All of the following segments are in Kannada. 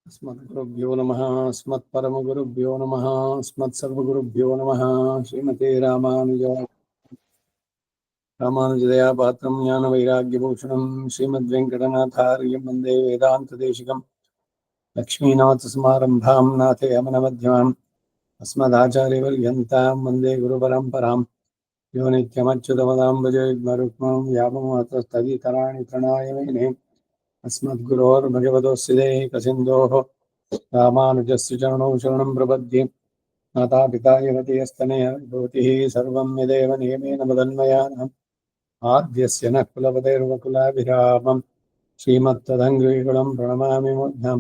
अस्मद्गुरुभ्यो नमः। अस्मत्परमगुरुभ्यो नमः। अस्मत्सर्वगुरुभ्यो नमः। श्रीमते रामानुजदया पात्रं ज्ञानवैराग्यभूषणं श्रीमद्वेङ्कटनाथार्यं वन्दे वेदान्तदेशिकं लक्ष्मीनाथसमारम्भां नाथयामनमध्यमाम् अस्मदाचार्यपर्यन्तां वन्दे गुरुपरम्परां यो नित्यमच्युतपदाम्बुजयुग्मरुक्मं व्यापमतस्तदितराणि तृणाय मेने अस्मद्गुरोर्भगवतोऽस्य दैकसिन्धोः रामानुजस्य चरणौ शरणं प्रपद्ये मातापिता यवतीयस्तनया विभूतिः सर्वं यदेव नियमेन मदन्मयानाम् आद्यस्य नः कुलपतेर्वकुलाभिरामं श्रीमत्तदङ्घ्रिकुलं प्रणमामि मूर्ध्नां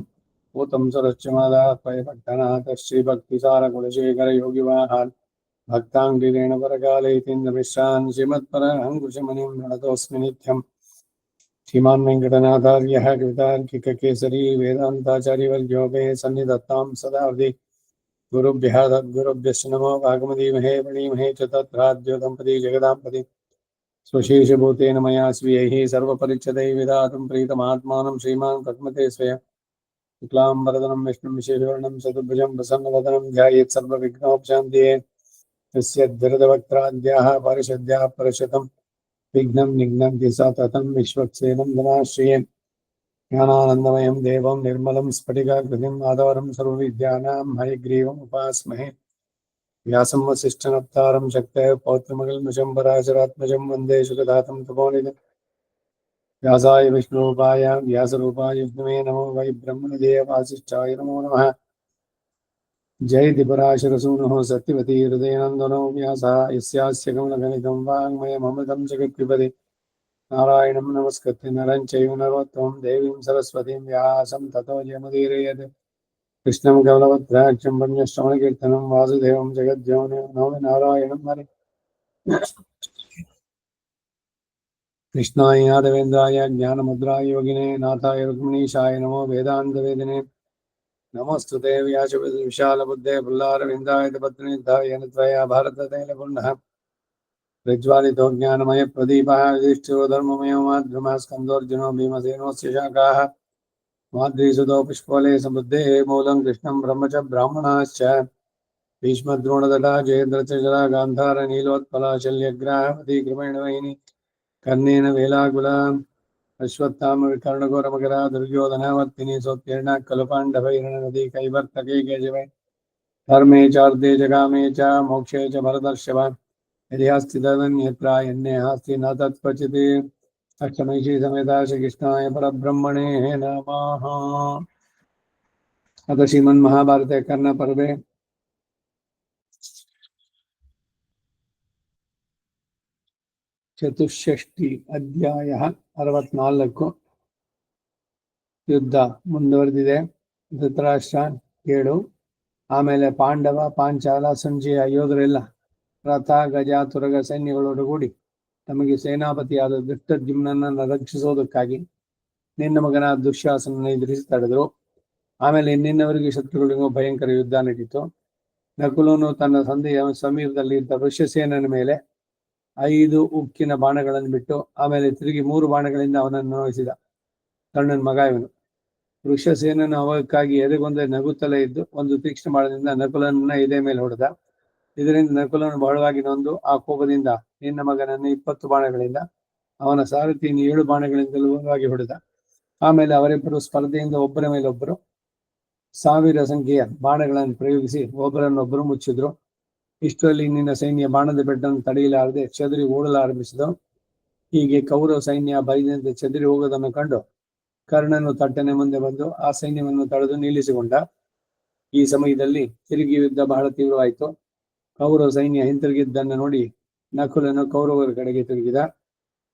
भूतं सरश्च मादात्मयभक्तनाथ श्रीभक्तिसारकुलशेखरयोगिवाहान् भक्ताङ्गिरेण परकालयतीन्द्रमिश्रान् श्रीमत्पराङ्कुशमुनिं प्रणतोऽस्मि नित्यम् श्रीमान् वेङ्कटनाथार्यः कृतार्किककेसरी वेदान्ताचार्यवर्यो मे सन्निधत्तां सदा हृदि गुरुभ्यः तद्गुरुभ्यश्च नमो भागवतीमहे प्रणीमहे च तत्राद्योदम्पती जगदाम्पति स्वशेषभूतेन मया स्वीयैः सर्वपरिच्छदैः विधातुं प्रीतमात्मानं श्रीमान् प्रथमते स्वयं शुक्लाम्बरधरं विष्णुं विशेषवर्णं चतुर्भुजं प्रसन्नवदनं ध्यायेत् सर्वविघ्नोपशान्तिये यस्य धृतवक्त्राद्याः परिषद्याः परशतं विघ्नं निघ्नन्ति सततं विश्वक्सेनं धनाश्रये ज्ञानानन्दमयं देवं निर्मलं स्फटिकाकृतिम् आधारं सर्वविद्यानां हयग्रीवम् उपास्महे व्यासं वसिष्ठनप्तारं शक्तः पौत्रमगल्मषं पराशरात्मजं वन्दे सुखदातं तपोनिधम् व्यासाय विष्णुरूपाय व्यासरूपाय विष्णवे नमो वै ब्रह्मनिधे वासिष्ठाय नमो नमः। जयतिपराशरसूनुः सत्यवती हृदयनन्दनो व्यासः यस्यास्य कमलगणितं वाङ्मयममृतं जगत्पिबति नारायणं नमस्कृत्य नरं चैव नरोत्तमं देवीं सरस्वतीं व्यासं ततो जयमुदीरयेत् कृष्णं कमलभद्राक्षं पुण्यश्रवणकीर्तनं वासुदेवं जगद्योनिं नमामि नारायणं हरे कृष्णाय यादवेन्द्राय ज्ञानमुद्राय योगिने नाथाय रुक्मिणीशाय नमो वेदान्तवेदिने नमोस्तुते व्यासविशालबुद्धे पुल्लारविन्दाय पत्नीधाय त्वया भारततैलपुण्डः प्रज्वालितो ज्ञानमयप्रदीपः युधिष्ठिरो धर्ममयो माध्यमः स्कन्दोऽर्जुनो भीमसेनोऽस्य शाखाः माद्रीसुतो पुष्पले समुद्धे मूलं कृष्णं ब्रह्म च ब्राह्मणाश्च भीष्मद्रोणतटा जयद्रथजला गान्धार नीलोत्पला शल्यग्राहवती क्रमेण वहिनी कर्णेन वेलाकुला अश्वत्थाम कर्णघोरमकरा दुर्योधनावर्तिनी सोत्तीर्णा कलुपाण्डवैरणनदी कैवर्तके केशवे धर्मे चार्धे जगामे च मोक्षे च भरतर्षभ यदि अस्ति तदन्यत्र यन्ने अस्ति न तत्क्वचित् अष्टमैषी समेता श्रीकृष्णाय परब्रह्मणे नमः। अथ श्रीमन्महाभारते कर्णपर्वे चतुष्षष्टि अध्यायः 64 ಯುದ್ಧ ಮುಂದುವರೆದಿದೆ. ಧೃತರಾಷ್ಟ್ರ 7, ಆಮೇಲೆ ಪಾಂಡವ ಪಾಂಚಾಲ ಸಂಜಯ ಯೋಧರೆಲ್ಲ ರಥ ಗಜ ತುರಗ ಸೈನ್ಯಗಳೊಡಗೂಡಿ ತಮಗೆ ಸೇನಾಪತಿಯಾದ ಧೃಷ್ಟದ್ಯುಮ್ನನ್ನು ರಕ್ಷಿಸೋದಕ್ಕಾಗಿ ನಿನ್ನ ಮಗನ ದುಶ್ಯಾಸನನ್ನು ಎದುರಿಸಿ ತಡೆದರು. ಆಮೇಲೆ ಇನ್ನಿನ್ನವರಿಗೆ ಶತ್ರುಗಳಿಗೂ ಭಯಂಕರ ಯುದ್ಧ ನಡೀತು. ನಕುಲನು ತನ್ನ ತಂದೆಯ ಸಮೀಪದಲ್ಲಿ ಇದ್ದ ವೃಷಸೇನನ ಮೇಲೆ 5 ಉಕ್ಕಿನ ಬಾಣಗಳನ್ನು ಬಿಟ್ಟು ಆಮೇಲೆ ತಿರುಗಿ 3 ಬಾಣಗಳಿಂದ ಅವನನ್ನು ನೋಯಿಸಿದ. ಕರ್ಣನ ಮಗ ಇವನು. ವೃಷಸೇನನು ಅವಕ್ಕಾಗಿ ಎದೆಗೊಂದೆ ನಗುತ್ತಲೇ ಇದ್ದು ಒಂದು ತೀಕ್ಷ್ಣ ಬಾಣದಿಂದ ನಕುಲನನ್ನ ಎದೆ ಮೇಲೆ ಹೊಡೆದ. ಇದರಿಂದ ನಕುಲನು ಬಹಳವಾಗಿ ನೊಂದು ಆ ಕೋಪದಿಂದ ನಿನ್ನ ಮಗನನ್ನು 20 ಬಾಣಗಳಿಂದ ಅವನ ಸಾರಥಿಯನ್ನು 7 ಬಾಣಗಳಿಂದಲೂ ಹೊಡೆದ. ಆಮೇಲೆ ಅವರಿಬ್ಬರು ಸ್ಪರ್ಧೆಯಿಂದ ಒಬ್ಬರ ಮೇಲೊಬ್ಬರು 1000 ಸಂಖ್ಯೆಯ ಬಾಣಗಳನ್ನು ಪ್ರಯೋಗಿಸಿ ಒಬ್ಬರನ್ನೊಬ್ಬರು ಮುಚ್ಚಿದ್ರು. ಇಷ್ಟರಲ್ಲಿ ನಿನ್ನ ಸೈನ್ಯ ಬಾಣದ ಬೆಟ್ಟನ್ನು ತಡೆಯಲಾರದೆ ಚದುರಿ ಓಡಲಾರಂಭಿಸಿದವು. ಹೀಗೆ ಕೌರವ ಸೈನ್ಯ ಭಯದಿಂದ ಚದುರಿ ಹೋಗೋದನ್ನು ಕಂಡು ಕರ್ಣನು ತಟ್ಟನೆ ಮುಂದೆ ಬಂದು ಆ ಸೈನ್ಯವನ್ನು ತಡೆದು ನಿಲ್ಲಿಸಿಕೊಂಡ. ಈ ಸಮಯದಲ್ಲಿ ತಿರುಗಿ ಯುದ್ಧ ಬಹಳ ತೀವ್ರವಾಯಿತು. ಕೌರವ ಸೈನ್ಯ ಹಿಂತಿರುಗಿದ್ದನ್ನು ನೋಡಿ ನಕುಲನು ಕೌರವರ ಕಡೆಗೆ ತಿರುಗಿದ.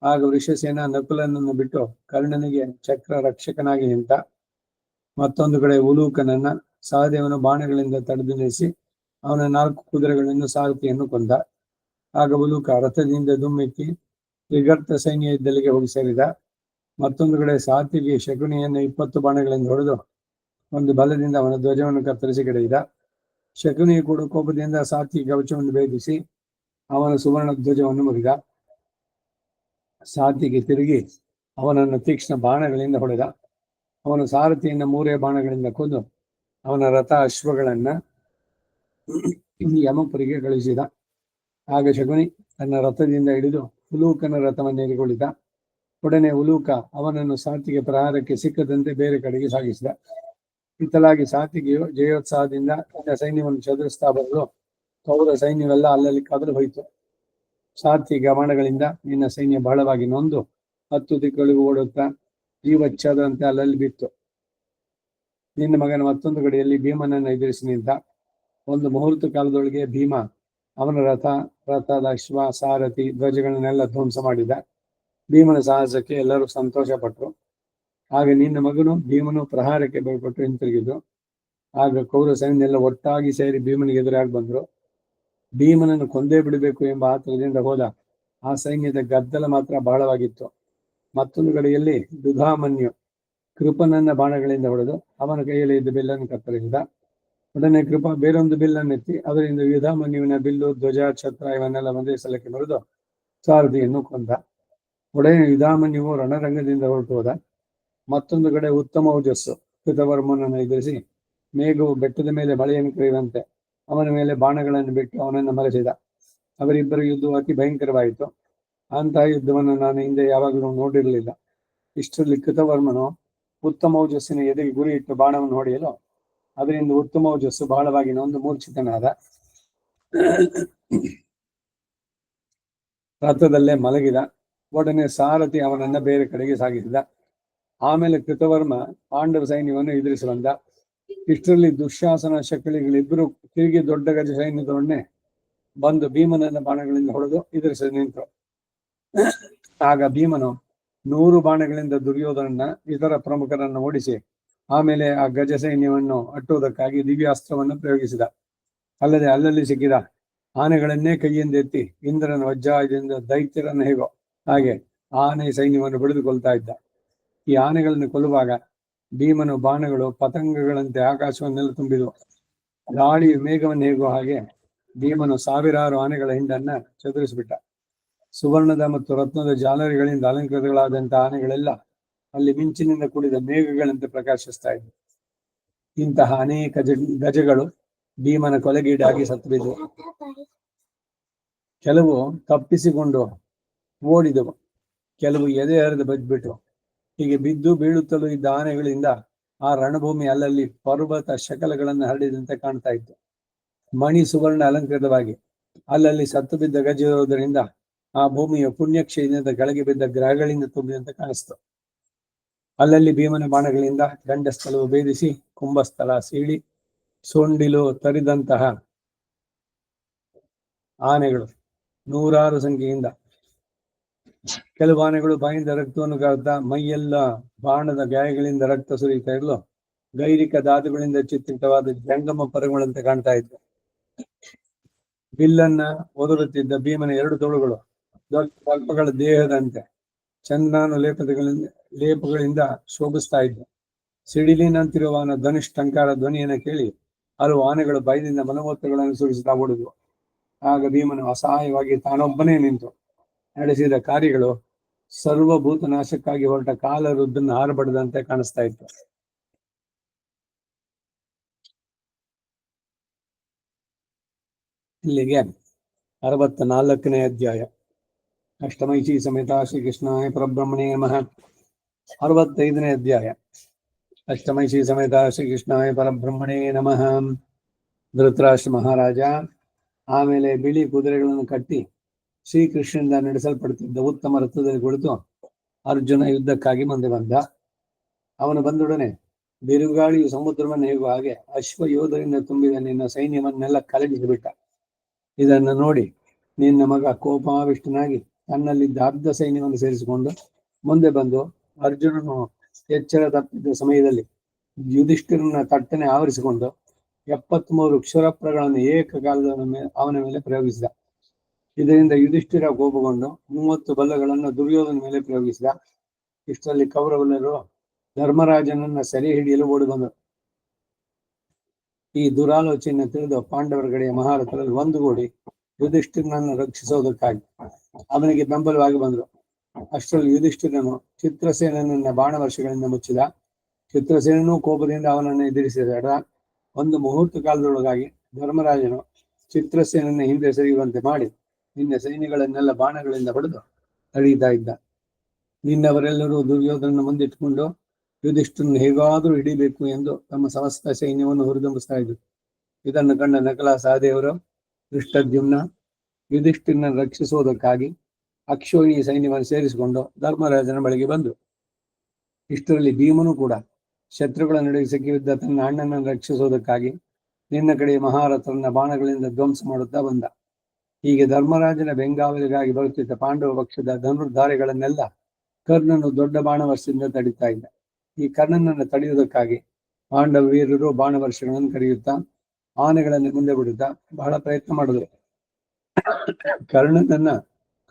ಆಗ ವೃಷಸೇನ ನಕುಲನನ್ನು ಬಿಟ್ಟು ಕರ್ಣನಿಗೆ ಚಕ್ರ ರಕ್ಷಕನಾಗಿ ನಿಂತ. ಮತ್ತೊಂದು ಕಡೆ ಉಲೂಕನನ್ನ ಸಹದೇವನು ಬಾಣಗಳಿಂದ ತಡೆದು ನಿಲ್ಲಿಸಿ ಅವನ 4 ಕುದುರೆಗಳನ್ನು ಸಾರಥಿಯನ್ನು ಕೊಂದ. ಆಗ ಉಲೂಕ ರಥದಿಂದ ದುಮ್ಮೆತ್ತಿ ತ್ರಿಗರ್ತ ಸೈನ್ಯ ಇದ್ದಲ್ಲಿಗೆ ಹೋಗಿ ಸೇರಿದ. ಮತ್ತೊಂದು ಕಡೆ ಸಾತ್ವಿಗೆ ಶಕುನಿಯನ್ನು 20 ಬಾಣಗಳಿಂದ ಹೊಡೆದು ಒಂದು ಬಲದಿಂದ ಅವನ ಧ್ವಜವನ್ನು ಕತ್ತರಿಸಿ ಕೆಡವಿದ. ಶಕುನಿ ಕೂಡ ಕೋಪದಿಂದ ಸಾತ್ವಿಕ ಕವಚವನ್ನು ಭೇದಿಸಿ ಅವನ ಸುವರ್ಣ ಧ್ವಜವನ್ನು ಮುರಿದ. ಸಾತ್ವಿಗೆ ತಿರುಗಿ ಅವನನ್ನು ತೀಕ್ಷ್ಣ ಬಾಣಗಳಿಂದ ಹೊಡೆದ. ಅವನು ಸಾರಥಿಯನ್ನು 3 ಬಾಣಗಳಿಂದ ಕೊಂದು ಅವನ ರಥ ಅಶ್ವಗಳನ್ನ ಯಮಪುರಿಗೆ ಕಳುಹಿಸಿದ. ಆಗ ಶಕುನಿ ತನ್ನ ರಥದಿಂದ ಹಿಡಿದು ಉಲೂಕನ ರಥವನ್ನೇರಿ ಕುಳಿತ. ಒಡನೆ ಉಲೂಕ ಅವನನ್ನು ಸಾತಿಗೆ ಪ್ರಹಾರಕ್ಕೆ ಸಿಕ್ಕದಂತೆ ಬೇರೆ ಕಡೆಗೆ ಸಾಗಿಸಿದ. ಇತ್ತಲಾಗಿ ಸಾತಿಗೆಯು ಜಯೋತ್ಸಾಹದಿಂದ ತನ್ನ ಸೈನ್ಯವನ್ನು ಚದುರಿಸ್ತಾ ಬರಲು ಕೌರ ಸೈನ್ಯವೆಲ್ಲ ಅಲ್ಲಲ್ಲಿ ಕದಲು ಹೋಯಿತು. ಸಾತಿ ಗಮನಗಳಿಂದ ನಿನ್ನ ಸೈನ್ಯ ಬಹಳವಾಗಿ ನೊಂದು 10 ದಿಕ್ಕುಗಳಿಗೂ ಓಡುತ್ತಾ ಜೀವಚ್ಛಾದಂತೆ ಅಲ್ಲಲ್ಲಿ ಬಿತ್ತು. ನಿನ್ನ ಮಗನ ಮತ್ತೊಂದು ಕಡೆಯಲ್ಲಿ ಭೀಮನನ್ನು ಎದುರಿಸಿ ನಿಂತ. ಒಂದು ಮುಹೂರ್ತ ಕಾಲದೊಳಗೆ ಭೀಮ ಅವನ ರಥದ ಅಶ್ವ ಸಾರಥಿ ಧ್ವಜಗಳನ್ನೆಲ್ಲ ಧ್ವಂಸ ಮಾಡಿದ. ಭೀಮನ ಸಾಹಸಕ್ಕೆ ಎಲ್ಲರೂ ಸಂತೋಷ ಪಟ್ಟರು. ಆಗ ನಿನ್ನ ಮಗನು ಭೀಮನು ಪ್ರಹಾರಕ್ಕೆ ಭಯಪಟ್ಟು ಹಿಂತಿರುಗಿದ್ರು. ಆಗ ಕೌರ ಸೈನ್ಯ ಎಲ್ಲ ಒಟ್ಟಾಗಿ ಸೇರಿ ಭೀಮನಿಗೆ ಎದುರಾಗಿ ಬಂದರು. ಭೀಮನನ್ನು ಕೊಂದೇ ಬಿಡಬೇಕು ಎಂಬ ಆತರದಿಂದ ಹೋದ ಆ ಸೈನ್ಯದ ಗದ್ದಲ ಮಾತ್ರ ಬಹಳವಾಗಿತ್ತು. ಮತ್ತೊಂದು ಕಡೆಯಲ್ಲಿ ದುಧಾಮನ್ಯು ಕೃಪನನ್ನ ಬಾಣಗಳಿಂದ ಹೊಡೆದು ಅವನ ಕೈಯಲ್ಲಿ ಇದ್ದ ಬಿಲ್ಲನ್ನು ಕತ್ತರಿಸಿದ. ಉಡನೆ ಕೃಪ ಬೇರೊಂದು ಬಿಲ್ಲನ್ನೆತ್ತಿ ಅದರಿಂದ ಯುಧಾಮನ್ಯುವಿನ ಬಿಲ್ಲು ಧ್ವಜ ಛತ್ರ ಇವನ್ನೆಲ್ಲ ಒಂದೇ ಸಲಕ್ಕೆ ಮರೆದು ಸಾರಥಿಯನ್ನು ಕೊಂದ. ಒಡೆಯ ಯುಧಾಮನ್ಯುವು ರಣರಂಗದಿಂದ ಹೊರಟು ಹೋದ. ಮತ್ತೊಂದು ಕಡೆ ಉತ್ತಮ ಓಜಸ್ಸು ಕೃತವರ್ಮನನ್ನು ಎದುರಿಸಿ ಮೇಘವು ಬೆಟ್ಟದ ಮೇಲೆ ಮಳೆಯನ್ನು ಕರೆಯುವಂತೆ ಅವನ ಮೇಲೆ ಬಾಣಗಳನ್ನು ಬಿಟ್ಟು ಅವನನ್ನು ಮರೆಸಿದ. ಅವರಿಬ್ಬರ ಯುದ್ಧವು ಅತಿ ಭಯಂಕರವಾಯಿತು. ಅಂತಹ ಯುದ್ಧವನ್ನು ನಾನು ಹಿಂದೆ ಯಾವಾಗಲೂ ನೋಡಿರಲಿಲ್ಲ. ಇಷ್ಟರಲ್ಲಿ ಕೃತವರ್ಮನು ಉತ್ತಮೌಜಸ್ಸಿನ ಎದೆಗೆ ಗುರಿ ಇಟ್ಟು ಬಾಣವನ್ನು ಹೊಡೆಯಲು ಅದರಿಂದ ಉತ್ತಮೌಜಸ್ಸು ಬಹಳವಾಗಿ ನೊಂದು ಮೂರ್ಛಿತನಾದ. ರಥದಲ್ಲೇ ಮಲಗಿದ. ಒಡನೆ ಸಾರಥಿ ಅವನನ್ನ ಬೇರೆ ಕಡೆಗೆ ಸಾಗಿಸಿದ. ಆಮೇಲೆ ಕೃತವರ್ಮ ಪಾಂಡವ ಸೈನ್ಯವನ್ನು ಎದುರಿಸಿ ಬಂದ. ಇಷ್ಟರಲ್ಲಿ ದುಶ್ಯಾಸನ ಶಕುನಿಗಳಿಬ್ಬರು ತಿರುಗಿ ದೊಡ್ಡ ಗಜ ಸೈನ್ಯದೊಡನೆ ಬಂದು ಭೀಮನನ್ನ ಬಾಣಗಳಿಂದ ಹೊಡೆದು ಎದುರಿಸಿ ನಿಂತರು. ಆಗ ಭೀಮನು 100 ಬಾಣಗಳಿಂದ ದುರ್ಯೋಧನನ್ನ ಇತರ ಪ್ರಮುಖರನ್ನು ಓಡಿಸಿ ಆಮೇಲೆ ಆ ಗಜ ಸೈನ್ಯವನ್ನು ಅಟ್ಟುವುದಕ್ಕಾಗಿ ದಿವ್ಯಾಸ್ತ್ರವನ್ನು ಪ್ರಯೋಗಿಸಿದ. ಅಲ್ಲದೆ ಅಲ್ಲಲ್ಲಿ ಸಿಕ್ಕಿದ ಆನೆಗಳನ್ನೇ ಕೈಯಿಂದೆತ್ತಿ ಇಂದ್ರನ ವಜ್ರಾಯುಧದಿಂದ ದೈತ್ಯರನ್ನು ಹೇಗೋ ಹಾಗೆ ಆನೆ ಸೈನ್ಯವನ್ನು ಬಡಿದುಕೊಳ್ತಾ ಇದ್ದ. ಈ ಆನೆಗಳನ್ನು ಕೊಲ್ಲುವಾಗ ಭೀಮನು ಬಾಣಗಳು ಪತಂಗಗಳಂತೆ ಆಕಾಶವನ್ನೆಲ್ಲ ತುಂಬಿದವು. ಗಾಳಿಯು ಮೇಘವನ್ನು ಹೇಗೋ ಹಾಗೆ ಭೀಮನು ಸಾವಿರಾರು ಆನೆಗಳ ಹಿಂಡನ್ನ ಚದುರಿಸಿಬಿಟ್ಟ. ಸುವರ್ಣದ ಮತ್ತು ರತ್ನದ ಜಾಲರಿಗಳಿಂದ ಅಲಂಕೃತಗಳಾದಂತಹ ಆನೆಗಳೆಲ್ಲ ಅಲ್ಲಿ ಮಿಂಚಿನಿಂದ ಕೂಡಿದ ಮೇಘಗಳಂತೆ ಪ್ರಕಾಶಿಸ್ತಾ ಇದ್ವು. ಇಂತಹ ಅನೇಕ ಗಜಗಳು ಭೀಮನ ಕೊಲೆಗೀಡಾಗಿ ಸತ್ತು ಬಿದ್ದವು. ಕೆಲವು ತಪ್ಪಿಸಿಕೊಂಡು ಓಡಿದವು, ಕೆಲವು ಎದೆ ಹರಿದು ಬದ್ಬಿಟ್ಟು. ಹೀಗೆ ಬಿದ್ದು ಬೀಳುತ್ತಲೂ ಇದ್ದ ಆನೆಗಳಿಂದ ಆ ರಣಭೂಮಿ ಅಲ್ಲಲ್ಲಿ ಪರ್ವತ ಶಕಲಗಳನ್ನು ಹರಡಿದಂತೆ ಕಾಣ್ತಾ ಇತ್ತು. ಮಣಿ ಸುವರ್ಣ ಅಲಂಕೃತವಾಗಿ ಅಲ್ಲಲ್ಲಿ ಸತ್ತು ಬಿದ್ದ ಗಜ ಇರುವುದರಿಂದ ಆ ಭೂಮಿಯ ಪುಣ್ಯಕ್ಷಯದಿಂದ ಕೆಳಗೆ ಬಿದ್ದ ಗ್ರಹಗಳಿಂದ ತುಂಬಿದಂತೆ ಕಾಣಿಸ್ತು. ಅಲ್ಲಲ್ಲಿ ಭೀಮನ ಬಾಣಗಳಿಂದ ಗಂಡಸ್ಥಳವು ಭೇದಿಸಿ ಕುಂಭಸ್ಥಳ ಸೀಳಿ ಸೊಂಡಿಲು ತರಿದಂತಹ ಆನೆಗಳು 100 ಸಂಖ್ಯೆಯಿಂದ. ಕೆಲವು ಆನೆಗಳು ಬಾಯಿಂದ ರಕ್ತವನ್ನು ಕಾರುತ್ತಾ ಮೈಯೆಲ್ಲ ಬಾಣದ ಗಾಯಗಳಿಂದ ರಕ್ತ ಸುರಿಯುತ್ತಾ ಇರಲು ಗೈರಿಕ ಧಾತುಗಳಿಂದ ಚಿತ್ರಿತವಾದ ಜಂಗಮ ಪರಗಳಂತೆ ಕಾಣ್ತಾ ಇತ್ತು. ಬಿಲ್ಲನ್ನ ಒದರುತ್ತಿದ್ದ ಭೀಮನ 2 ತೋಳುಗಳು ದರ್ಪಗಳ ದೇಹದಂತೆ ಚಂದ್ರಾನು ಲೇಪಗಳಿಂದ ಶೋಭಿಸ್ತಾ ಇದ್ದ. ಸಿಡಿಲಿನಂತಿರುವ ಧನುಷ್ಠಂಕಾರ ಧ್ವನಿಯನ್ನು ಕೇಳಿ ಹಲವು ಆನೆಗಳು ಭಯದಿಂದ ಮನೋಮೂತ್ರಗಳನ್ನು ಸುರಿಸುತ್ತಾ ಓಡಿದ್ವು. ಆಗ ಭೀಮನು ಅಸಹಾಯವಾಗಿ ತಾನೊಬ್ಬನೇ ನಿಂತು ನಡೆಸಿದ ಕಾರ್ಯಗಳು ಸರ್ವಭೂತ ನಾಶಕ್ಕಾಗಿ ಹೊರಟ ಕಾಲರುದ್ದನ್ನು ಹಾರಬಡದಂತೆ ಕಾಣಿಸ್ತಾ ಇತ್ತು. ಇಲ್ಲಿಗೆ 64ನೇ ಅಧ್ಯಾಯ. ಅಷ್ಟಮೈಷಿ ಸಮೇತ ಶ್ರೀಕೃಷ್ಣಾಯ ಪರಬ್ರಹ್ಮಣೇ ನಮಃ. 65ನೇ ಅಧ್ಯಾಯ. ಅಷ್ಟಮೈಷಿ ಸಮೇತ ಶ್ರೀಕೃಷ್ಣಾಯ ಪರಬ್ರಹ್ಮಣೇ ನಮಃ. ಧೃತರಾಷ್ಟ್ರ ಮಹಾರಾಜ ಆಮೇಲೆ ಬಿಳಿ ಕುದುರೆಗಳನ್ನು ಕಟ್ಟಿ ಶ್ರೀಕೃಷ್ಣನಿಂದ ನಡೆಸಲ್ಪಡುತ್ತಿದ್ದ ಉತ್ತಮ ರಥದಲ್ಲಿ ಕುಳಿತು ಅರ್ಜುನ ಯುದ್ಧಕ್ಕಾಗಿ ಮುಂದೆ ಬಂದ. ಅವನು ಬಂದೊಡನೆ ಬಿರುಗಾಳಿಯು ಸಮುದ್ರವನ್ನು ಹೇಗುವ ಹಾಗೆ ಅಶ್ವಯೋಧರಿಂದ ತುಂಬಿದ ನಿನ್ನ ಸೈನ್ಯವನ್ನೆಲ್ಲ ಕಲಗಿಸಿಬಿಟ್ಟ. ಇದನ್ನು ನೋಡಿ ನಿನ್ನ ಮಗ ಕೋಪಾವಿಷ್ಟನಾಗಿ ತನ್ನಲ್ಲಿದ್ದ ಅರ್ಧ ಸೈನ್ಯವನ್ನು ಸೇರಿಸಿಕೊಂಡು ಮುಂದೆ ಬಂದು ಅರ್ಜುನನು ಎಚ್ಚರ ತಪ್ಪಿದ್ದ ಸಮಯದಲ್ಲಿ ಯುಧಿಷ್ಠಿರನ ತಟ್ಟನೆ ಆವರಿಸಿಕೊಂಡು 73 ಕ್ಷುರಪ್ರಗಳನ್ನು ಏಕಕಾಲದ ಅವನ ಮೇಲೆ ಪ್ರಯೋಗಿಸಿದ. ಇದರಿಂದ ಯುಧಿಷ್ಠಿರ ಕೋಪಗೊಂಡು 30 ಬಲ್ಲಗಳನ್ನು ದುರ್ಯೋಧನ ಮೇಲೆ ಪ್ರಯೋಗಿಸಿದ. ಇಷ್ಟರಲ್ಲಿ ಕೌರವರೆಲ್ಲರೂ ಧರ್ಮರಾಜನನ್ನ ಸೆರೆ ಹಿಡಿಯಲು ಓಡಿ ಬಂದರು. ಈ ದುರಾಲೋಚನೆ ತಿಳಿದು ಪಾಂಡವರ ಕಡೆಯ ಮಹಾರಥರಲ್ಲಿ ಒಂದುಗೂಡಿ ಯುಧಿಷ್ಠಿರನನ್ನು ರಕ್ಷಿಸೋದಕ್ಕಾಗಿ ಅವನಿಗೆ ಬೆಂಬಲವಾಗಿ ಬಂದರು. ಅಷ್ಟರಲ್ಲಿ ಯುಧಿಷ್ಠಿರನು ಚಿತ್ರಸೇನನನ್ನ ಬಾಣವರ್ಷಗಳಿಂದ ಮುಚ್ಚಿದ. ಚಿತ್ರಸೇನನು ಕೋಪದಿಂದ ಅವನನ್ನು ಎದುರಿಸಿದ. ಒಂದು ಮುಹೂರ್ತ ಕಾಲದೊಳಗಾಗಿ ಧರ್ಮರಾಜನು ಚಿತ್ರಸೇನನ್ನ ಹಿಂದೆ ಸರಿಯುವಂತೆ ಮಾಡಿ ನಿನ್ನ ಸೈನ್ಯಗಳನ್ನೆಲ್ಲ ಬಾಣಗಳಿಂದ ಹೊಡೆದು ತಡೀತಾ ಇದ್ದ. ನಿನ್ನವರೆಲ್ಲರೂ ದುರ್ಯೋಧನ ಮುಂದಿಟ್ಟುಕೊಂಡು ಯುಧಿಷ್ಠರನ್ನು ಹೇಗಾದರೂ ಹಿಡಿಬೇಕು ಎಂದು ತಮ್ಮ ಸಮಸ್ತ ಸೈನ್ಯವನ್ನು ಹುರಿದುಂಬಿಸ್ತಾ ಇದ್ರು. ಇದನ್ನು ಕಂಡ ನಕಲ ಸಹದೇವರು ದೃಷ್ಟದ್ಯುಮ್ನ ಯುಧಿಷ್ಠಿರನ ರಕ್ಷಿಸುವುದಕ್ಕಾಗಿ ಅಕ್ಷೋಹಿಣಿ ಸೈನ್ಯವನ್ನು ಸೇರಿಸಿಕೊಂಡು ಧರ್ಮರಾಜನ ಬಳಿಗೆ ಬಂದರು. ಇಷ್ಟರಲ್ಲಿ ಭೀಮನು ಕೂಡ ಶತ್ರುಗಳ ನಡುವೆ ಸಿಕ್ಕಿಬಿದ್ದ ತನ್ನ ಅಣ್ಣನನ್ನು ರಕ್ಷಿಸುವುದಕ್ಕಾಗಿ ನಿನ್ನ ಕಡೆ ಮಹಾರಥರನ್ನ ಬಾಣಗಳಿಂದ ಧ್ವಂಸ ಮಾಡುತ್ತಾ ಬಂದ. ಹೀಗೆ ಧರ್ಮರಾಜನ ಬೆಂಗಾವಲಿಗಾಗಿ ಬರುತ್ತಿದ್ದ ಪಾಂಡವ ಪಕ್ಷದ ಧನುರ್ಧಾರಿಗಳನ್ನೆಲ್ಲ ಕರ್ಣನು ದೊಡ್ಡ ಬಾಣವರ್ಷದಿಂದ ತಡೀತಾ ಇದ್ದ. ಈ ಕರ್ಣನನ್ನು ತಡೆಯುವುದಕ್ಕಾಗಿ ಪಾಂಡವ ವೀರರು ಬಾಣವರ್ಷಗಳನ್ನು ಕರೆಯುತ್ತಾ ಆನೆಗಳನ್ನು ಮುಂದೆ ಬಿಡುತ್ತಾ ಬಹಳ ಪ್ರಯತ್ನ ಮಾಡಿದ್ರು. ಕರ್ಣನನ್ನ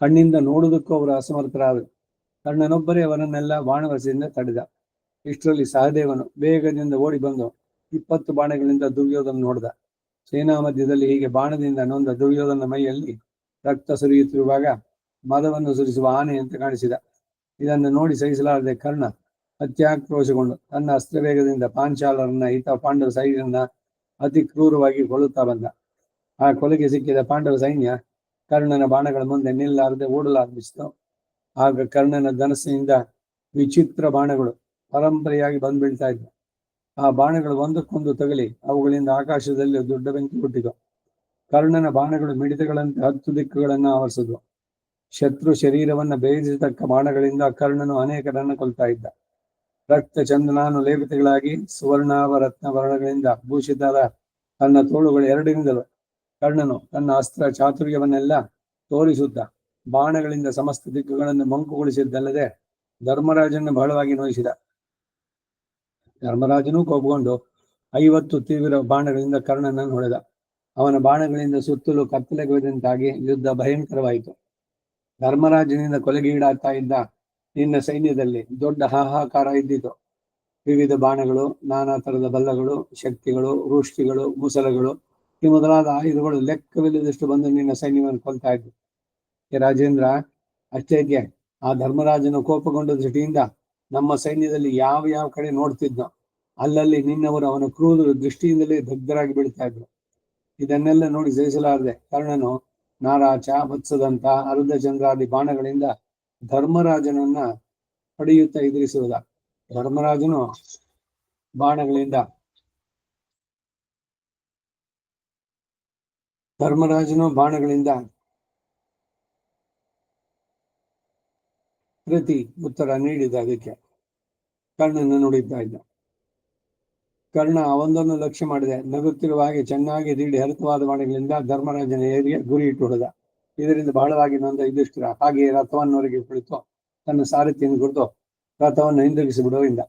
ಕಣ್ಣಿಂದ ನೋಡುವುದಕ್ಕೂ ಅವರು ಅಸಮರ್ಥರಾದರು. ಕರ್ಣನೊಬ್ಬರೇ ಅವರನ್ನೆಲ್ಲ ಬಾಣವರ್ಷದಿಂದ ತಡೆದ. ಇಷ್ಟರಲ್ಲಿ ಸಹದೇವನು ಬೇಗದಿಂದ ಓಡಿ ಬಂದು 20 ಬಾಣಗಳಿಂದ ದುರ್ಯೋಧನ ಹೊಡೆದ. ಸೇನಾ ಮಧ್ಯದಲ್ಲಿ ಹೀಗೆ ಬಾಣದಿಂದ ನೊಂದ ದುರ್ಯೋಧನ ಮೈಯಲ್ಲಿ ರಕ್ತ ಸುರಿಯುತ್ತಿರುವಾಗ ಮದವನ್ನು ಸುರಿಸುವ ಆನೆಯಂತೆ ಕಾಣಿಸಿದ. ಇದನ್ನು ನೋಡಿ ಸಹಿಸಲಾರದೆ ಕರ್ಣ ಅತ್ಯಾಕ್ರೋಶಗೊಂಡು ತನ್ನ ಅಸ್ತ್ರವೇಗದಿಂದ ಪಾಂಚಾಲರನ್ನ ಈತ ಪಾಂಡವ ಸೈನ್ಯನ ಅತಿ ಕ್ರೂರವಾಗಿ ಕೊಲ್ಲುತ್ತಾ ಬಂದ. ಆ ಕೊಲೆಗೆ ಸಿಕ್ಕಿದ ಪಾಂಡವ ಸೈನ್ಯ ಕರ್ಣನ ಬಾಣಗಳ ಮುಂದೆ ನಿಲ್ಲಾರದೆ ಓಡಲಾರಂಭಿಸಿತು. ಆಗ ಕರ್ಣನ ಧನಸ್ಸಿನಿಂದ ವಿಚಿತ್ರ ಬಾಣಗಳು ಪರಂಪರೆಯಾಗಿ ಬಂದು ಬೀಳ್ತಾ ಇದ್ವು. ಆ ಬಾಣಗಳು ಒಂದಕ್ಕೊಂದು ತಗಲಿ ಅವುಗಳಿಂದ ಆಕಾಶದಲ್ಲಿ ದೊಡ್ಡ ಬೆಂಕಿ ಹುಟ್ಟಿತು. ಕರ್ಣನ ಬಾಣಗಳು ಮಿಡಿತಗಳಂತೆ 10 ದಿಕ್ಕುಗಳನ್ನು ಆವರಿಸಿದ್ವು. ಶತ್ರು ಶರೀರವನ್ನ ಬೇಯಿಸತಕ್ಕ ಬಾಣಗಳಿಂದ ಕರ್ಣನು ಅನೇಕರನ್ನು ಕೊಲ್ತಾ ಇದ್ದ. ರಕ್ತ ಚಂದನಾನು ಲೇಪಿತಗಳಾಗಿ ಸುವರ್ಣಾವರತ್ನ ವರ್ಣಗಳಿಂದ ಭೂಷಿತದ ತನ್ನ ತೋಳುಗಳು ಎರಡರಿಂದಲೂ ಕರ್ಣನು ತನ್ನ ಅಸ್ತ್ರ ಚಾತುರ್ಯವನ್ನೆಲ್ಲ ತೋರಿಸುತ್ತಾ ಬಾಣಗಳಿಂದ ಸಮಸ್ತ ದಿಕ್ಕುಗಳನ್ನು ಮಂಕುಗೊಳಿಸಿದ್ದಲ್ಲದೆ ಧರ್ಮರಾಜನ ಬಹಳವಾಗಿ ನೋಯಿಸಿದ. ಧರ್ಮರಾಜನೂ ಕೋಪಗೊಂಡು 50 ತೀವ್ರ ಬಾಣಗಳಿಂದ ಕರ್ಣನನ್ನು ಹೊಡೆದ. ಅವನ ಬಾಣಗಳಿಂದ ಸುತ್ತಲೂ ಕತ್ತಲೆಗೊಯ್ದಂತಾಗಿ ಯುದ್ಧ ಭಯಂಕರವಾಯಿತು. ಧರ್ಮರಾಜನಿಂದ ಕೊಲೆಗೀಡಾಗ್ತಾ ಇದ್ದ ನಿನ್ನ ಸೈನ್ಯದಲ್ಲಿ ದೊಡ್ಡ ಹಾಹಾಕಾರ ಇದ್ದಿತು. ವಿವಿಧ ಬಾಣಗಳು, ನಾನಾ ತರದ ಬಲ್ಲಗಳು, ಶಕ್ತಿಗಳು, ವೃಷ್ಟಿಗಳು, ಮುಸಲಗಳು ಈ ಮೊದಲಾದ ಆಯುಧಗಳು ಲೆಕ್ಕವಿಲ್ಲದಷ್ಟು ಬಂದು ನಿನ್ನ ಸೈನ್ಯವನ್ನು ಕೊಲ್ತಾ ಇದ್ವು. ರಾಜೇಂದ್ರ, ಅಷ್ಟೇಕೆ ಆ ಧರ್ಮರಾಜನು ಕೋಪಗೊಂಡ ದೃಷ್ಟಿಯಿಂದ ನಮ್ಮ ಸೈನ್ಯದಲ್ಲಿ ಯಾವ ಯಾವ ಕಡೆ ನೋಡ್ತಿದ್ನೋ ಅಲ್ಲಲ್ಲಿ ನಿನ್ನವರು ಅವನ ಕ್ರೂರ ದೃಷ್ಟಿಯಿಂದಲೇ ದಗ್ಧರಾಗಿ ಬೀಳ್ತಾ ಇದ್ರು. ಇದನ್ನೆಲ್ಲ ನೋಡಿ ಜಯಿಸಲಾರದೆ ಕರ್ಣನು ನಾರಾಚ, ವತ್ಸದಂತ, ಅರ್ಧಚಂದ್ರಾದಿ ಬಾಣಗಳಿಂದ ಧರ್ಮರಾಜನನ್ನ ಹೊಡೆಯುತ್ತಾ ಎದುರಿಸುವುದ. ಧರ್ಮರಾಜನು ಬಾಣಗಳಿಂದ ಪ್ರತಿ ಉತ್ತರ ನೀಡಿದ. ಅದಕ್ಕೆ ಕರ್ಣನ ನುಡಿತಾ ಇದ್ದ. ಕರ್ಣ ಅವನನ್ನು ಲಕ್ಷ್ಯ ಮಾಡಿದೆ. ನಗುತ್ತಿರುವ ಹಾಗೆ ಚೆನ್ನಾಗಿ ದೀಡಿ ಹರಿತವಾದ ಬಾಣಗಳಿಂದ ಧರ್ಮರಾಜನ ಏರಿಗೆ ಗುರಿ ಇಟ್ಟು ಹೊಡೆದ. ಇದರಿಂದ ಬಹಳವಾಗಿ ನೊಂದ ಯುಧಿಷ್ಠಿರ ಹಾಗೆಯೇ ರಥವನ್ನೊರಗಿ ಕುಳಿತು ತನ್ನ ಸಾರಥಿಯನ್ನು ಕುರಿತು ರಥವನ್ನು ಹಿಂದಿರುಗಿಸಿ ಬಿಡುವಿಂದ.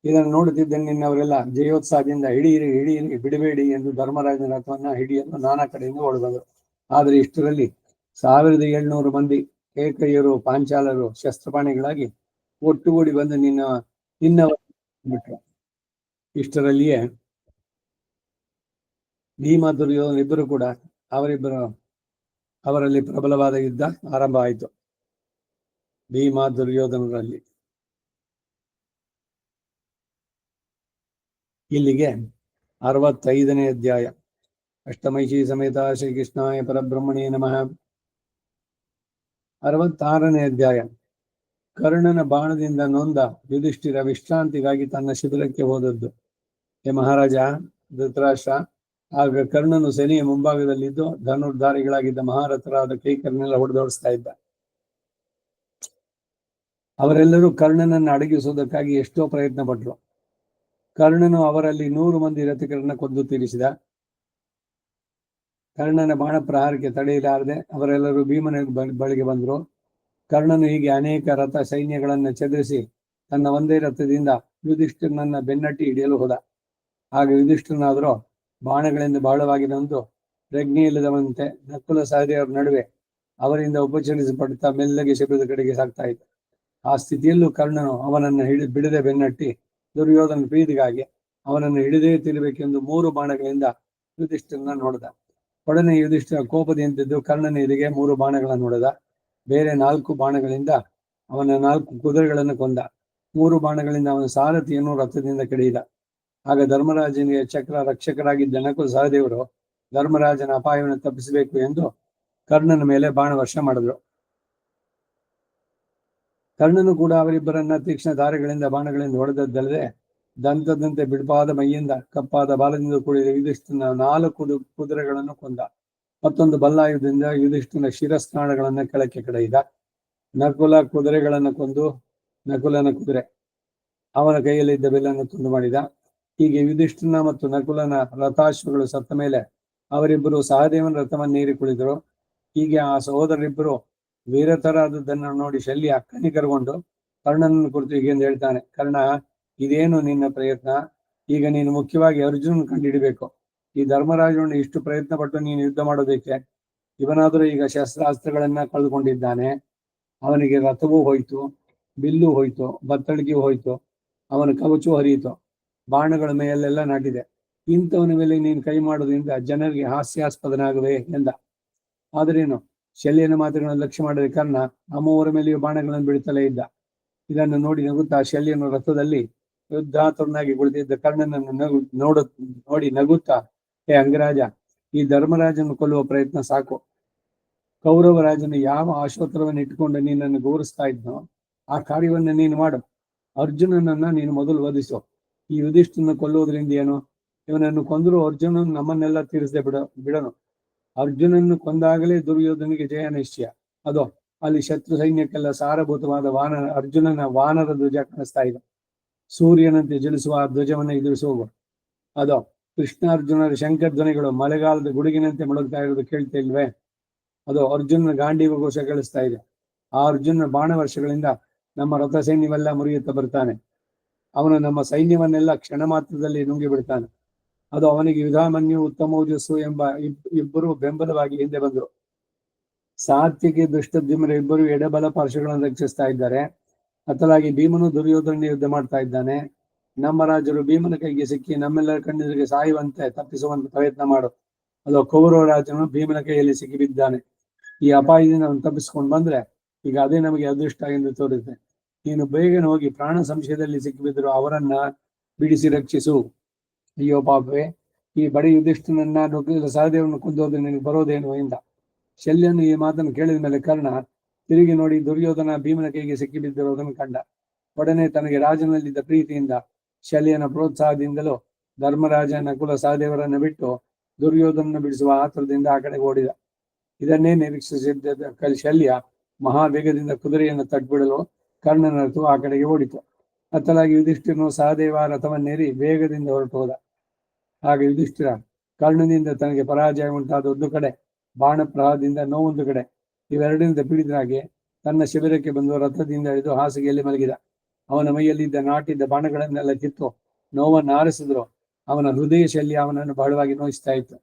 ಇದನ್ನು ನೋಡುತ್ತಿದ್ದ ನಿನ್ನವರೆಲ್ಲ ಜಯೋತ್ಸಾಹದಿಂದ ಹಿಡಿಯಿರಿ ಹಿಡಿಯಿರಿ ಬಿಡಬೇಡಿ ಎಂದು ಧರ್ಮರಾಜನ ರಥವನ್ನ ಹಿಡಿಯಲು ನಾನಾ ಕಡೆಯಿಂದ ಓಡಬಂದರು. ಆದರೆ ಇಷ್ಟರಲ್ಲಿ 1700 ಮಂದಿ ಕೇಕಯ್ಯರು, ಪಾಂಚಾಲರು ಶಸ್ತ್ರಪಾಣಿಗಳಾಗಿ ಒಟ್ಟುಗೂಡಿ ಬಂದು ನಿನ್ನವ ಬಿಟ್ರು. ಇಷ್ಟರಲ್ಲಿಯೇ ಭೀಮ, ದುರ್ಯೋಧನ ಇಬ್ಬರು ಕೂಡ ಅವರಲ್ಲಿ ಪ್ರಬಲವಾದ ಯುದ್ಧ ಆರಂಭ ಆಯಿತು. ಭೀಮ ದುರ್ಯೋಧನರಲ್ಲಿ. ಇಲ್ಲಿಗೆ 65ನೇ ಅಧ್ಯಾಯ. ಅಷ್ಟಮೈಷಿ ಸಮೇತ ಶ್ರೀಕೃಷ್ಣಾಯ ಪರಬ್ರಹ್ಮಣೇ ನಮಃ. 66ನೇ ಅಧ್ಯಾಯ. ಕರ್ಣನ ಬಾಣದಿಂದ ನೊಂದ ಯುಧಿಷ್ಠಿರ ವಿಶ್ರಾಂತಿಗಾಗಿ ತನ್ನ ಶಿಬಿರಕ್ಕೆ ಹೋದದ್ದು. ಹೇ ಮಹಾರಾಜ ಧೃತರಾಷ್ಟ್ರ, ಆಗ ಕರ್ಣನು ಸೇನೆಯ ಮುಂಭಾಗದಲ್ಲಿದ್ದು ಧನುರ್ಧಾರಿಗಳಾಗಿದ್ದ ಮಹಾರಥರಾದ ಕೈಕರನ್ನೆಲ್ಲ ಹೊಡೆದೋಡಿಸ್ತಾ ಇದ್ದ. ಅವರೆಲ್ಲರೂ ಕರ್ಣನನ್ನು ಅಡಗಿಸುವುದಕ್ಕಾಗಿ ಎಷ್ಟೋ ಪ್ರಯತ್ನ ಪಟ್ಟರು. ಕರ್ಣನು ಅವರಲ್ಲಿ 100 ಮಂದಿ ರಥಿಕರನ್ನ ಕೊಂದು ತೀರಿಸಿದ. ಕರ್ಣನ ಬಾಣ ಪ್ರಹಾರಕ್ಕೆ ತಡೆಯಲಾರದೆ ಅವರೆಲ್ಲರೂ ಭೀಮನ ಬಳಿಗೆ ಬಂದರು. ಕರ್ಣನು ಹೀಗೆ ಅನೇಕ ರಥ ಸೈನ್ಯಗಳನ್ನು ಚದುರಿಸಿ ತನ್ನ ಒಂದೇ ರಥದಿಂದ ಯುಧಿಷ್ಠಿರನನ್ನ ಬೆನ್ನಟ್ಟಿ ಹಿಡಿಯಲು ಹೋದ. ಆಗ ಯುಧಿಷ್ಠಿರನಾದರೂ ಬಾಣಗಳಿಂದ ಬಹಳವಾಗಿ ನೊಂದು ಪ್ರಜ್ಞೆ ಇಲ್ಲದವಂತೆ ನಕುಲ ಸಹದೇವರ ನಡುವೆ ಅವರಿಂದ ಉಪಚರಿಸಲ್ಪಡುತ್ತಾ ಮೆಲ್ಲಗೆ ಶಿಬಿರದ ಕಡೆಗೆ ಸಾಗ್ತಾ ಇದ್ದ. ಆ ಸ್ಥಿತಿಯಲ್ಲೂ ಕರ್ಣನು ಅವನನ್ನು ಬಿಡದೆ ಬೆನ್ನಟ್ಟಿ ದುರ್ಯೋಧನ ಪ್ರೀತಿಗಾಗಿ ಅವನನ್ನು ಹಿಡಿದೇ ತಿರಬೇಕೆಂದು 3 ಬಾಣಗಳಿಂದ ಯುಧಿಷ್ಠಿರನನ್ನು ಹೊಡೆದ. ಒಡನೆ ಯುಧಿಷ್ಠಿರ ಕೋಪದಿಂದಿದ್ದು ಕರ್ಣನ ಎದೆಗೆ 3 ಬಾಣಗಳನ್ನು ಹೊಡೆದ. ಬೇರೆ 4 ಬಾಣಗಳಿಂದ ಅವನ 4 ಕುದುರೆಗಳನ್ನು ಕೊಂದ. 3 ಬಾಣಗಳಿಂದ ಅವನ ಸಾರಥಿಯನ್ನು ರಥದಿಂದ ಕೆಡಹಿದ. ಆಗ ಧರ್ಮರಾಜನಿಗೆ ಚಕ್ರ ರಕ್ಷಕರಾಗಿದ್ದ ನಕುಲ ಸಹದೇವರು ಧರ್ಮರಾಜನ ಅಪಾಯವನ್ನು ತಪ್ಪಿಸಬೇಕು ಎಂದು ಕರ್ಣನ ಮೇಲೆ ಬಾಣ ವರ್ಷ ಮಾಡಿದ್ರು. ಕರ್ಣನು ಕೂಡ ಅವರಿಬ್ಬರನ್ನ ತೀಕ್ಷ್ಣ ಧಾರೆಗಳಿಂದ ಬಾಣಗಳಿಂದ ಹೊಡೆದದ್ದಲ್ಲದೆ ದಂತದಂತೆ ಬಿಡುಪಾದ ಮೈಯಿಂದ ಕಪ್ಪಾದ ಬಾಲದಿಂದ ಕೂಡಿದ ಯುಧಿಷ್ಠಿರನ 4 ಕುದುರೆಗಳನ್ನು ಕೊಂದ. ಮತ್ತೊಂದು ಬಲ್ಲಾಯುಧದಿಂದ ಯುಧಿಷ್ಠಿರನ ಶಿರಸ್ನಾಳಗಳನ್ನು ಕೆಳಕ್ಕೆ ಕಡೆಯಿದ. ನಕುಲ ಕುದುರೆಗಳನ್ನು ಕೊಂದು ನಕುಲನ ಕುದುರೆ ಅವನ ಕೈಯಲ್ಲಿದ್ದ ಬೆಲ್ಲನ್ನು ತುಂಡು ಮಾಡಿದ. ಹೀಗೆ ಯುಧಿಷ್ಠಿರನ ಮತ್ತು ನಕುಲನ ರಥಾಶ್ವಗಳು ಸತ್ತ ಮೇಲೆ ಅವರಿಬ್ಬರು ಸಹದೇವನ ರಥವನ್ನೇರಿ ಕುಳಿತರು. ಹೀಗೆ ಆ ಸಹೋದರರಿಬ್ಬರು ವೀರತರಾದದ್ದನ್ನು ನೋಡಿ ಶಲ್ಯ ಕನಿಕರಗೊಂಡು ಕರ್ಣನನ್ನು ಕುರಿತು ಹೀಗೆಂದು ಹೇಳ್ತಾನೆ. ಕರ್ಣ, ಇದೇನು ನಿನ್ನ ಪ್ರಯತ್ನ? ಈಗ ನೀನು ಮುಖ್ಯವಾಗಿ ಅರ್ಜುನನ್ ಕಂಡುಹಿಡಬೇಕು. ಈ ಧರ್ಮರಾಜನನ್ನು ಇಷ್ಟು ಪ್ರಯತ್ನ ಪಟ್ಟು ನೀನು ಯುದ್ಧ ಮಾಡೋದಕ್ಕೆ ಇವನಾದರೂ ಈಗ ಶಸ್ತ್ರಾಸ್ತ್ರಗಳನ್ನ ಕಳೆದುಕೊಂಡಿದ್ದಾನೆ. ಅವನಿಗೆ ರಥವೂ ಹೋಯ್ತು, ಬಿಲ್ಲು ಹೋಯ್ತು, ಬತ್ತಳಿಗೆಯೂ ಹೋಯ್ತು, ಅವನ ಕವಚವೂ ಹರಿಯಿತು, ಬಾಣಗಳ ಮೇಲೆಲ್ಲ ನಾಟಿದೆ. ಇಂಥವನ ಮೇಲೆ ನೀನು ಕೈ ಮಾಡೋದ್ರಿಂದ ಜನರಿಗೆ ಹಾಸ್ಯಾಸ್ಪದನಾಗುವೆ ಎಂದ. ಆದ್ರೇನು ಶಲ್ಯನ ಮಾತುಗಳನ್ನು ಲಕ್ಷ್ಯ ಮಾಡಿದ ಕರ್ಣ ಆ ಮೂವರ ಮೇಲೆಯೂ ಬಾಣಗಳನ್ನು ಬಿಡುತ್ತಲೇ ಇದ್ದ. ಇದನ್ನು ನೋಡಿ ನಗುತ್ತಾ ಶಲ್ಯನು ರಥದಲ್ಲಿ ಯುದ್ಧಾತುರನಾಗಿ ಕುಳಿತಿದ್ದ ಕರ್ಣನನ್ನು ನೋಡಿ ನಗುತ್ತಾ, ಹೇ ಅಂಗರಾಜ, ಈ ಧರ್ಮರಾಜನ ಕೊಲ್ಲುವ ಪ್ರಯತ್ನ ಸಾಕು. ಕೌರವ ರಾಜನು ಯಾವ ಆಶೋತ್ತರವನ್ನು ಇಟ್ಟುಕೊಂಡು ನೀನನ್ನು ಗೌರವಿಸ್ತಾ ಇದ್ನೋ ಆ ಕಾರ್ಯವನ್ನು ನೀನು ಮಾಡು. ಅರ್ಜುನನನ್ನ ನೀನು ಮೊದಲು ವಧಿಸು. ಈ ಯುಧಿಷ್ಠಿರನ ಕೊಲ್ಲುವುದರಿಂದ ಏನು? ಇವನನ್ನು ಕೊಂದರೂ ಅರ್ಜುನನು ನಮ್ಮನ್ನೆಲ್ಲ ತೀರಿಸದೆ ಬಿಡನು. ಅರ್ಜುನನ್ನು ಕೊಂದಾಗಲೇ ದುರ್ಯೋಧನಿಗೆ ಜಯ ನಿಶ್ಚಯ. ಅದೋ ಅಲ್ಲಿ ಶತ್ರು ಸೈನ್ಯಕ್ಕೆಲ್ಲ ಸಾರಭೂತವಾದ ಅರ್ಜುನನ ವಾನರ ಧ್ವಜ ಕಾಣಿಸ್ತಾ ಇದೆ. ಸೂರ್ಯನಂತೆ ಜ್ವಲಿಸುವ ಆ ಧ್ವಜವನ್ನು ಎದುರಿಸುವ. ಅದೋ ಕೃಷ್ಣಾರ್ಜುನರ ಶಂಕರ್ ಧ್ವನಿಗಳು ಮಳೆಗಾಲದ ಗುಡುಗಿನಂತೆ ಮೊಳಗ್ತಾ ಇರೋದು ಕೇಳ್ತಾ ಇಲ್ವೇ? ಅದು ಅರ್ಜುನನ ಗಾಂಡೀವ ಘೋಷ ಕೇಳಿಸ್ತಾ ಇದೆ. ಆ ಅರ್ಜುನನ ಬಾಣ ವರ್ಷಗಳಿಂದ ನಮ್ಮ ರಥ ಸೈನ್ಯವೆಲ್ಲ ಮುರಿಯುತ್ತಾ ಬರ್ತಾನೆ. ಅವನು ನಮ್ಮ ಸೈನ್ಯವನ್ನೆಲ್ಲ ಕ್ಷಣ ಮಾತ್ರದಲ್ಲಿ ನುಂಗಿ ಬಿಡ್ತಾನೆ. ಅದು ಅವನಿಗೆ ಯುಧಾಮನ್ಯು ಉತ್ತಮೋಜಸ್ಸು ಎಂಬ ಇಬ್ಬರು ಬೆಂಬಲವಾಗಿ ಹಿಂದೆ ಬಂದರು. ಸಾತ್ವಿಕೆ ದುಷ್ಟದ್ಯುಮ್ನ ಇಬ್ಬರು ಎಡಬಲ ಪಾರ್ಶ್ವಗಳನ್ನು ರಕ್ಷಿಸ್ತಾ ಇದ್ದಾರೆ. ಅತ್ತಲಾಗಿ ಭೀಮನು ದುರ್ಯೋಧನ ಯುದ್ಧ ಮಾಡ್ತಾ ಇದ್ದಾನೆ. ನಮ್ಮ ರಾಜರು ಭೀಮನ ಕೈಗೆ ಸಿಕ್ಕಿ ನಮ್ಮೆಲ್ಲರ ಕಣ್ಣೆದುರಿಗೆ ಸಾಯುವಂತೆ ತಪ್ಪಿಸುವಂತ ಪ್ರಯತ್ನ ಮಾಡು. ಅದು ಕೌರವ ರಾಜನು ಭೀಮನ ಕೈಯಲ್ಲಿ ಸಿಕ್ಕಿಬಿದ್ದಾನೆ. ಈ ಅಪಾಯದಿಂದ ಅವನು ತಪ್ಪಿಸ್ಕೊಂಡು ಬಂದ್ರೆ ಈಗ ಅದೇ ನಮಗೆ ಅದೃಷ್ಟ ಎಂದು ತೋರುತ್ತೆ. ನೀನು ಬೇಗನೆ ಹೋಗಿ ಪ್ರಾಣ ಸಂಶಯದಲ್ಲಿ ಸಿಕ್ಕಿಬಿದ್ದರು ಅವರನ್ನ ಬಿಡಿಸಿ ರಕ್ಷಿಸು. ಅಯ್ಯೋ ಪಾಪವೇ, ಈ ಬಡ ಯುಧಿಷ್ಠಿರನನ್ನ ನಕುಲ ಸಹದೇವರನ್ನು ಕೊಂದೋದು ನಿನಗೆ ಬರೋದೇನು ಎಂದ. ಶಲ್ಯನು ಈ ಮಾತನ್ನು ಕೇಳಿದ ಮೇಲೆ ಕರ್ಣ ತಿರುಗಿ ನೋಡಿ ದುರ್ಯೋಧನ ಭೀಮನ ಕೈಗೆ ಸಿಕ್ಕಿಬಿದ್ದಿರುವುದನ್ನು ಕಂಡ. ಒಡನೆ ತನಗೆ ರಾಜನಲ್ಲಿದ್ದ ಪ್ರೀತಿಯಿಂದ ಶಲ್ಯನ ಪ್ರೋತ್ಸಾಹದಿಂದಲೂ ಧರ್ಮರಾಜ ನಕುಲ ಸಹದೇವರನ್ನು ಬಿಟ್ಟು ದುರ್ಯೋಧನ ಬಿಡಿಸುವ ಆತುರದಿಂದ ಆ ಕಡೆಗೆ ಓಡಿದ. ಇದನ್ನೇ ನಿರೀಕ್ಷಿಸಿದ್ದ ಶಲ್ಯ ಮಹಾವೇಗದಿಂದ ಕುದುರೆಯನ್ನು ತಟ್ಬಿಡಲು ಕರ್ಣನ ರಥವು ಆ ಕಡೆಗೆ ಓಡಿತು. ಅತ್ತಲಾಗಿ ಯುಧಿಷ್ಠಿರನು ಸಹದೇವ ರಥವನ್ನೇರಿ ವೇಗದಿಂದ ಹೊರಟು ಹೋದ. ಆಗ ಯುಧಿಷ್ಠಿರ ಕರ್ಣನಿಂದ ತನಗೆ ಪರಾಜಯ ಉಂಟಾದ ಒಂದು ಕಡೆ, ಬಾಣ ಪ್ರಹಾರದಿಂದ ನೋವೊಂದು ಕಡೆ, ಇವೆರಡರಿಂದ ಪೀಡಿತನಾಗಿ ತನ್ನ ಶಿಬಿರಕ್ಕೆ ಬಂದು ರಥದಿಂದ ಹಿಡಿದು ಹಾಸಿಗೆಯಲ್ಲಿ ಮಲಗಿದ. ಅವನ ಮೈಯಲ್ಲಿದ್ದ ನಾಟಿದ್ದ ಬಾಣಗಳನ್ನೆಲ್ಲ ಕಿತ್ತು ನೋವನ್ನು ಆರಿಸಿದ್ರು. ಅವನ ಹೃದಯ ಶಲ್ಯ ಅವನನ್ನು ಬಹಳವಾಗಿ ನೋಯಿಸ್ತಾ ಇತ್ತು.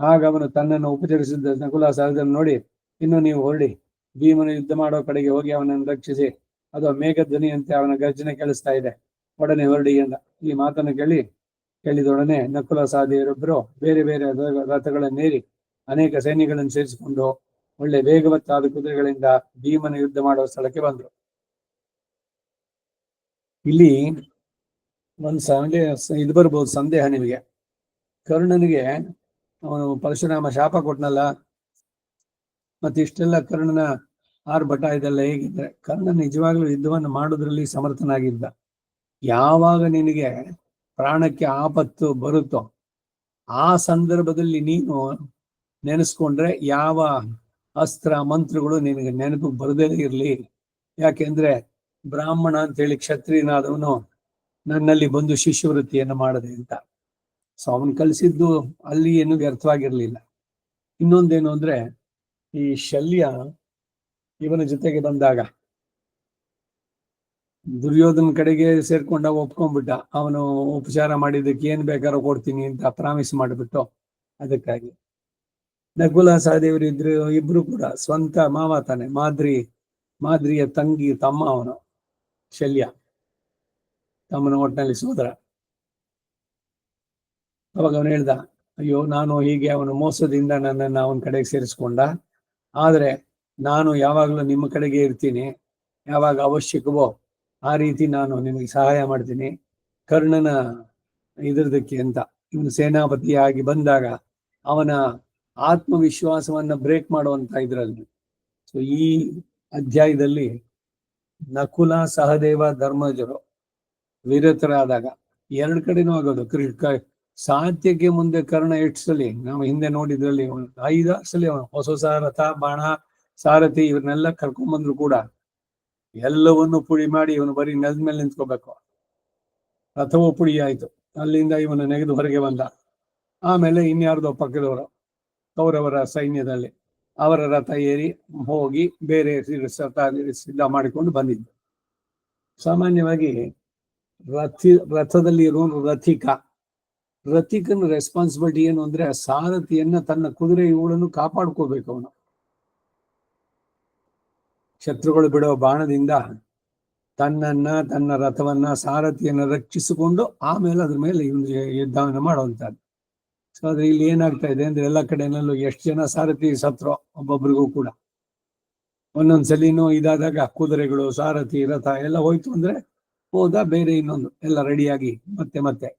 ಆಗ ಅವನು ತನ್ನನ್ನು ಉಪಚರಿಸಿದ್ದ ನಕುಲ ಸಹದೇವರನ್ನು ನೋಡಿ, ಇನ್ನು ನೀವು ಹೊರಡಿ, ಭೀಮನ ಯುದ್ಧ ಮಾಡೋ ಕಡೆಗೆ ಹೋಗಿ ಅವನನ್ನು ರಕ್ಷಿಸಿ. ಅದು ಮೇಘಧ್ವನಿಯಂತೆ ಅವನ ಗರ್ಜನೆ ಕೇಳಿಸ್ತಾ ಇದೆ, ಒಡನೆ ಹೊರಡಿ ಎಂದ. ಈ ಮಾತನ್ನು ಕೇಳಿದೊಡನೆ ನಕುಲ ಸಹದೇವರೊಬ್ಬರು ಬೇರೆ ಬೇರೆ ರಥಗಳನ್ನೇರಿ ಅನೇಕ ಸೈನ್ಯಗಳನ್ನು ಸೇರಿಸಿಕೊಂಡು ಒಳ್ಳೆ ವೇಗವತ್ತಾದ ಕುದುರೆಗಳಿಂದ ಭೀಮನ ಯುದ್ಧ ಮಾಡುವ ಸ್ಥಳಕ್ಕೆ ಬಂದರು. ಇಲ್ಲಿ ಇದು ಬರ್ಬೋದು ಸಂದೇಹ ನಿಮಗೆ. ಕರ್ಣನಿಗೆ ಅವನು ಪರಶುರಾಮ ಶಾಪ ಕೊಟ್ನಲ್ಲ, ಮತ್ತೆ ಇಷ್ಟೆಲ್ಲ ಕರ್ಣನ ಆರ್ಭಟ ಇದೆಲ್ಲ ಹೇಗಿದ್ರೆ, ಕರ್ಣ ನಿಜವಾಗ್ಲೂ ಯುದ್ಧವನ್ನು ಮಾಡೋದ್ರಲ್ಲಿ ಸಮರ್ಥನಾಗಿದ್ದ. ಯಾವಾಗ ನಿನಗೆ ಪ್ರಾಣಕ್ಕೆ ಆಪತ್ತು ಬರುತ್ತೋ ಆ ಸಂದರ್ಭದಲ್ಲಿ ನೀನು ನೆನೆಸ್ಕೊಂಡ್ರೆ ಯಾವ ಅಸ್ತ್ರ ಮಂತ್ರಗಳು ನಿನಗೆ ನೆನಪು ಬರದೇ ಇರಲಿ. ಯಾಕೆಂದ್ರೆ ಬ್ರಾಹ್ಮಣ ಅಂತೇಳಿ ಕ್ಷತ್ರಿಯನಾದವನು ನನ್ನಲ್ಲಿ ಬಂದು ಶಿಷ್ಯವೃತ್ತಿಯನ್ನು ಮಾಡದೆ ಅಂತ. ಸೊ ಅವನು ಕಲಿಸಿದ್ದು ಅಲ್ಲಿ ಏನು ವ್ಯರ್ಥವಾಗಿರ್ಲಿಲ್ಲ. ಇನ್ನೊಂದೇನು ಅಂದ್ರೆ, ಈ ಶಲ್ಯ ಇವನ ಜೊತೆಗೆ ಬಂದಾಗ ದುರ್ಯೋಧನ ಕಡೆಗೆ ಸೇರ್ಕೊಂಡ ಒಪ್ಕೊಂಡ್ಬಿಟ್ಟ. ಅವನು ಉಪಚಾರ ಮಾಡಿದ್ದಕ್ಕೆ ಏನ್ ಬೇಕಾದ್ರೂ ಕೊಡ್ತೀನಿ ಅಂತ ಪ್ರಾಮಿಸ್ ಮಾಡಿಬಿಟ್ಟು. ಅದಕ್ಕಾಗಿ ನಕುಲ ಸಹದೇವರು ಇಬ್ರು ಕೂಡ ಸ್ವಂತ ಮಾವ ತಾನೆ, ಮಾದ್ರಿಯ ತಮ್ಮ ಅವನು ಶಲ್ಯ, ತಮ್ಮನ ಒಟ್ಟಿನಲ್ಲಿ ಸೋದರ. ಅವಾಗ ಅವನು ಹೇಳ್ದ, ಅಯ್ಯೋ ನಾನು ಹೀಗೆ ಅವನು ಮೋಸದಿಂದ ನನ್ನನ್ನು ಅವನ ಕಡೆಗೆ ಸೇರಿಸ್ಕೊಂಡ, ಆದ್ರೆ ನಾನು ಯಾವಾಗಲೂ ನಿಮ್ಮ ಕಡೆಗೆ ಇರ್ತೀನಿ, ಯಾವಾಗ ಅವಶ್ಯಕವೋ ಆ ರೀತಿ ನಾನು ನಿಮಗೆ ಸಹಾಯ ಮಾಡ್ತೀನಿ ಕರ್ಣನ ಇದ್ರದಕ್ಕೆ ಅಂತ. ಇವನು ಸೇನಾಪತಿಯಾಗಿ ಬಂದಾಗ ಅವನ ಆತ್ಮವಿಶ್ವಾಸವನ್ನ ಬ್ರೇಕ್ ಮಾಡುವಂತ ಇದ್ರಲ್ಲಿ. ಸೊ ಈ ಅಧ್ಯಾಯದಲ್ಲಿ ನಕುಲ ಸಹದೇವ ಧರ್ಮಜರು ವಿರತರಾದಾಗ ಎರಡು ಕಡೆನೂ ಆಗೋದು. ಸಾತ್ಯಕ್ಕೆ ಮುಂದೆ ಕರ್ಣ ಎಷ್ಟು ಸಲ ನಾವು ಹಿಂದೆ ನೋಡಿದ್ರಲ್ಲಿ 5-6 ಸಲ ಹೊಸ ರಥ ಬಾಣ ಸಾರಥಿ ಇವ್ರನ್ನೆಲ್ಲ ಕರ್ಕೊಂಡ್ಬಂದ್ರು ಕೂಡ ಎಲ್ಲವನ್ನು ಪುಡಿ ಮಾಡಿ ಇವನು ಬರೀ ನೆಲದ ಮೇಲೆ ನಿಂತ್ಕೋಬೇಕು. ರಥವೂ ಪುಡಿ ಆಯ್ತು. ಅಲ್ಲಿಂದ ಇವನು ನೆಗೆದು ಹೊರಗೆ ಬಂದ. ಆಮೇಲೆ ಇನ್ಯಾರ್ದೋ ಪಕ್ಕದವರು ಕೌರವರ ಸೈನ್ಯದಲ್ಲಿ ಅವರ ರಥ ಏರಿ ಹೋಗಿ ಬೇರೆ ಸಿದ್ಧ ಮಾಡಿಕೊಂಡು ಬಂದಿದ್ದು. ಸಾಮಾನ್ಯವಾಗಿ ರಥದಲ್ಲಿ ಇರುವನು ರಥಿಕನ ರೆಸ್ಪಾನ್ಸಿಬಿಲಿಟಿ ಏನು ಅಂದ್ರೆ ಸಾರಥಿಯನ್ನ ತನ್ನ ಕುದುರೆ ಇವುಗಳನ್ನು ಕಾಪಾಡ್ಕೋಬೇಕು. ಅವನು ಶತ್ರುಗಳು ಬಿಡೋ ಬಾಣದಿಂದ ತನ್ನ ರಥವನ್ನ ಸಾರಥಿಯನ್ನ ರಕ್ಷಿಸಿಕೊಂಡು ಆಮೇಲೆ ಅದ್ರ ಮೇಲೆ ಯುದ್ಧವನ್ನು ಮಾಡುವಂತದ್ದು. ಸೊ ಆದ್ರೆ ಇಲ್ಲಿ ಏನಾಗ್ತಾ ಇದೆ ಅಂದ್ರೆ ಎಲ್ಲ ಕಡೆನಲ್ಲೂ ಎಷ್ಟು ಜನ ಸಾರಥಿ ಸತ್ರೋ ಒಬ್ಬೊಬ್ರಿಗೂ ಕೂಡ ಒಂದೊಂದ್ಸಲಿನೂ ಇದಾದಾಗ ಕುದುರೆಗಳು ಸಾರಥಿ ರಥ ಎಲ್ಲ ಹೋಯ್ತು ಅಂದ್ರೆ ಹೋದ ಬೇರೆ ಇನ್ನೊಂದು ಎಲ್ಲ ರೆಡಿಯಾಗಿ ಮತ್ತೆ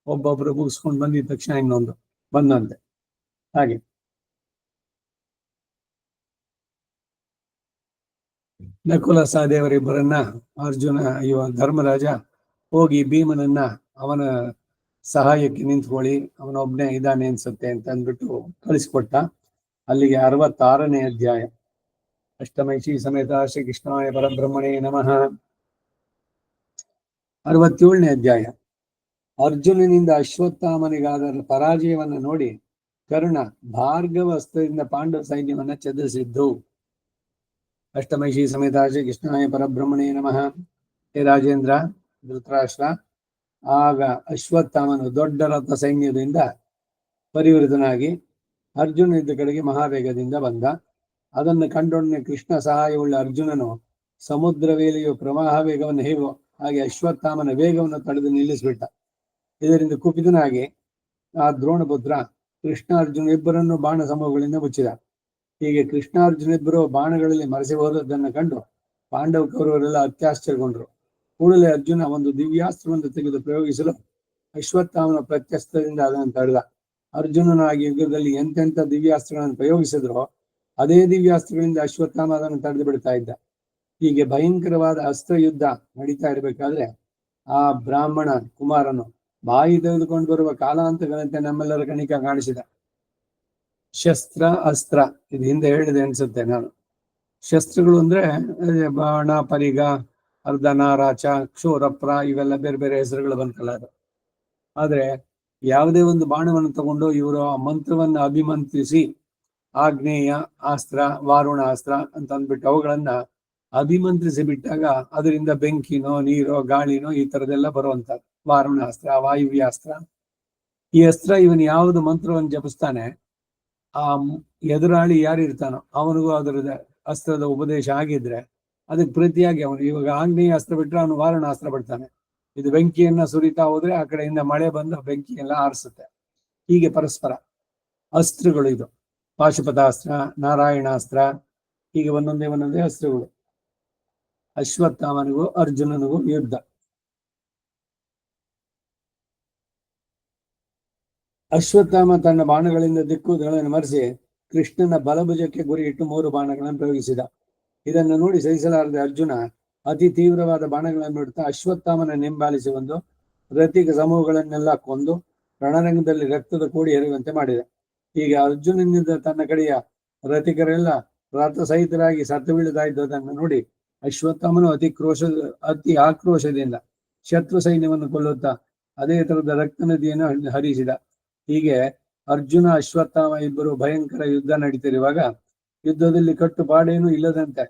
ಒಬ್ಬೊಬ್ರು ಮುಗಿಸ್ಕೊಂಡು ಬಂದಿದ ತಕ್ಷಣ ಇನ್ನೊಂದು ಬಂದಂತೆ. ಹಾಗೆ ನಕುಲ ಸಹದೇವರಿಬ್ಬರನ್ನ ಅರ್ಜುನ ಧರ್ಮರಾಜ ಹೋಗಿ ಭೀಮನನ್ನ ಅವನ ಸಹಾಯಕ್ಕೆ ನಿಂತ್ಕೊಳ್ಳಿ, ಅವನೊಬ್ನೇ ಇದ್ದಾನೆ ಅನ್ಸುತ್ತೆ ಅಂತ ಅಂದ್ಬಿಟ್ಟು ಕಳಿಸ್ಕೊಟ್ಟ. ಅಲ್ಲಿಗೆ 66ನೇ ಅಧ್ಯಾಯ. ಅಷ್ಟಮೈಷಿ ಸಮೇತ ಶ್ರೀಕೃಷ್ಣಾಯ ಪರಬ್ರಹ್ಮಣೇ ನಮಃ. 67ನೇ ಅಧ್ಯಾಯ. ಅರ್ಜುನನಿಂದ ಅಶ್ವತ್ಥಾಮನಿಗಾದ ಪರಾಜಯವನ್ನ ನೋಡಿ ಕರ್ಣ ಭಾರ್ಗವ ಅಸ್ತ್ರದಿಂದ ಪಾಂಡವ ಸೈನ್ಯವನ್ನ ಚದುರಿಸಿದ್ದು. ಅಷ್ಟಮೈಷಿ ಸಮೇತ ಶ್ರೀಕೃಷ್ಣಾಯ ಪರಬ್ರಹ್ಮಣೇ ನಮಃ. ಹೇ ರಾಜೇಂದ್ರ, ಧೃತರಾಷ್ಟ್ರ, ಆಗ ಅಶ್ವತ್ಥಾಮನು ದೊಡ್ಡ ರಥ ಸೈನ್ಯದಿಂದ ಪರಿವೃತನಾಗಿ ಅರ್ಜುನ ಇದ್ದ ಕಡೆಗೆ ಮಹಾವೇಗದಿಂದ ಬಂದ. ಅದನ್ನು ಕಂಡೊಡನೆ ಕೃಷ್ಣ ಸಹಾಯವುಳ್ಳ ಅರ್ಜುನನು ಸಮುದ್ರ ವೇಲೆಯು ಪ್ರವಾಹ ವೇಗವನ್ನು ಹೇಗೋ ಹಾಗೆ ಅಶ್ವತ್ಥಾಮನ ವೇಗವನ್ನು ತಡೆದು ನಿಲ್ಲಿಸಿಬಿಟ್ಟ. ಇದರಿಂದ ಕುಪಿತನಾಗಿ ಆ ದ್ರೋಣಪುತ್ರ ಕೃಷ್ಣ ಅರ್ಜುನ ಇಬ್ಬರನ್ನು ಬಾಣ ಸಮೂಹಗಳಿಂದ ಮುಚ್ಚಿದ. ಹೀಗೆ ಕೃಷ್ಣಾರ್ಜುನ ಇಬ್ಬರು ಬಾಣಗಳಲ್ಲಿ ಮರೆಸಿ ಹೋದದ್ದನ್ನು ಕಂಡು ಪಾಂಡವ ಕೌರವರೆಲ್ಲ ಅತ್ಯಾಶ್ಚರ್ಯಗೊಂಡ್ರು. ಕೂಡಲೇ ಅರ್ಜುನ ಒಂದು ದಿವ್ಯಾಸ್ತ್ರವನ್ನು ತೆಗೆದು ಪ್ರಯೋಗಿಸಲು ಅಶ್ವತ್ಥಾಮನ ಪ್ರತ್ಯಸ್ತ್ರದಿಂದ ಅದನ್ನು ತಡೆದ. ಅರ್ಜುನನಾಗಿ ಯುಗದಲ್ಲಿ ಎಂತೆಂಥ ದಿವ್ಯಾಸ್ತ್ರಗಳನ್ನು ಪ್ರಯೋಗಿಸಿದ್ರೋ ಅದೇ ದಿವ್ಯಾಸ್ತ್ರಗಳಿಂದ ಅಶ್ವತ್ಥಾಮ ಅದನ್ನು ತಡೆದು ಬಿಡ್ತಾ ಇದ್ದ. ಹೀಗೆ ಭಯಂಕರವಾದ ಅಸ್ತ್ರ ಯುದ್ಧ ನಡೀತಾ ಇರಬೇಕಾದ್ರೆ ಆ ಬ್ರಾಹ್ಮಣ ಕುಮಾರನು ಬಾಯಿ ತೆಗೆದುಕೊಂಡು ಬರುವ ಕಾಲಾಂತಗಳಂತೆ ನಮ್ಮೆಲ್ಲರ ಕಣಿಕ ಕಾಣಿಸಿದ. ಶಸ್ತ್ರ ಅಸ್ತ್ರ ಇದು ಹಿಂದೆ ಹೇಳಿದೆ ಅನ್ಸುತ್ತೆ ನಾನು. ಶಸ್ತ್ರಗಳು ಅಂದ್ರೆ ಬಾಣ, ಪರಿಗ, ಅರ್ಧನಾರಾಚ, ಕ್ಷೋರಪ್ರ ಇವೆಲ್ಲ ಬೇರೆ ಬೇರೆ ಹೆಸರುಗಳು ಬಂತಲ್ಲ ಅದು. ಆದ್ರೆ ಯಾವುದೇ ಒಂದು ಬಾಣವನ್ನು ತಗೊಂಡು ಇವರು ಆ ಮಂತ್ರವನ್ನ ಅಭಿಮಂತ್ರಿಸಿ ಆಗ್ನೇಯ ಅಸ್ತ್ರ, ವಾರುಣ ಅಸ್ತ್ರ ಅಂತ ಅಂದ್ಬಿಟ್ಟು ಅವುಗಳನ್ನ ಅಭಿಮಂತ್ರಿಸಿ ಬಿಟ್ಟಾಗ ಅದರಿಂದ ಬೆಂಕಿನೋ ನೀರೋ ಗಾಳಿನೋ ಈ ತರದೆಲ್ಲ ಬರುವಂತ ವಾರುಣಾಸ್ತ್ರ, ವಾಯುವ್ಯಾಸ್ತ್ರ. ಈ ಅಸ್ತ್ರ ಇವನು ಯಾವುದು ಮಂತ್ರವನ್ನು ಜಪಿಸ್ತಾನೆ ಆ ಎದುರಾಳಿ ಯಾರಿರ್ತಾನೋ ಅವನಿಗೂ ಅದರ ಅಸ್ತ್ರದ ಉಪದೇಶ ಆಗಿದ್ರೆ ಅದಕ್ಕೆ ಪ್ರತಿಯಾಗಿ ಅವನು ಇವಾಗ ಆಗ್ನೇಯ ಅಸ್ತ್ರ ಬಿಟ್ರೆ ಅವನು ವಾರುಣಾಸ್ತ್ರ ಬಿಡ್ತಾನೆ. ಇದು ಬೆಂಕಿಯನ್ನ ಸುರಿತಾ ಹೋದ್ರೆ ಆ ಕಡೆಯಿಂದ ಮಳೆ ಬಂದು ಬೆಂಕಿಯೆಲ್ಲ ಆರಿಸುತ್ತೆ. ಹೀಗೆ ಪರಸ್ಪರ ಅಸ್ತ್ರಗಳು ಇದು. ಪಾಶುಪತಾಸ್ತ್ರ, ನಾರಾಯಣಾಸ್ತ್ರ, ಹೀಗೆ ಒಂದೊಂದೇ ಅಸ್ತ್ರಗಳು. ಅಶ್ವತ್ಥಾಮನಿಗೂ ಅರ್ಜುನನಿಗೂ ಯುದ್ಧ. ಅಶ್ವತ್ಥಾಮ ತನ್ನ ಬಾಣಗಳಿಂದ ದಿಕ್ಕುಗಳನ್ನು ಮರೆಸಿ ಕೃಷ್ಣನ ಬಲಭುಜಕ್ಕೆ ಗುರಿ ಇಟ್ಟು 3 ಬಾಣಗಳನ್ನು ಪ್ರಯೋಗಿಸಿದ. ಇದನ್ನು ನೋಡಿ ಸಹಿಸಲಾರದೆ ಅರ್ಜುನ ಅತಿ ತೀವ್ರವಾದ ಬಾಣಗಳನ್ನು ಬಿಡ್ತಾ ಅಶ್ವತ್ಥಾಮನ ಹಿಂಬಾಲಿಸಿ ಒಂದು ರಥಿಕ ಸಮೂಹಗಳನ್ನೆಲ್ಲ ಕೊಂದು ರಣರಂಗದಲ್ಲಿ ರಕ್ತದ ಕೋಡಿ ಹರಿಯುವಂತೆ ಮಾಡಿದ. ಹೀಗೆ ಅರ್ಜುನನಿಂದ ತನ್ನ ಕಡೆಯ ರಥಿಕರೆಲ್ಲ ರಥ ಸಹಿತರಾಗಿ ಸತ್ತು ಬೀಳತಾ ಇದ್ದದನ್ನು ನೋಡಿ ಅಶ್ವತ್ಥಾಮನು ಅತಿ ಆಕ್ರೋಶದಿಂದ ಶತ್ರು ಸೈನ್ಯವನ್ನು ಕೊಲ್ಲುತ್ತಾ ಅದೇ ತರದ ರಕ್ತ ನದಿಯನ್ನು ಹರಿಸಿದ. ಹೀಗೆ ಅರ್ಜುನ ಅಶ್ವತ್ಥಾಮ ಇಬ್ಬರು ಭಯಂಕರ ಯುದ್ಧ ನಡೀತಿರುವಾಗ ಯುದ್ಧದಲ್ಲಿ ಕಟ್ಟುಪಾಡೇನೂ ಇಲ್ಲದಂತೆ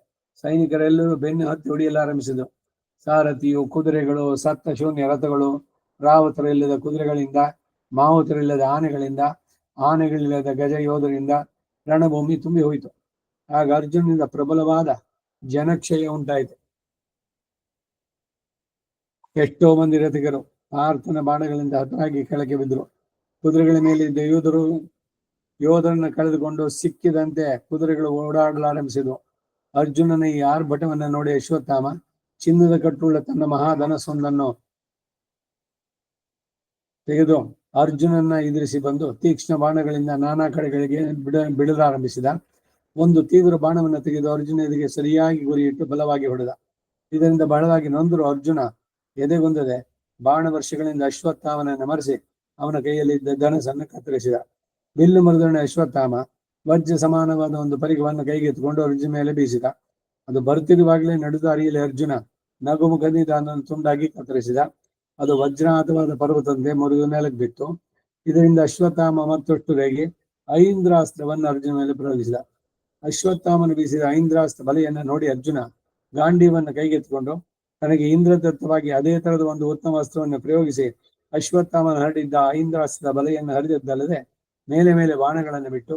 ಸೈನಿಕರೆಲ್ಲರೂ ಬೆನ್ನು ಹತ್ತಿ ಹೊಡೆಯಲಾರಂಭಿಸಿದರು. ಸಾರಥಿಯು, ಕುದುರೆಗಳು, ಸತ್ತ ಶೂನ್ಯ ರಥಗಳು, ರಾವತರಿಲ್ಲದ ಕುದುರೆಗಳಿಂದ, ಮಾವುತರಿಲ್ಲದ ಆನೆಗಳಿಂದ, ಆನೆಗಳಿಲ್ಲದ ಗಜ ಯೋಧರಿಂದ ರಣಭೂಮಿ ತುಂಬಿ ಹೋಯಿತು. ಆಗ ಅರ್ಜುನನಿಂದ ಪ್ರಬಲವಾದ ಜನಕ್ಷಯ ಉಂಟಾಯಿತು. ಎಷ್ಟೋ ಮಂದಿ ರಥಿಕರು ಆರ್ತನ ಬಾಣಗಳಿಂದ ಹತರಾಗಿ ಕೆಳಗೆ ಬಿದ್ದರು. ಕುದುರೆಗಳ ಮೇಲಿದ್ದ ಯೋಧರನ್ನ ಕಳೆದುಕೊಂಡು ಸಿಕ್ಕಿದಂತೆ ಕುದುರೆಗಳು ಓಡಾಡಲಾರಂಭಿಸಿದವು. ಅರ್ಜುನನ ಈ ಆರ್ಭಟವನ್ನ ನೋಡಿ ಅಶ್ವತ್ಥಾಮ ಚಿನ್ನದ ಕಟ್ಟುಳ್ಳ ತನ್ನ ಮಹಾಧನಸ್ಸೊಂದನ್ನು ತೆಗೆದು ಅರ್ಜುನನ್ನ ಎದುರಿಸಿ ಬಂದು ತೀಕ್ಷ್ಣ ಬಾಣಗಳಿಂದ ನಾನಾ ಕಡೆಗಳಿಗೆ ಬಿಡಲಾರಂಭಿಸಿದ. ಒಂದು ತೀವ್ರ ಬಾಣವನ್ನು ತೆಗೆದು ಅರ್ಜುನನಿಗೆ ಸರಿಯಾಗಿ ಗುರಿಯಿಟ್ಟು ಬಲವಾಗಿ ಹೊಡೆದ. ಇದರಿಂದ ಬಹಳವಾಗಿ ನೊಂದರು ಅರ್ಜುನ ಎದೆಗುಂದದೆ ಬಾಣ ವರ್ಷಗಳಿಂದ ಅಶ್ವತ್ಥಾಮನನ್ನು ಮರೆಸಿ ಅವನ ಕೈಯಲ್ಲಿದ್ದ ಧನಸ್ಸನ್ನು ಕತ್ತರಿಸಿದ. ಬಿಲ್ಲು ಮರುದೊಡನೆ ಅಶ್ವತ್ಥಾಮ ವಜ್ರ ಸಮಾನವಾದ ಒಂದು ಪರಿಗವನ್ನು ಕೈಗೆತ್ತಿಕೊಂಡು ಅರ್ಜುನ ಮೇಲೆ ಬೀಸಿದ. ಅದು ಬರುತ್ತಿರುವಾಗಲೇ ನಡೆದು ಅರಿಯಲಿ ಅರ್ಜುನ ನಗುಮುಖದಿಂದ ಅದನ್ನು ತುಂಡಾಗಿ ಕತ್ತರಿಸಿದ. ಅದು ವಜ್ರಾತವಾದ ಪರ್ವತದಂತೆ ಮುರಿದು ನೆಲಕ್ಕೆ ಬಿತ್ತು. ಇದರಿಂದ ಅಶ್ವತ್ಥಾಮ ಮತ್ತಷ್ಟು ರೇಗಿ ಐಂದ್ರಾಸ್ತ್ರವನ್ನು ಅರ್ಜುನ ಮೇಲೆ ಪ್ರಯೋಗಿಸಿದ. ಅಶ್ವತ್ಥಾಮನು ಬೀಸಿದ ಐಂದ್ರಾಸ್ತ್ರ ಬಲೆಯನ್ನು ನೋಡಿ ಅರ್ಜುನ ಗಾಂಡೀವನ್ನು ಕೈಗೆತ್ತಿಕೊಂಡು ತನಗೆ ಇಂದ್ರದತ್ತವಾಗಿ ಅದೇ ತರದ ಒಂದು ಉತ್ತಮ ಅಸ್ತ್ರವನ್ನು ಪ್ರಯೋಗಿಸಿ ಅಶ್ವತ್ಥಾಮನ ಹರಡಿದ್ದ ಐಂದ್ರಾಸ್ತ್ರದ ಬಲೆಯನ್ನು ಹರಿದದ್ದಲ್ಲದೆ ಮೇಲೆ ಮೇಲೆ ಬಾಣಗಳನ್ನು ಬಿಟ್ಟು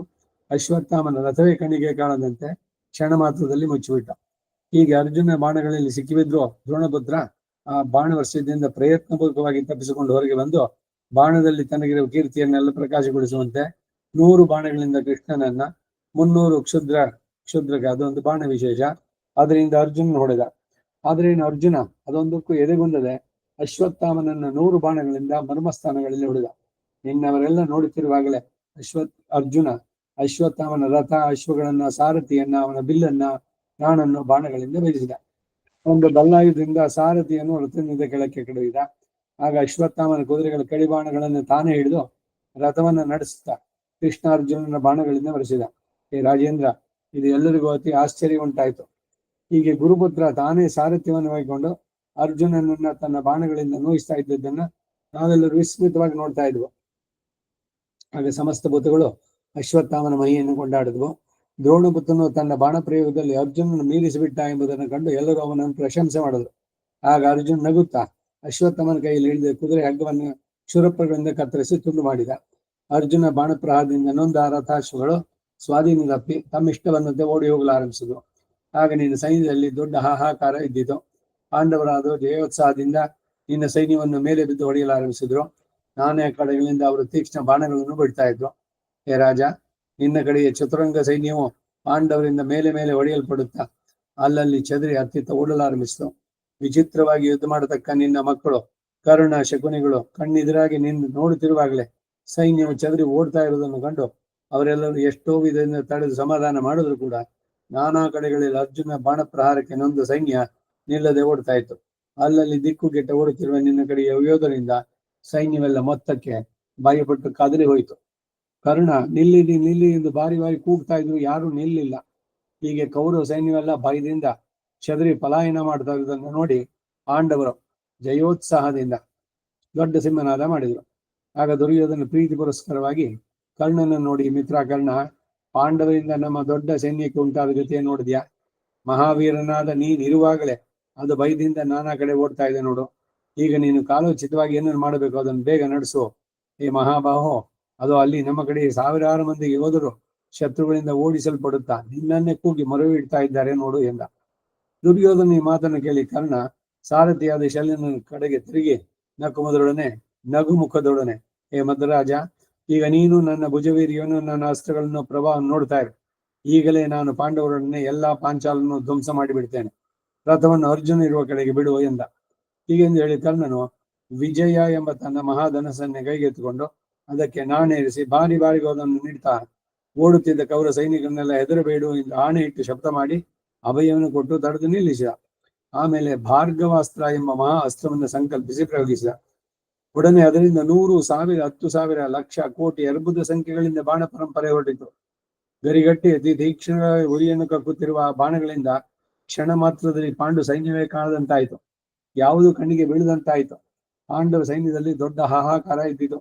ಅಶ್ವತ್ಥಾಮನ ರಥವೇ ಕಣ್ಣಿಗೆ ಕಾಣದಂತೆ ಕ್ಷಣ ಮಾತ್ರದಲ್ಲಿ ಮುಚ್ಚಿಬಿಟ್ಟ. ಹೀಗೆ ಅರ್ಜುನ ಬಾಣಗಳಲ್ಲಿ ಸಿಕ್ಕಿಬಿದ್ರು ದ್ರೋಣಪುತ್ರ ಆ ಬಾಣ ವರ್ಷದಿಂದ ಪ್ರಯತ್ನಪೂರ್ವಕವಾಗಿ ತಪ್ಪಿಸಿಕೊಂಡು ಹೊರಗೆ ಬಂದು ಬಾಣದಲ್ಲಿ ತನಗಿರುವ ಕೀರ್ತಿಯನ್ನೆಲ್ಲ ಪ್ರಕಾಶಗೊಳಿಸುವಂತೆ 100 ಬಾಣಗಳಿಂದ ಕೃಷ್ಣನನ್ನ 300 ಕ್ಷುದ್ರಕ್ಕೆ ಅದೊಂದು ಬಾಣ ವಿಶೇಷ ಅದರಿಂದ ಅರ್ಜುನ ಹೊಡೆದ. ಆದ್ರೆ ಅರ್ಜುನ ಅದೊಂದಕ್ಕೂ ಎದೆಗುಂದದೆ ಅಶ್ವತ್ಥಾಮನನ್ನ 100 ಬಾಣಗಳಿಂದ ಮರ್ಮಸ್ಥಾನಗಳಲ್ಲಿ ಹೊಡೆದ. ನಿನ್ನವರೆಲ್ಲ ನೋಡುತ್ತಿರುವಾಗಲೇ ಅರ್ಜುನ ಅಶ್ವತ್ಥಾಮನ ರಥ ಅಶ್ವಗಳನ್ನ ಸಾರಥಿಯನ್ನ ಅವನ ಬಿಲ್ಲನ್ನ ಪ್ರಾಣನ್ನು ಬಾಣಗಳಿಂದ ಬೆಳೆಸಿದ. ಒಂದು ಬಲ್ಲಾಯುಧದಿಂದ ಸಾರಥಿಯನ್ನು ರಥದಿಂದ ಕೆಳಕ್ಕೆ ಕೆಡವಿದ. ಆಗ ಅಶ್ವತ್ಥಾಮನ ಕುದುರೆಗಳ ಕಡಿಬಾಣಗಳನ್ನು ತಾನೇ ಹಿಡಿದು ರಥವನ್ನ ನಡೆಸುತ್ತಾ ಕೃಷ್ಣಾರ್ಜುನನ ಬಾಣಗಳಿಂದ ಬರೆಸಿದ. ರಾಜೇಂದ್ರ, ಇದು ಎಲ್ಲರಿಗೂ ಅತಿ ಆಶ್ಚರ್ಯ ಉಂಟಾಯಿತು. ಹೀಗೆ ಗುರುಪುತ್ರ ತಾನೇ ಸಾರಥ್ಯವನ್ನು ವಹಿಕೊಂಡು ಅರ್ಜುನನನ್ನ ತನ್ನ ಬಾಣಗಳಿಂದ ನೋಯಿಸ್ತಾ ಇದ್ದದ್ದನ್ನ ನಾವೆಲ್ಲರೂ ವಿಸ್ಮಿತವಾಗಿ ನೋಡ್ತಾ ಇದ್ವು. ಆಗ ಸಮಸ್ತ ಭೂತಗಳು ಅಶ್ವತ್ಥಾಮನ ಮಹಿಯನ್ನು ಕೊಂಡಾಡಿದ್ವು. ದ್ರೋಣಪುತ್ರನು ತನ್ನ ಬಾಣ ಪ್ರಯೋಗದಲ್ಲಿ ಅರ್ಜುನನ್ನು ಮೀರಿಸಿಬಿಟ್ಟ ಎಂಬುದನ್ನು ಕಂಡು ಎಲ್ಲರೂ ಅವನನ್ನು ಪ್ರಶಂಸೆ ಮಾಡಿದ್ರು. ಆಗ ಅರ್ಜುನ್ ನಗುತ್ತಾ ಅಶ್ವತ್ಥಾಮನ ಕೈಯಲ್ಲಿ ಹಿಡಿದ ಕುದುರೆ ಹಗ್ಗವನ್ನು ಕ್ಷುರಪ್ರಗಳಿಂದ ಕತ್ತರಿಸಿ ತುಂಡು ಮಾಡಿದ. ಅರ್ಜುನ ಬಾಣಪ್ರಹಾರದಿಂದ ನೊಂದ ರಥಾಶ್ವಗಳು ಸ್ವಾಧೀನ ತಪ್ಪಿ ತಮ್ಮಿಷ್ಟವನ್ನಂತೆ ಓಡಿ ಹೋಗಲಾರಂಭಿಸಿದ್ವು. ಆಗ ನಿನ್ನ ಸೈನ್ಯದಲ್ಲಿ ದೊಡ್ಡ ಹಾಹಾಕಾರ ಇದ್ದಿತು. ಪಾಂಡವರಾದರೂ ಜಯೋತ್ಸಾಹದಿಂದ ನಿನ್ನ ಸೈನ್ಯವನ್ನು ಮೇಲೆ ಬಿದ್ದು ಹೊಡೆಯಲಾರಂಭಿಸಿದ್ರು. ನಾನೇ ಕಡೆಗಳಿಂದ ಅವರು ತೀಕ್ಷ್ಣ ಬಾಣಗಳನ್ನು ಬಿಡ್ತಾ ಇದ್ರು. ಹೇ ರಾಜ, ನಿನ್ನ ಕಡೆಯ ಚತುರಂಗ ಸೈನ್ಯವು ಪಾಂಡವರಿಂದ ಮೇಲೆ ಮೇಲೆ ಹೊಡೆಯಲ್ಪಡುತ್ತಾ ಅಲ್ಲಲ್ಲಿ ಚದರಿ ಹತ್ತಿತ್ತ ಓಡಲಾರಂಭಿಸಿತು. ವಿಚಿತ್ರವಾಗಿ ಯುದ್ಧ ಮಾಡತಕ್ಕ ನಿನ್ನ ಮಕ್ಕಳು ಕರ್ಣ ಶಕುನಿಗಳು ಕಣ್ಣೆದುರಾಗಿ ನಿನ್ನ ನೋಡುತ್ತಿರುವಾಗಲೇ ಸೈನ್ಯವು ಚದರಿ ಓಡ್ತಾ ಇರುವುದನ್ನು ಕಂಡು ಅವರೆಲ್ಲರೂ ಎಷ್ಟೋ ವಿಧದಿಂದ ತಡೆದು ಸಮಾಧಾನ ಮಾಡಿದ್ರು ಕೂಡ ನಾನಾ ಕಡೆಗಳಲ್ಲಿ ಅರ್ಜುನ ಬಾಣ ಪ್ರಹಾರಕ್ಕೆ ನೊಂದು ಸೈನ್ಯ ನಿಲ್ಲದೆ ಓಡ್ತಾ ಇತ್ತು. ಅಲ್ಲಲ್ಲಿ ದಿಕ್ಕುಗೆಟ್ಟ ಓಡುತ್ತಿರುವ ನಿನ್ನ ಕಡೆಯ ಯೋಧರಿಂದ ಸೈನ್ಯವೆಲ್ಲ ಮೊತ್ತಕ್ಕೆ ಭಯಪಟ್ಟು ಕದರಿ ಹೋಯಿತು. ಕರ್ಣ ನಿಲ್ಲಿ ನಿಲ್ಲಿ ಎಂದು ಬಾರಿ ಬಾರಿ ಕೂಗ್ತಾ ಇದ್ರು, ಯಾರು ನಿಲ್ಲಿಲ್ಲ. ಹೀಗೆ ಕೌರವ ಸೈನ್ಯವೆಲ್ಲ ಭಯದಿಂದ ಚದರಿ ಪಲಾಯನ ಮಾಡ್ತಾ ಇರುವುದನ್ನು ನೋಡಿ ಪಾಂಡವರು ಜಯೋತ್ಸಾಹದಿಂದ ದೊಡ್ಡ ಸಿಂಹನಾದ ಮಾಡಿದರು. ಆಗ ದುರ್ಯೋಧನ ಪ್ರೀತಿ ಪುರಸ್ಕರವಾಗಿ ಕರ್ಣನನ್ನು ನೋಡಿ, ಮಿತ್ರ ಕರ್ಣ, ಪಾಂಡವರಿಂದ ನಮ್ಮ ದೊಡ್ಡ ಸೈನ್ಯಕ್ಕೆ ಉಂಟಾದ ಗತಿಯ ನೋಡಿದ್ಯಾ? ಮಹಾವೀರನಾದ ನೀನಿರುವಾಗಲೇ ಅದು ಭಯದಿಂದ ನಾನಾ ಕಡೆ ಓಡ್ತಾ ಇದೆ ನೋಡು. ಈಗ ನೀನು ಕಾಲೋಚಿತವಾಗಿ ಏನನ್ನು ಮಾಡಬೇಕು ಅದನ್ನು ಬೇಗ ನಡೆಸು. ಈ ಮಹಾಬಾಹೋ, ಅದು ಅಲ್ಲಿ ನಮ್ಮ ಕಡೆ ಸಾವಿರಾರು ಮಂದಿ ಯೋಧರು ಶತ್ರುಗಳಿಂದ ಓಡಿಸಲ್ಪಡುತ್ತಾ ನಿನ್ನನ್ನೇ ಕೂಗಿ ಮೊರವಿಡ್ತಾ ಇದ್ದಾರೆ ನೋಡು ಎಂದ. ದುರ್ಯೋಧನ ಈ ಮಾತನ್ನು ಕೇಳಿ ಕರ್ಣ ಸಾರಥಿಯಾದ ಶಲ್ಯನ ಕಡೆಗೆ ತಿರುಗಿ ನಗುಮುಖದೊಡನೆ, ಹೇ ಮದ್ರಾಜ, ಈಗ ನೀನು ನನ್ನ ಭುಜವೀರ್ಯವನ್ನು ನನ್ನ ಅಸ್ತ್ರಗಳನ್ನು ಪ್ರಭಾವ ನೋಡ್ತಾ ಇರು. ಈಗಲೇ ನಾನು ಪಾಂಡವರೊಡನೆ ಎಲ್ಲಾ ಪಾಂಚಾಲನ್ನು ಧ್ವಂಸ ಮಾಡಿಬಿಡ್ತೇನೆ. ರಥವನ್ನು ಅರ್ಜುನ ಇರುವ ಕಡೆಗೆ ಬಿಡುವ ಎಂದ. ಹೀಗೆಂದು ಹೇಳಿ ಕರ್ಣನು ವಿಜಯ ಎಂಬ ತನ್ನ ಮಹಾಧನಸ್ಸನ್ನೇ ಕೈಗೆತ್ತಿಕೊಂಡು ಅದಕ್ಕೆ ನಾಣೇರಿಸಿ ಬಾರಿ ಬಾರಿಗೂ ಅದನ್ನು ನೀಡ್ತಾ ಓಡುತ್ತಿದ್ದ ಕೌರ ಸೈನಿಕರನ್ನೆಲ್ಲ ಹೆದರಬೇಡು ಎಂದು ಆಣೆ ಇಟ್ಟು ಶಬ್ದ ಮಾಡಿ ಅಭಯವನ್ನು ಕೊಟ್ಟು ತಡೆದು ನಿಲ್ಲಿಸಿದ. ಆಮೇಲೆ ಭಾರ್ಗವಾಸ್ತ್ರ ಎಂಬ ಮಹಾ ಅಸ್ತ್ರವನ್ನು ಸಂಕಲ್ಪಿಸಿ ಪ್ರಯೋಗಿಸಿದ. ಉಡನೆ ಅದರಿಂದ 100, 1000, 10,000, ಲಕ್ಷ, ಕೋಟಿ ಅರ್ಬುದ ಸಂಖ್ಯೆಗಳಿಂದ ಬಾಣ ಪರಂಪರೆ ಹೊರಟಿತು. ಗರಿಗಟ್ಟಿ ಅತಿ ತೀಕ್ಷ್ಣ ಉರಿಯನ್ನು ಕಕ್ಕುತ್ತಿರುವ ಆ ಬಾಣಗಳಿಂದ ಕ್ಷಣ ಮಾತ್ರದಲ್ಲಿ ಪಾಂಡು ಸೈನ್ಯವೇ ಕಾಣದಂತಾಯಿತು. ಯಾವುದು ಕಣ್ಣಿಗೆ ಬೀಳದಂತಾಯಿತು. ಪಾಂಡವ ಸೈನ್ಯದಲ್ಲಿ ದೊಡ್ಡ ಹಾಹಾಕಾರ ಇದ್ದಿತು.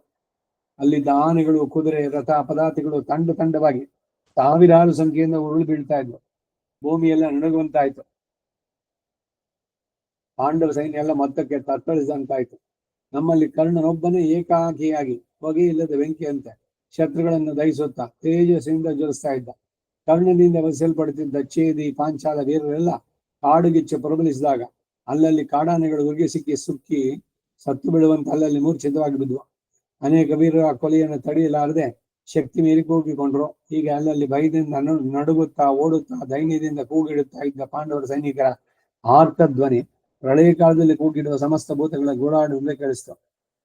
ಅಲ್ಲಿದ್ದ ಆನೆಗಳು, ಕುದುರೆ, ರಥ, ಪದಾತಿಗಳು ತಂಡವಾಗಿ ಸಾವಿರಾರು ಸಂಖ್ಯೆಯಿಂದ ಉರುಳು ಬೀಳ್ತಾ ಇದ್ವು. ಭೂಮಿಯೆಲ್ಲ ನಡುಗುವಂತಾಯ್ತು. ಪಾಂಡವ ಸೈನ್ಯ ಎಲ್ಲ ಮೊತ್ತಕ್ಕೆ ತತ್ತಳಿಸಿದಂತಾಯ್ತು. ನಮ್ಮಲ್ಲಿ ಕರ್ಣನೊಬ್ಬನೇ ಏಕಾಂಗಿಯಾಗಿ ಹೊಗೆ ಇಲ್ಲದ ಬೆಂಕಿಯಂತೆ ಶತ್ರುಗಳನ್ನು ದಹಿಸುತ್ತಾ ತೇಜಸ್ಸಿನಿಂದ ಜ್ವಲಿಸ್ತಾ ಇದ್ದ. ಕರ್ಣನಿಂದ ವಹಿಸಲ್ಪಡುತ್ತಿದ್ದ ಛೇದಿ, ಪಾಂಚಾಲ ವೀರರೆಲ್ಲ ಕಾಡುಗಿಚ್ಚು ಪ್ರಬಲಿಸಿದಾಗ ಅಲ್ಲಲ್ಲಿ ಕಾಡಾನೆಗಳು ಉರಿಗೆ ಸುಕ್ಕಿ ಸತ್ತು ಬೀಳುವಂತೆ ಅಲ್ಲಲ್ಲಿ ಮೂರ್ಛಿತವಾಗಿ ಬಿದ್ವು. ಅನೇಕ ವೀರರ ಕೊಲೆಯನ್ನು ತಡೆಯಲಾರದೆ ಶಕ್ತಿ ಮೀರಿ ಕೂಗಿಕೊಂಡ್ರು. ಹೀಗೆ ಅಲ್ಲಲ್ಲಿ ಭಯದಿಂದ ನಡುಗುತ್ತಾ ಓಡುತ್ತಾ ದೈನ್ಯದಿಂದ ಕೂಗಿಡುತ್ತಾ ಇದ್ದ ಪಾಂಡವರ ಸೈನಿಕರ ಆರ್ತ ಧ್ವನಿ ಪ್ರಳಯ ಕಾಲದಲ್ಲಿ ಕೂಗಿಡುವ ಸಮಸ್ತ ಭೂತಗಳ ಗೋಳಾಡುವುದೇ ಕೇಳಿಸ್ತು.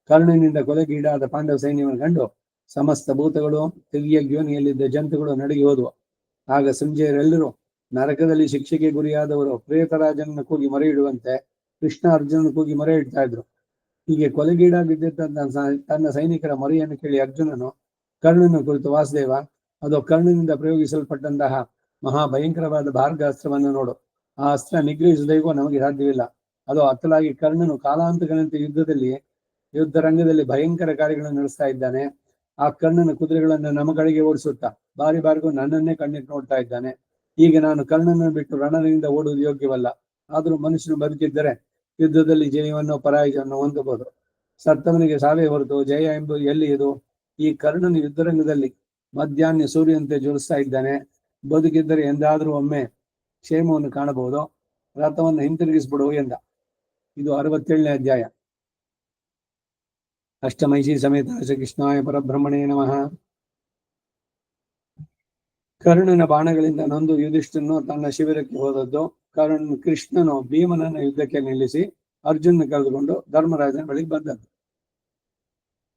ಕರ್ಣನಿಂದ ಕೊಲೆಗೀಡಾದ ಪಾಂಡವ ಸೈನ್ಯವನ್ನು ಕಂಡು ಸಮಸ್ತ ಭೂತಗಳು ತಿರಿಯ ಯೋನಿಯಲ್ಲಿದ್ದ ಜಂತುಗಳು ನಡುಗಿ ಹೋದವು. ಆಗ ಸಂಜಯರೆಲ್ಲರೂ ನರಕದಲ್ಲಿ ಶಿಕ್ಷೆಗೆ ಗುರಿಯಾದವರು ಪ್ರೇತರಾಜನನ್ನು ಕೂಗಿ ಮೊರೆ ಇಡುವಂತೆ ಕೃಷ್ಣ ಅರ್ಜುನನ ಕೂಗಿ ಮೊರೆ ಇಡ್ತಾ ಇದ್ರು. ಹೀಗೆ ಕೊಲೆಗೀಡಾಗಿದ್ದ ತನ್ನ ಸೈನಿಕರ ಮೊರೆಯನ್ನು ಕೇಳಿ ಅರ್ಜುನನು ಕರ್ಣನ ಕುರಿತು, ವಾಸುದೇವ, ಅದು ಕರ್ಣನಿಂದ ಪ್ರಯೋಗಿಸಲ್ಪಟ್ಟಂತಹ ಮಹಾಭಯಂಕರವಾದ ಭಾರ್ಗಾಸ್ತ್ರವನ್ನು ನೋಡು. ಆ ಅಸ್ತ್ರ ನಿಗ್ರಹಿಸುವುದಕ್ಕೂ ನಮಗೆ ಸಾಧ್ಯವಿಲ್ಲ. ಅದು ಅತ್ತಲಾಗಿ ಕರ್ಣನು ಕಾಲಾಂತಕನಂತೆ ಯುದ್ಧ ರಂಗದಲ್ಲಿ ಭಯಂಕರ ಕಾರ್ಯಗಳನ್ನು ನಡೆಸ್ತಾ ಇದ್ದಾನೆ. ಆ ಕರ್ಣನ ಕುದುರೆಗಳನ್ನು ನಮ್ಮ ಕಡೆಗೆ ಓಡಿಸುತ್ತಾ ಬಾರಿ ಬಾರಿಗೂ ನನ್ನನ್ನೇ ಕಣ್ಣಿಟ್ಟು ನೋಡ್ತಾ ಇದ್ದಾನೆ. ಈಗ ನಾನು ಕರ್ಣನನ್ನು ಬಿಟ್ಟು ರಣದಿಂದ ಓಡುವುದು ಯೋಗ್ಯವಲ್ಲ. ಆದರೂ ಮನುಷ್ಯನು ಬದುಕಿದ್ದರೆ ಯುದ್ಧದಲ್ಲಿ ಜಯವನ್ನು ಪರಾಜಯವನ್ನು ಹೊಂದಬಹುದು. ಸತ್ತವನಿಗೆ ಸಾವೇ ಹೊರತು ಜಯ ಎಂಬುದು ಎಲ್ಲಿ ಇದು? ಈ ಕರ್ಣನು ಯುದ್ಧರಂಗದಲ್ಲಿ ಮಧ್ಯಾಹ್ನ ಸೂರ್ಯನಂತೆ ಜ್ವಲಿಸ್ತಾ ಇದ್ದಾನೆ. ಬದುಕಿದ್ದರೆ ಎಂದಾದರೂ ಒಮ್ಮೆ ಕ್ಷೇಮವನ್ನು ಕಾಣಬಹುದು. ರಥವನ್ನು ಹಿಂತಿರುಗಿಸ್ಬಿಡು ಎಂದ. ಇದು 67ನೇ ಅಧ್ಯಾಯ. ಅಷ್ಟಮೈಷಿ ಸಮೇತ ಶ್ರೀಕೃಷ್ಣಾಯ ಪರಬ್ರಹ್ಮಣೇ ನಮಃ. ಕರ್ಣನ ಬಾಣಗಳಿಂದ ನೊಂದು ಯುಧಿಷ್ಠನು ತನ್ನ ಶಿಬಿರಕ್ಕೆ ಹೋದದ್ದು. ಕೃಷ್ಣನು ಭೀಮನನ್ನ ಯುದ್ಧಕ್ಕೆ ನಿಲ್ಲಿಸಿ ಅರ್ಜುನ ಕರೆದುಕೊಂಡು ಧರ್ಮರಾಜನ ಬಳಿಗೆ ಬಂದದ್ದು.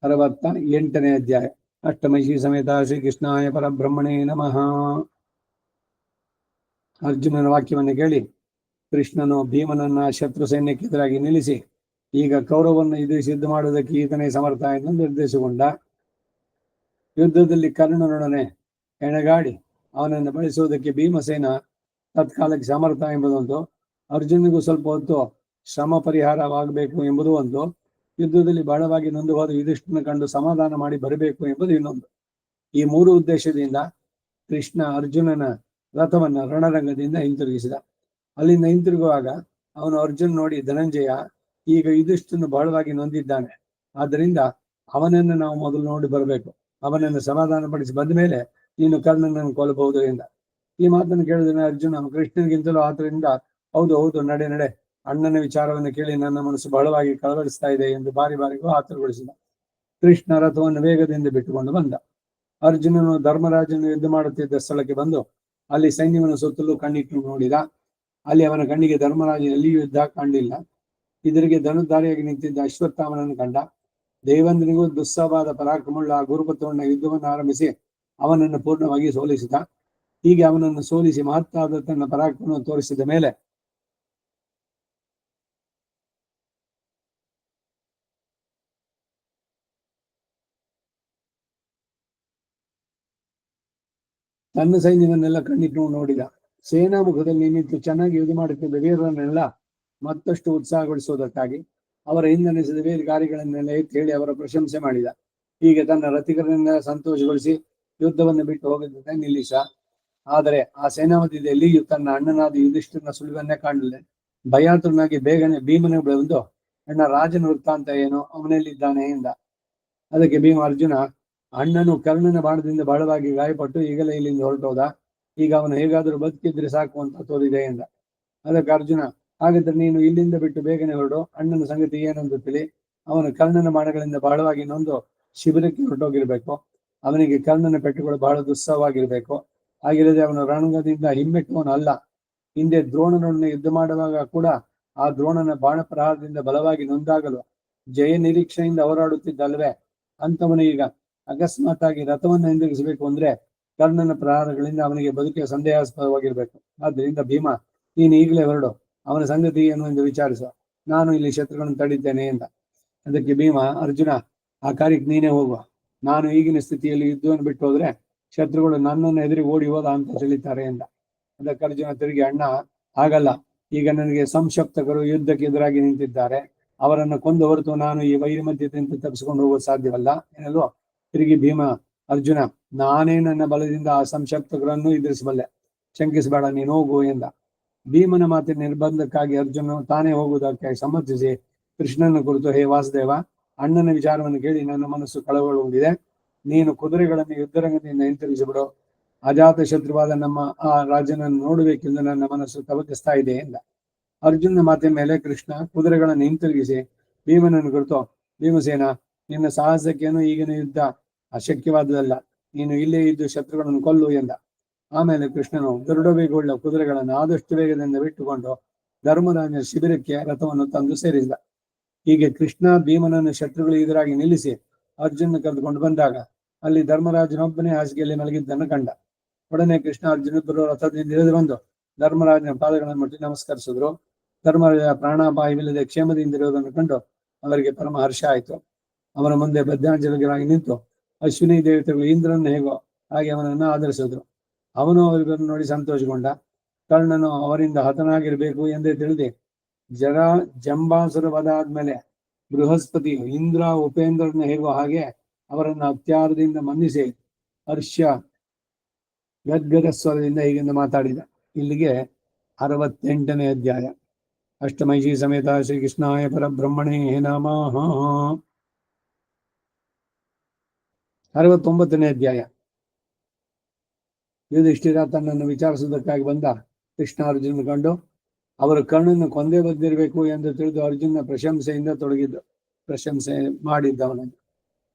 68ನೇ ಅಧ್ಯಾಯ. ಅಷ್ಟಮೈಷಿ ಸಮೇತ ಶ್ರೀಕೃಷ್ಣಾಯ ಪರಬ್ರಹ್ಮಣೇ ನಮಃ. ಅರ್ಜುನನ ವಾಕ್ಯವನ್ನು ಕೇಳಿ ಕೃಷ್ಣನು ಭೀಮನನ್ನ ಶತ್ರು ಸೈನ್ಯಕ್ಕೆ ಎದುರಾಗಿ ನಿಲ್ಲಿಸಿ, ಈಗ ಕೌರವನ್ನು ಸಿದ್ಧ ಮಾಡುವುದಕ್ಕೆ ಈತನೇ ಸಮರ್ಥ ಎಂದು ನಿರ್ದೇಶಿಸಿಕೊಂಡ. ಯುದ್ಧದಲ್ಲಿ ಕರ್ಣನೊಡನೆ ಹೆಣಗಾಡಿ ಅವನನ್ನು ಬಳಸುವುದಕ್ಕೆ ಭೀಮಸೇನ ತತ್ಕಾಲಕ್ಕೆ ಸಮರ್ಥ ಎಂಬುದೊಂದು, ಅರ್ಜುನಿಗೂ ಸ್ವಲ್ಪ ಹೊತ್ತು ಶ್ರಮ ಪರಿಹಾರವಾಗಬೇಕು ಎಂಬುದು ಒಂದು, ಯುದ್ಧದಲ್ಲಿ ಬಹಳವಾಗಿ ನೊಂದು ಹೋದ ಯುಧಿಷ್ಠನ ಕಂಡು ಸಮಾಧಾನ ಮಾಡಿ ಬರಬೇಕು ಎಂಬುದು ಇನ್ನೊಂದು. ಈ ಮೂರು ಉದ್ದೇಶದಿಂದ ಕೃಷ್ಣ ಅರ್ಜುನನ ರಥವನ್ನು ರಣರಂಗದಿಂದ ಹಿಂತಿರುಗಿಸಿದ. ಅಲ್ಲಿಂದ ಹಿಂತಿರುಗುವಾಗ ಅವನು ಅರ್ಜುನ್ ನೋಡಿ, ಧನಂಜಯ, ಈಗ ಯುಧಿಷ್ಠನು ಬಹಳವಾಗಿ ನೊಂದಿದ್ದಾನೆ. ಆದ್ದರಿಂದ ಅವನನ್ನು ನಾವು ಮೊದಲು ನೋಡಿ ಬರಬೇಕು. ಅವನನ್ನು ಸಮಾಧಾನ ಪಡಿಸಿ ಬಂದ ಮೇಲೆ ನೀನು ಕರ್ಣನನ್ನು ಕೊಲ್ಲಬಹುದು ಎಂದ. ಈ ಮಾತನ್ನು ಕೇಳಿದ ಅರ್ಜುನ ಕೃಷ್ಣನಿಗಿಂತಲೂ ಆತರಿಂದ, ಹೌದು ನಡೆ, ಅಣ್ಣನ ವಿಚಾರವನ್ನು ಕೇಳಿ ನನ್ನ ಮನಸ್ಸು ಬಹಳವಾಗಿ ಕಳವಳಿಸ್ತಾ ಇದೆ ಎಂದು ಬಾರಿ ಬಾರಿಗೂ ಆತುರಗೊಳಿಸಿದ. ಕೃಷ್ಣ ರಥವನ್ನು ವೇಗದಿಂದ ಬಿಟ್ಟುಕೊಂಡು ಬಂದ. ಅರ್ಜುನನು ಧರ್ಮರಾಜನು ಯುದ್ಧ ಮಾಡುತ್ತಿದ್ದ ಸ್ಥಳಕ್ಕೆ ಬಂದು ಅಲ್ಲಿ ಸೈನ್ಯವನ್ನು ಸುತ್ತಲೂ ಕಣ್ಣಿಟ್ಟು ನೋಡಿದ. ಅಲ್ಲಿ ಅವನ ಕಣ್ಣಿಗೆ ಧರ್ಮರಾಜ ಎಲ್ಲಿಯೂ ಯುದ್ಧ ಕಾಣಲಿಲ್ಲ. ಇದರಿಗೆ ಧನುಧಾರಿಯಾಗಿ ನಿಂತಿದ್ದ ಅಶ್ವತ್ಥಾಮನನ್ನು ಕಂಡ. ದೇವೇಂದ್ರನಿಗೂ ದುಸ್ಸವಾದ ಪರಾಕ್ರಮುಳ್ಳ ಗುರುಪುತ್ರನ ಯುದ್ಧವನ್ನು ಆರಂಭಿಸಿ ಅವನನ್ನು ಪೂರ್ಣವಾಗಿ ಸೋಲಿಸಿದ. ಹೀಗೆ ಅವನನ್ನು ಸೋಲಿಸಿ ಮಹತ್ತಾದ ತನ್ನ ಪರಾಕ್ರಮವನ್ನು ತೋರಿಸಿದ ಮೇಲೆ ತನ್ನ ಸೈನ್ಯವನ್ನೆಲ್ಲ ಕಣ್ಣಿಟ್ಟು ನೋಡಿದ. ಸೇನಾ ಮುಖದಲ್ಲಿ ನಿಂತು ಚೆನ್ನಾಗಿ ಯುದ್ಧ ಮಾಡುತ್ತಿದ್ದ ವೀರರನ್ನೆಲ್ಲ ಮತ್ತಷ್ಟು ಉತ್ಸಾಹಗೊಳಿಸುವುದಕ್ಕಾಗಿ ಅವರ ಹಿಂದೆನಿಸಿದ ವೀರಗಾರಿಗಳನ್ನೆಲ್ಲ ಎತ್ತಿ ಹೇಳಿ ಅವರ ಪ್ರಶಂಸೆ ಮಾಡಿದ. ಹೀಗೆ ತನ್ನ ರಥಿಕರನ್ನೆಲ್ಲ ಸಂತೋಷಗೊಳಿಸಿ ಯುದ್ಧವನ್ನು ಬಿಟ್ಟು ಹೋಗದಂತೆ ನಿಲ್ಲಿಸ. ಆದರೆ ಆ ಸೇನಾಪತಿ ಎಲ್ಲಿಯೂ ತನ್ನ ಅಣ್ಣನಾದ ಯುಧಿಷ್ಠಿರನ ಸುಳಿವನ್ನೇ ಕಾಣಲಿಲ್ಲ. ಭಯಾತುರನಾಗಿ ಬೇಗನೆ ಭೀಮನ ಬಂದು, ಅಣ್ಣ, ರಾಜನ ವೃತ್ತಾಂತ ಏನು, ಅವನಲ್ಲಿದ್ದಾನೆ ಎಂದ. ಅದಕ್ಕೆ ಭೀಮ, ಅರ್ಜುನ, ಅಣ್ಣನು ಕರ್ಣನ ಬಾಣದಿಂದ ಬಹಳವಾಗಿ ಗಾಯಪಟ್ಟು ಈಗಲೇ ಇಲ್ಲಿಂದ ಹೊರಟೋದ. ಈಗ ಅವನು ಹೇಗಾದರೂ ಬದುಕಿದ್ರೆ ಸಾಕು ಅಂತ ತೋರಿದೆ ಎಂದ. ಅದಕ್ಕೆ ಅರ್ಜುನ, ಹಾಗಾದ್ರೆ ನೀನು ಇಲ್ಲಿಂದ ಬಿಟ್ಟು ಬೇಗನೆ ಹೊರಡು. ಅಣ್ಣನ ಸಂಗತಿ ಏನಂದು ತಿಳಿ. ಅವನು ಕರ್ಣನ ಬಾಣಗಳಿಂದ ಬಹಳವಾಗಿ ನೊಂದು ಶಿಬಿರಕ್ಕೆ ಹೊರಟೋಗಿರ್ಬೇಕು. ಅವನಿಗೆ ಕರ್ಣನ ಪೆಟ್ಟುಗಳು ಬಹಳ ದುಸ್ಸಹವಾಗಿರ್ಬೇಕು. ಹಾಗಿರದೆ ಅವನು ರಣರಂಗದಿಂದ ಹಿಮ್ಮೆಟ್ಟುವನು ಅಲ್ಲ. ಹಿಂದೆ ದ್ರೋಣನೊಡನೆ ಯುದ್ಧ ಮಾಡುವಾಗ ಕೂಡ ಆ ದ್ರೋಣನ ಬಾಣ ಪ್ರಹಾರದಿಂದ ಬಲವಾಗಿ ನೊಂದಾಗಲು ಜಯ ನಿರೀಕ್ಷೆಯಿಂದ ಹೋರಾಡುತ್ತಿದ್ದಲ್ವೇ. ಅಂತವನು ಈಗ ಅಕಸ್ಮಾತ್ ಆಗಿ ರಥವನ್ನು ಹಿಂದಿರುಗಿಸಬೇಕು ಅಂದ್ರೆ ಕರ್ಣನ ಪ್ರಹಾರಗಳಿಂದ ಅವನಿಗೆ ಬದುಕಿನ ಸಂದೇಹಾಸ್ಪದವಾಗಿರ್ಬೇಕು. ಆದ್ದರಿಂದ ಭೀಮ, ನೀನು ಈಗಲೇ ಹೊರಡು. ಅವನ ಸಂಗತಿ ಏನು ಎಂದು ವಿಚಾರಿಸುವ. ನಾನು ಇಲ್ಲಿ ಶತ್ರುಗಳನ್ನು ತಡಿದ್ದೇನೆ ಎಂದ. ಅದಕ್ಕೆ ಭೀಮ, ಅರ್ಜುನ, ಆ ಕಾರ್ಯಕ್ಕೆ ನೀನೇ ಹೋಗುವ. ನಾನು ಈಗಿನ ಸ್ಥಿತಿಯಲ್ಲಿ ಯುದ್ಧವನ್ನು ಬಿಟ್ಟು ಹೋದ್ರೆ ಶತ್ರುಗಳು ನನ್ನನ್ನು ಎದುರಿಗೆ ಓಡಿ ಹೋದ ಅಂತ ತಿಳಿತಾರೆ ಎಂದ. ಅದಕ್ಕೆ ಅರ್ಜುನ ತಿರುಗಿ, ಅಣ್ಣ, ಹಾಗಲ್ಲ. ಈಗ ನನಗೆ ಸಂಶಪ್ತಕರು ಯುದ್ಧಕ್ಕೆ ಎದುರಾಗಿ ನಿಂತಿದ್ದಾರೆ. ಅವರನ್ನು ಕೊಂದು ಹೊರತು ನಾನು ಈ ವೈರಿಮಧ್ಯದಿಂದ ತಪ್ಪಿಸಿಕೊಂಡು ಹೋಗೋದು ಸಾಧ್ಯವಲ್ಲ ಎನ್ನಲು ತಿರುಗಿ ಭೀಮ, ಅರ್ಜುನ, ನಾನೇ ನನ್ನ ಬಲದಿಂದ ಆ ಸಂಶಪ್ತಕರನ್ನು ಎದುರಿಸಬಲ್ಲೆ. ಶಂಕಿಸಬೇಡ, ನೀನು ಹೋಗು ಎಂದ. ಭೀಮನ ಮಾತಿನ ನಿರ್ಬಂಧಕ್ಕಾಗಿ ಅರ್ಜುನ ತಾನೇ ಹೋಗುವುದಕ್ಕೆ ಸಮರ್ಥಿಸಿ ಕೃಷ್ಣನ ಕುರಿತು, ಹೇ ವಾಸುದೇವ, ಅಣ್ಣನ ವಿಚಾರವನ್ನು ಕೇಳಿ ನನ್ನ ಮನಸ್ಸು ಕಳವಳಗೊಂಡಿದೆ. ನೀನು ಕುದುರೆಗಳನ್ನು ಯುದ್ಧರಂಗದಿಂದ ಹಿಂತಿರುಗಿಸಿಬಿಡು. ಅಜಾತ ಶತ್ರುವಾದ ನಮ್ಮ ಆ ರಾಜನನ್ನು ನೋಡಬೇಕೆಂದು ನನ್ನ ಮನಸ್ಸು ತವಕಿಸ್ತಾ ಇದೆ ಎಂದ. ಅರ್ಜುನನ ಮಾತಿನ ಮೇಲೆ ಕೃಷ್ಣ ಕುದುರೆಗಳನ್ನು ಹಿಂತಿರುಗಿಸಿ ಭೀಮನನ್ನು ಕುರಿತು, ಭೀಮಸೇನ, ನಿನ್ನ ಸಾಹಸಕ್ಕೇನು ಈಗಿನ ಯುದ್ಧ ಅಶಕ್ಯವಾದದಲ್ಲ. ನೀನು ಇಲ್ಲೇ ಇದ್ದು ಶತ್ರುಗಳನ್ನು ಕೊಲ್ಲು ಎಂದ. ಆಮೇಲೆ ಕೃಷ್ಣನು ಗರುಡವೇಗವುಳ್ಳ ಕುದುರೆಗಳನ್ನು ಆದಷ್ಟು ವೇಗದಿಂದ ಬಿಟ್ಟುಕೊಂಡು ಧರ್ಮರಾಜನ ಶಿಬಿರಕ್ಕೆ ರಥವನ್ನು ತಂದು ಸೇರಿಸಿದ. ಹೀಗೆ ಕೃಷ್ಣ ಭೀಮನನ್ನು ಶತ್ರುಗಳು ಎದುರಾಗಿ ನಿಲ್ಲಿಸಿ ಅರ್ಜುನ ಕರೆದುಕೊಂಡು ಬಂದಾಗ ಅಲ್ಲಿ ಧರ್ಮರಾಜನೊಬ್ಬನೇ ಹಾಸಿಗೆಯಲ್ಲಿ ಮಲಗಿದ್ದನ್ನು ಕಂಡ. ಒಡನೆ ಕೃಷ್ಣ ಅರ್ಜುನೊಬ್ಬರು ರಥದಿಂದ ಇಳಿದು ಬಂದು ಧರ್ಮರಾಜನ ಪಾದಗಳನ್ನು ಮುಟ್ಟಿ ನಮಸ್ಕರಿಸಿದ್ರು. ಧರ್ಮರಾಜ ಪ್ರಾಣಾಪಾಯವಿಲ್ಲದೆ ಕ್ಷೇಮದಿಂದಿರುವುದನ್ನು ಕಂಡು ಅವರಿಗೆ ಪರಮ ಹರ್ಷ ಆಯಿತು. ಅವನ ಮುಂದೆ ಬದ್ಧಾಂಜಲಿಗಳಾಗಿ ನಿಂತು ಅಶ್ವಿನಿ ದೇವತೆಗಳು ಇಂದ್ರನ್ನು ಹೇಗೋ ಹಾಗೆ ಅವನನ್ನು ಆಧರಿಸಿದ್ರು. ಅವನು ಅವರಿಬ್ಬರನ್ನು ನೋಡಿ ಸಂತೋಷಗೊಂಡ. ಕರ್ಣನು ಅವರಿಂದ ಹತನಾಗಿರಬೇಕು ಎಂದೇ ತಿಳಿದು ಜಂಬಾಸುರ ವಧ ಆದ್ಮೇಲೆ ಬೃಹಸ್ಪತಿ ಇಂದ್ರ ಉಪೇಂದ್ರನ ಹೇಗೋ ಹಾಗೆ ಅವರನ್ನು ಅತ್ಯಾರದಿಂದ ಮನ್ನಿಸಿ ಹರ್ಷ ಗದ್ಗದ ಸ್ವರದಿಂದ ಹೀಗೆಂದು ಮಾತಾಡಿದ. ಇಲ್ಲಿಗೆ 68ನೇ ಅಧ್ಯಾಯ. ಅಷ್ಟಮೈಷಿ ಸಮೇತ ಶ್ರೀಕೃಷ್ಣಾಯ ಪರಬ್ರಹ್ಮಣೇ ನಮಃ. 69ನೇ ಅಧ್ಯಾಯ. ಯುಧಿಷ್ಠಿರ ತನ್ನನ್ನು ವಿಚಾರಿಸುವುದಕ್ಕಾಗಿ ಬಂದ ಕೃಷ್ಣಾರ್ಜುನ ಕಂಡು ಅವರು ಕರ್ಣನ್ನು ಕೊಂದೇ ಬಂದಿರಬೇಕು ಎಂದು ತಿಳಿದು ಅರ್ಜುನ ಪ್ರಶಂಸೆ ಮಾಡಿದ್ದವನನ್ನು.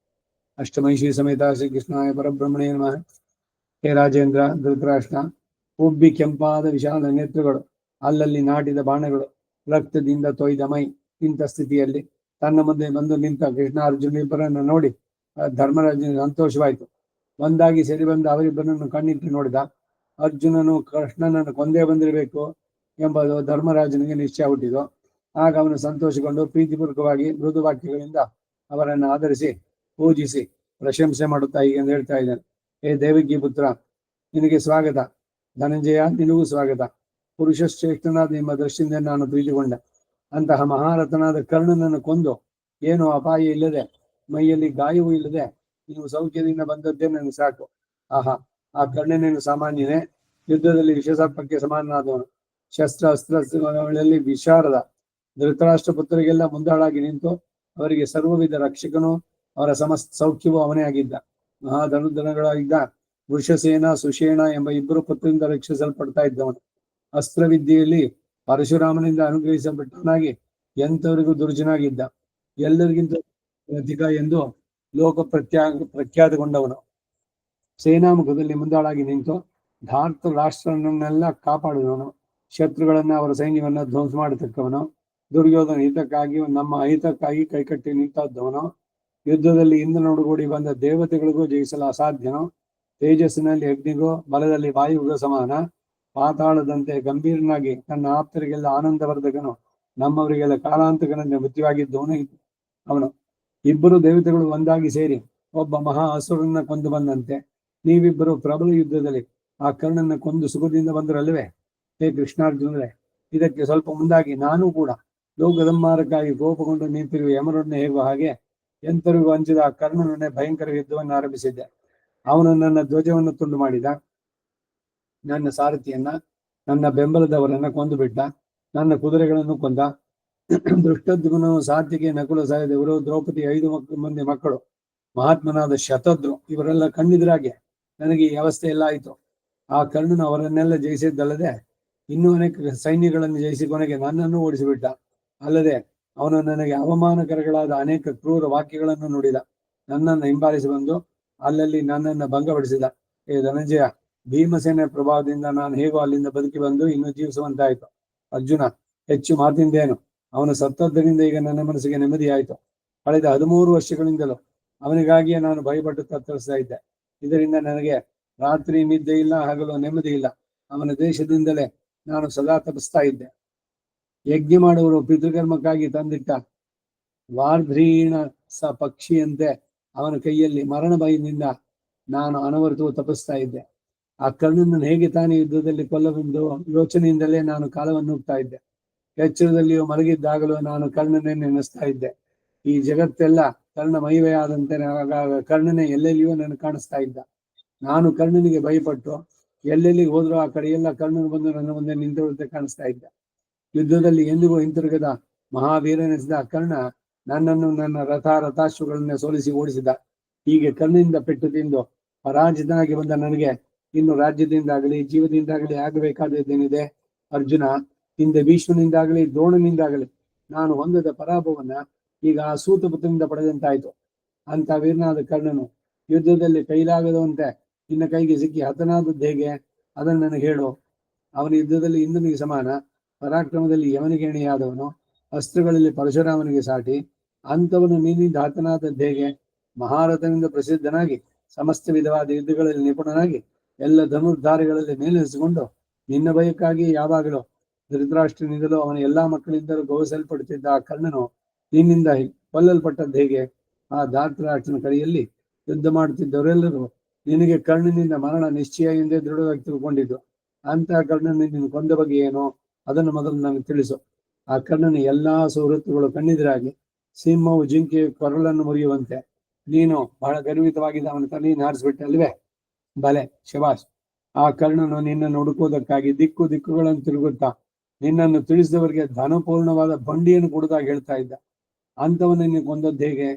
ಅಷ್ಟಮೈಷಿ ಸಮೇತ ಶ್ರೀಕೃಷ್ಣಾಯ ಪರಬ್ರಹ್ಮಣೇ ನಮಃ. ಹೇ ರಾಜೇಂದ್ರ, ಧೃತರಾಷ್ಟ್ರ, ಉಬ್ಬಿ ಕೆಂಪಾದ ವಿಶಾಲ ನೇತ್ರಗಳು, ಅಲ್ಲಲ್ಲಿ ನಾಟಿದ ಬಾಣಗಳು, ರಕ್ತದಿಂದ ತೊಯ್ದ ಮೈ, ಇಂಥ ಸ್ಥಿತಿಯಲ್ಲಿ ತನ್ನ ಮುಂದೆ ಬಂದು ನಿಂತ ಕೃಷ್ಣಾರ್ಜುನಿಬ್ಬರನ್ನು ನೋಡಿ ಧರ್ಮರಾಜನಿಗೆ ಸಂತೋಷವಾಯಿತು. ಒಂದಾಗಿ ಸೇರಿ ಬಂದ ಅವರಿಬ್ಬರನ್ನು ಕಣ್ಣಿಟ್ಟು ನೋಡಿದ. ಅರ್ಜುನನು ಕೃಷ್ಣನನ್ನು ಕೊಂದೇ ಬಂದಿರಬೇಕು ಎಂಬುದು ಧರ್ಮರಾಜನಿಗೆ ನಿಶ್ಚಯ ಹುಟ್ಟಿತು. ಆಗ ಅವನು ಸಂತೋಷಗೊಂಡು ಪ್ರೀತಿಪೂರ್ವಕವಾಗಿ ಮೃದು ವಾಕ್ಯಗಳಿಂದ ಅವರನ್ನು ಆಧರಿಸಿ ಪೂಜಿಸಿ ಪ್ರಶಂಸೆ ಮಾಡುತ್ತಾ ಹೀಗೆಂದು ಹೇಳ್ತಾ ಇದ್ದಾನೆ. ಹೇ ದೇವಕಿ ಪುತ್ರ, ನಿನಗೆ ಸ್ವಾಗತ. ಧನಂಜಯ, ನಿನಗೂ ಸ್ವಾಗತ. ಪುರುಷ ಶ್ರೇಷ್ಠನಾದ ನಿಮ್ಮ ದೃಷ್ಟಿಯಿಂದ ನಾನು ಪ್ರೀತಿಗೊಂಡೆ. ಅಂತಹ ಮಹಾರಥನಾದ ಕರ್ಣನನ್ನು ಕೊಂದು ಏನು ಅಪಾಯ ಇಲ್ಲದೆ, ಮೈಯಲ್ಲಿ ಗಾಯವೂ ಇಲ್ಲದೆ ನೀವು ಸೌಖ್ಯದಿಂದ ಬಂದದ್ದೇ ನನಗೆ ಸಾಕು. ಆಹಾ, ಆ ಕರ್ಣನೇನು ಸಾಮಾನ್ಯನೇ? ಯುದ್ಧದಲ್ಲಿ ವಿಷಸರ್ಪಕ್ಕೆ ಸಮಾನನಾದವನು, ಶಸ್ತ್ರ ಅಸ್ತ್ರಗಳಲ್ಲಿ ವಿಶಾರದ. ಧೃತರಾಷ್ಟ್ರ ಪುತ್ರರಿಗೆಲ್ಲ ಮುಂದಾಳಾಗಿ ನಿಂತು ಅವರಿಗೆ ಸರ್ವವಿಧ ರಕ್ಷಕನು, ಅವರ ಸಮಸ್ತ ಸೌಖ್ಯವೂ ಅವನೇ ಆಗಿದ್ದ. ಮಹಾಧನುಧನಗಳಾಗಿದ್ದ ವೃಷಸೇನ, ಸುಷೇಣ ಎಂಬ ಇಬ್ಬರು ಪುತ್ರರಿಂದ ರಕ್ಷಿಸಲ್ಪಡ್ತಾ ಇದ್ದವನು. ಅಸ್ತ್ರವಿದ್ಯೆಯಲ್ಲಿ ಪರಶುರಾಮನಿಂದ ಅನುಗ್ರಹಿಸಲ್ಪಟ್ಟವನಾಗಿ ಎಂಥವರಿಗೂ ದುರ್ಜನಾಗಿದ್ದ. ಎಲ್ಲರಿಗಿಂತ ಅಧಿಕ ಎಂದು ಲೋಕ ಪ್ರಖ್ಯಾತಗೊಂಡವನು. ಸೇನಾಮುಖದಲ್ಲಿ ಮುಂದಾಳಾಗಿ ನಿಂತು ಧಾರ್ತ ರಾಷ್ಟ್ರನನ್ನೆಲ್ಲ ಕಾಪಾಡಿದವನು. ಶತ್ರುಗಳನ್ನ ಅವರ ಸೈನ್ಯವನ್ನ ಧ್ವಂಸ ಮಾಡತಕ್ಕವನು. ದುರ್ಯೋಧನ ಹಿತಕ್ಕಾಗಿ ನಮ್ಮ ಅಹಿತಕ್ಕಾಗಿ ಕೈಕಟ್ಟಿ ನಿಂತದ್ದವನು. ಯುದ್ಧದಲ್ಲಿ ಇಂದ್ರನೊಡಗೂಡಿ ಬಂದ ದೇವತೆಗಳಿಗೂ ಜಯಿಸಲು ಅಸಾಧ್ಯನು. ತೇಜಸ್ಸಿನಲ್ಲಿ ಅಗ್ನಿಗೂ ಬಲದಲ್ಲಿ ವಾಯುವಿಗೂ ಸಮಾನ. ಪಾತಾಳದಂತೆ ಗಂಭೀರನಾಗಿ ತನ್ನ ಆಪ್ತರಿಗೆಲ್ಲ ಆನಂದವರ್ಧಕನು, ನಮ್ಮವರಿಗೆಲ್ಲ ಕಾಲಾಂತಕನಂತೆ ಮೃತ್ಯುವಾಗಿದ್ದವನು ಅವನು. ಇಬ್ಬರು ದೇವತೆಗಳು ಒಂದಾಗಿ ಸೇರಿ ಒಬ್ಬ ಮಹಾ ಅಸುರನ್ನ ಕೊಂದು ಬಂದಂತೆ ನೀವಿಬ್ಬರು ಪ್ರಬಲ ಯುದ್ಧದಲ್ಲಿ ಆ ಕರ್ಣನ ಕೊಂದು ಸುಖದಿಂದ ಬಂದರಲ್ವೇ? ಹೇ ಕೃಷ್ಣಾರ್ಜುನರೇ, ಇದಕ್ಕೆ ಸ್ವಲ್ಪ ಮುಂದಾಗಿ ನಾನು ಕೂಡ ಲೋಕದಂಬಾರಕ್ಕಾಗಿ ಕೋಪಗೊಂಡು ನಿಂತಿರುವ ಯಮರನ್ನೇ ಹೇಗುವ ಹಾಗೆ ಎಂತರಿಗೂ ಹಂಚಿದ ಆ ಕರ್ಣನನ್ನೇ ಭಯಂಕರ ಯುದ್ಧವನ್ನು ಆರಂಭಿಸಿದ್ದೆ. ಅವನು ನನ್ನ ಧ್ವಜವನ್ನು ತುಂಡು ಮಾಡಿದ, ನನ್ನ ಸಾರಥಿಯನ್ನ, ನನ್ನ ಬೆಂಬಲದವರನ್ನ ಕೊಂದು ಬಿಟ್ಟ, ನನ್ನ ಕುದುರೆಗಳನ್ನು ಕೊಂದ. ದೃಷ್ಟದ್ಯುಮ್ನನು, ಸಾತ್ವಿಕೆ, ನಕುಲ ಸಹದೇವರು, ದ್ರೌಪದಿ 5 ಮಂದಿ ಮಕ್ಕಳು, ಮಹಾತ್ಮನಾದ ಶತದ್ರು ಇವರೆಲ್ಲ ಕಣ್ಣಿದ್ರಾಗೆ ನನಗೆ ಈ ಅವಸ್ಥೆ ಎಲ್ಲ ಆಯಿತು. ಆ ಕರ್ಣನು ಅವರನ್ನೆಲ್ಲ ಜಯಿಸಿದ್ದಲ್ಲದೆ ಇನ್ನೂ ಅನೇಕ ಸೈನ್ಯಗಳನ್ನು ಜಯಿಸಿ ಕೊನೆಗೆ ನನ್ನನ್ನು ಓಡಿಸಿಬಿಟ್ಟ. ಅಲ್ಲದೆ ಅವನು ನನಗೆ ಅವಮಾನಕರಗಳಾದ ಅನೇಕ ಕ್ರೂರ ವಾಕ್ಯಗಳನ್ನು ನುಡಿದ. ನನ್ನನ್ನು ಹಿಂಬಾಲಿಸಿ ಬಂದು ಅಲ್ಲಲ್ಲಿ ನನ್ನನ್ನು ಭಂಗಪಡಿಸಿದ. ಹೇ ಧನಂಜಯ, ಭೀಮಸೇನ ಪ್ರಭಾವದಿಂದ ನಾನು ಹೇಗೋ ಅಲ್ಲಿಂದ ಬದುಕಿ ಬಂದು ಇನ್ನೂ ಜೀವಿಸುವಂತಾಯಿತು. ಅರ್ಜುನ, ಹೆಚ್ಚು ಮಾತಿಂದೇನು? ಅವನು ಸತ್ತದ್ದರಿಂದ ಈಗ ನನ್ನ ಮನಸ್ಸಿಗೆ ನೆಮ್ಮದಿಯಾಯಿತು. ಕಳೆದ 13 ವರ್ಷಗಳಿಂದಲೂ ಅವನಿಗಾಗಿಯೇ ನಾನು ಭಯಪಟ್ಟು ತತ್ತರಿಸ್ತಾ ಇದ್ದೆ. ಇದರಿಂದ ನನಗೆ ರಾತ್ರಿ ನಿದ್ದೆ ಇಲ್ಲ, ಹಗಲು ನೆಮ್ಮದಿ ಇಲ್ಲ. ಅವನ ದೇಶದಿಂದಲೇ ನಾನು ಸದಾ ತಪಿಸ್ತಾ ಇದ್ದೆ. ಯಜ್ಞ ಮಾಡುವರು ಪಿತೃಕರ್ಮಕ್ಕಾಗಿ ತಂದಿಟ್ಟ ವಾರ್ಧ್ರೀಣ ಪಕ್ಷಿಯಂತೆ ಅವನ ಕೈಯಲ್ಲಿ ಮರಣ ಭಯದಿಂದ ನಾನು ಅನವರತವು ತಪಿಸ್ತಾ ಇದ್ದೆ. ಆ ಕರ್ಣನನ್ನು ಹೇಗೆ ತಾನೇ ಯುದ್ಧದಲ್ಲಿ ಕೊಲ್ಲವೆಂದು ಯೋಚನೆಯಿಂದಲೇ ನಾನು ಕಾಲವನ್ನು ಹೋಗ್ತಾ ಇದ್ದೆ. ಎಚ್ಚರದಲ್ಲಿಯೂ ಮಲಗಿದ್ದಾಗಲೂ ನಾನು ಕರ್ಣನೇ ನೆನೆಸ್ತಾ ಇದ್ದೆ. ಈ ಜಗತ್ತೆಲ್ಲ ಕರ್ಣ ಮೈವೇ ಆದಂತೆ ಕರ್ಣನೇ ಎಲ್ಲೆಲ್ಲಿಯೂ ನನಗೆ ಕಾಣಿಸ್ತಾ ಇದ್ದ. ನಾನು ಕರ್ಣನಿಗೆ ಭಯಪಟ್ಟು ಎಲ್ಲೆಲ್ಲಿಗೆ ಹೋದ್ರೂ ಆ ಕಡೆಯೆಲ್ಲ ಕರ್ಣನು ಬಂದು ನನ್ನ ಮುಂದೆ ನಿಂತಿರುವಂತೆ ಕಾಣಿಸ್ತಾ ಇದ್ದ. ಯುದ್ಧದಲ್ಲಿ ಎಂದಿಗೂ ಹಿಂತಿರುಗದ ಮಹಾವೀರನೆಸಿದ ಕರ್ಣ ನನ್ನನ್ನು, ನನ್ನ ರಥಾಶ್ವಗಳನ್ನೇ ಸೋಲಿಸಿ ಓಡಿಸಿದ. ಹೀಗೆ ಕರ್ಣನಿಂದ ಪೆಟ್ಟು ತಿಂದು ಪರಾಜಿತನಾಗಿ ಬಂದ ನನಗೆ ಇನ್ನು ರಾಜ್ಯದಿಂದಾಗಲಿ ಜೀವದಿಂದಾಗಲಿ ಆಗಬೇಕಾದದ್ದೇನಿದೆ? ಅರ್ಜುನ, ಹಿಂದೆ ಭೀಷ್ಮನಿಂದಾಗಲಿ ದ್ರೋಣನಿಂದಾಗಲಿ ನಾನು ಹೊಂದದ ಪರಾಭವನ್ನ ಈಗ ಆ ಸೂತಪುತ್ರನಿಂದ ಪಡೆದಂತಾಯ್ತು. ಅಂತ ವೀರನಾದ ಕರ್ಣನು ಯುದ್ಧದಲ್ಲಿ ಕೈಲಾಗದಂತೆ ನಿನ್ನ ಕೈಗೆ ಸಿಕ್ಕಿ ಹತನಾದದ್ದು ಹೇಗೆ? ಅದನ್ನು ನನಗೆ ಹೇಳು. ಅವನ ಯುದ್ಧದಲ್ಲಿ ಇಂದ್ರನಿಗೆ ಸಮಾನ, ಪರಾಕ್ರಮದಲ್ಲಿ ಯಮನಿಗೆ ಎಣೆಯಾದವನು, ಅಸ್ತ್ರಗಳಲ್ಲಿ ಪರಶುರಾಮನಿಗೆ ಸಾಟಿ. ಅಂಥವನು ನೀನಿಂದ ಹತನಾದದ್ದು ಹೇಗೆ? ಮಹಾರಥನಿಂದ ಪ್ರಸಿದ್ಧನಾಗಿ ಸಮಸ್ತ ವಿಧವಾದ ಯುದ್ಧಗಳಲ್ಲಿ ನಿಪುಣನಾಗಿ ಎಲ್ಲ ಧನುರ್ಧಾರಿಗಳಲ್ಲಿ ಮೇಲೆನಿಸಿಕೊಂಡು ನಿನ್ನ ಭಯಕ್ಕಾಗಿ ಯಾವಾಗಲೂ ಧೃತರಾಷ್ಟ್ರನಿಂದಲೂ ಅವನ ಎಲ್ಲಾ ಮಕ್ಕಳಿಂದಲೂ ಗೌರವಿಸಲ್ಪಡುತ್ತಿದ್ದ ಆ ಕರ್ಣನು ನಿನ್ನಿಂದ ಕೊಲ್ಲಲ್ಪಟ್ಟದ್ದು ಹೇಗೆ? ಆ ಧೃತರಾಷ್ಟ್ರನ ಕಡೆಯಲ್ಲಿ ಯುದ್ಧ ಮಾಡುತ್ತಿದ್ದವರೆಲ್ಲರೂ ನಿನಗೆ ಕರ್ಣನಿಂದ ಮರಣ ನಿಶ್ಚಯ ಎಂದೇ ದೃಢವಾಗಿ ತಿಳ್ಕೊಂಡಿದ್ದು. ಅಂತಹ ಕರ್ಣನ ನೀನು ಕೊಂದ ಬಗ್ಗೆ ಏನೋ ಅದನ್ನು ಮೊದಲು ನನಗೆ ತಿಳಿಸು. ಆ ಕರ್ಣನ ಎಲ್ಲಾ ಸುಹೃತ್ತುಗಳು ಕಣ್ಣಿದ್ರಾಗಿ ಸಿಂಹವು ಜಿಂಕೆಯ ಕೊರಳನ್ನು ಮುರಿಯುವಂತೆ ನೀನು ಬಹಳ ಗರ್ವಿತವಾಗಿದ್ದ ಅವನ ತಲೆಯನ್ನು ಹಾರಿಸ್ಬಿಟ್ಟಲ್ವೇ? ಬಲೆ, ಶಬಾಷ್. ಆ ಕರ್ಣನು ನಿನ್ನನ್ನು ಹುಡುಕುವುದಕ್ಕಾಗಿ ದಿಕ್ಕು ದಿಕ್ಕುಗಳನ್ನು ತಿರುಗುತ್ತಾ ನಿನ್ನನ್ನು ತಿಳಿಸಿದವರಿಗೆ ಧನಪೂರ್ಣವಾದ ಬಂಡಿಯನ್ನು ಕೊಡುದಾಗ ಹೇಳ್ತಾ ಇದ್ದ. ಅಂಥವನ್ನ ನೀನು ಕೊಂದದ್ದು ಹೇಗೆ?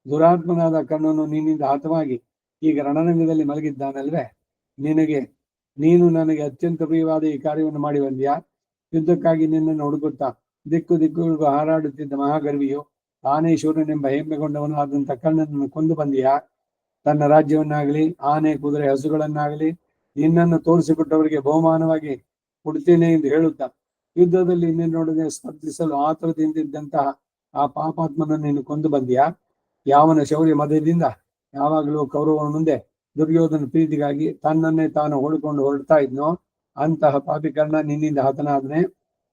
ದುರಾತ್ಮನಾದ ಕರ್ಣನು ನಿನ್ನಿಂದ ಹತವಾಗಿ ಈಗ ರಣರಂಗದಲ್ಲಿ ಮಲಗಿದ್ದಾನಲ್ವೇ? ನೀನು ನನಗೆ ಅತ್ಯಂತ ಪ್ರಿಯವಾದ ಈ ಕಾರ್ಯವನ್ನು ಮಾಡಿ ಬಂದ್ಯಾ? ಯುದ್ಧಕ್ಕಾಗಿ ನಿನ್ನನ್ನು ಹುಡುಕುತ್ತಾ ದಿಕ್ಕು ದಿಕ್ಕುಗಳಿಗೂ ಹಾರಾಡುತ್ತಿದ್ದ ಮಹಾಗರ್ವಿಯು ತಾನೇ ಶೂರನೆಂಬ ಹೆಮ್ಮೆಗೊಂಡವನು ಆದಂತ ಕರ್ಣನನ್ನು ಕೊಂದು ಬಂದಿಯಾ? ತನ್ನ ರಾಜ್ಯವನ್ನಾಗಲಿ ಆನೆ ಕುದುರೆ ಹಸುಗಳನ್ನಾಗಲಿ ನಿನ್ನನ್ನು ತೋರಿಸಿಕೊಟ್ಟವರಿಗೆ ಬಹುಮಾನವಾಗಿ ಕೊಡ್ತೇನೆ ಎಂದು ಹೇಳುತ್ತಾ ಯುದ್ಧದಲ್ಲಿ ನಿನ್ನೊಡನೆ ಸ್ಪರ್ಧಿಸಲು ಆತುರದಿಂದಿದ್ದಂತಹ ಆ ಪಾಪಾತ್ಮನನ್ನು ನೀನು ಕೊಂದು ಬಂದಿಯಾ? ಯಾವನ ಶೌರ್ಯ ಮದದಿಂದ ಯಾವಾಗಲೂ ಕೌರವನ ಮುಂದೆ ದುರ್ಯೋಧನ ಪ್ರೀತಿಗಾಗಿ ತನ್ನನ್ನೇ ತಾನು ಹೊಡ್ಕೊಂಡು ಹೊರಡ್ತಾ ಇದ್ನೋ ಅಂತಹ ಪಾಪಿ ಕರ್ಣ ನಿನ್ನಿಂದ ಹತನಾದನೆ.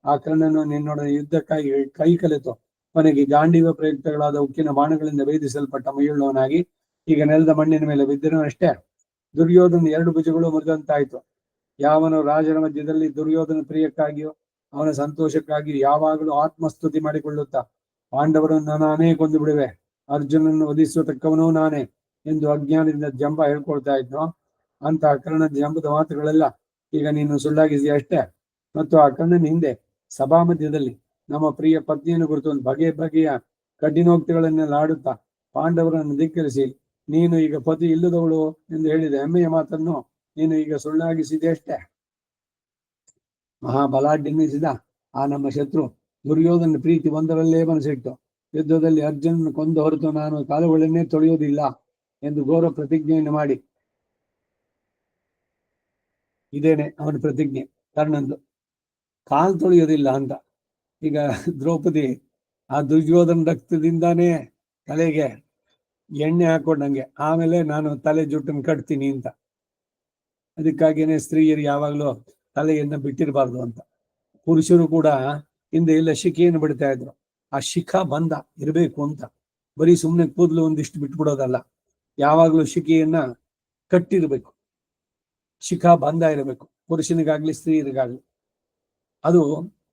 ಆ ಕರ್ಣನು ನಿನ್ನೊಡನೆ ಯುದ್ಧಕ್ಕಾಗಿ ಕೈ ಕಲಿತು ಕೊನೆಗೆ ಗಾಂಡೀವ ಪ್ರಯುಕ್ತಗಳಾದ ಉಕ್ಕಿನ ಬಾಣಗಳಿಂದ ವೇದಿಸಲ್ಪಟ್ಟ ಮೈಯುಳ್ಳವನಾಗಿ ಈಗ ನೆಲದ ಮಣ್ಣಿನ ಮೇಲೆ ಬಿದ್ದಿರುವಷ್ಟೇ. ದುರ್ಯೋಧನ 2 ಭುಜಗಳು ಮುರಿದಂತಾಯ್ತು. ಯಾವನು ರಾಜನ ಮಧ್ಯದಲ್ಲಿ ದುರ್ಯೋಧನ ಪ್ರಿಯಕ್ಕಾಗಿಯೋ ಅವನ ಸಂತೋಷಕ್ಕಾಗಿಯೂ ಯಾವಾಗಲೂ ಆತ್ಮಸ್ತುತಿ ಮಾಡಿಕೊಳ್ಳುತ್ತಾ ಪಾಂಡವರನ್ನು ನಾನೇ ಕೊಂದು ಬಿಡುವೆ, ಅರ್ಜುನನ್ನು ವಧಿಸತಕ್ಕವನೂ ನಾನೇ ಎಂದು ಅಜ್ಞಾನದಿಂದ ಜಂಬ ಹೇಳ್ಕೊಳ್ತಾ ಇದ್ನೋ ಅಂತಹ ಕರ್ಣನ ಜಂಬದ ಮಾತುಗಳೆಲ್ಲ ಈಗ ನೀನು ಸುಳ್ಳಾಗಿದೆಯಾ ಅಷ್ಟೇ. ಮತ್ತು ಆ ಕರ್ಣನ ಹಿಂದೆ ಸಭಾ ಮಧ್ಯದಲ್ಲಿ ನಮ್ಮ ಪ್ರಿಯ ಪತ್ನಿಯನ್ನು ಕುರಿತು ಒಂದು ಬಗೆಯ ಕಠಿಣೋಕ್ತಿಗಳನ್ನೆಲ್ಲ ಆಡುತ್ತಾ ಪಾಂಡವರನ್ನು ಧಿಕ್ಕರಿಸಿ ನೀನು ಈಗ ಪತಿ ಇಲ್ಲದವಳು ಎಂದು ಹೇಳಿದ ಹೆಮ್ಮೆಯ ಮಾತನ್ನು ನೀನು ಈಗ ಸುಳ್ಳಾಗಿಸಿದೆ ಅಷ್ಟೇ. ಮಹಾಬಲಾಢ್ಯನಿಸಿದ ಆ ನಮ್ಮ ಶತ್ರು ದುರ್ಯೋಧನ ಪ್ರೀತಿ ಒಂದರಲ್ಲೇ ಮನಸ್ಸಿಟ್ಟು ಯುದ್ಧದಲ್ಲಿ ಅರ್ಜುನನ್ನು ಕೊಂದ ಹೊರತು ನಾನು ಕಾಲುಗಳನ್ನೇ ತೊಳೆಯುವುದಿಲ್ಲ ಎಂದು ಘೋರ ಪ್ರತಿಜ್ಞೆಯನ್ನು ಮಾಡಿ, ಇದೇನೆ ಅವನ ಪ್ರತಿಜ್ಞೆ ಕರ್ಣಂದು, ಕಾಲು ತೊಳೆಯೋದಿಲ್ಲ ಅಂತ. ಈಗ ದ್ರೌಪದಿ ಆ ದುರ್ಯೋಧನ ರಕ್ತದಿಂದಾನೇ ತಲೆಗೆ ಎಣ್ಣೆ ಹಾಕೊಂಡಂಗೆ ಆಮೇಲೆ ನಾನು ತಲೆ ಜುಟ್ಟನ್ನು ಕಟ್ತೀನಿ ಅಂತ. ಅದಕ್ಕಾಗಿಯೇ ಸ್ತ್ರೀಯರು ಯಾವಾಗಲೂ ತಲೆಯನ್ನ ಬಿಟ್ಟಿರಬಾರ್ದು ಅಂತ. ಪುರುಷರು ಕೂಡ ಹಿಂದೆ ಎಲ್ಲ ಶಿಖೆಯನ್ನು ಬಿಡ್ತಾ ಇದ್ರು. ಆ ಶಿಖ ಬಂಧ ಇರಬೇಕು ಅಂತ, ಬರೀ ಸುಮ್ಮನೆ ಕೂದಲು ಒಂದಿಷ್ಟು ಬಿಟ್ಬಿಡೋದಲ್ಲ, ಯಾವಾಗಲೂ ಶಿಖೆಯನ್ನ ಕಟ್ಟಿರ್ಬೇಕು, ಶಿಖಾ ಬಂಧ ಇರಬೇಕು, ಪುರುಷನಿಗಾಗ್ಲಿ ಸ್ತ್ರೀಯರಿಗಾಗ್ಲಿ. ಅದು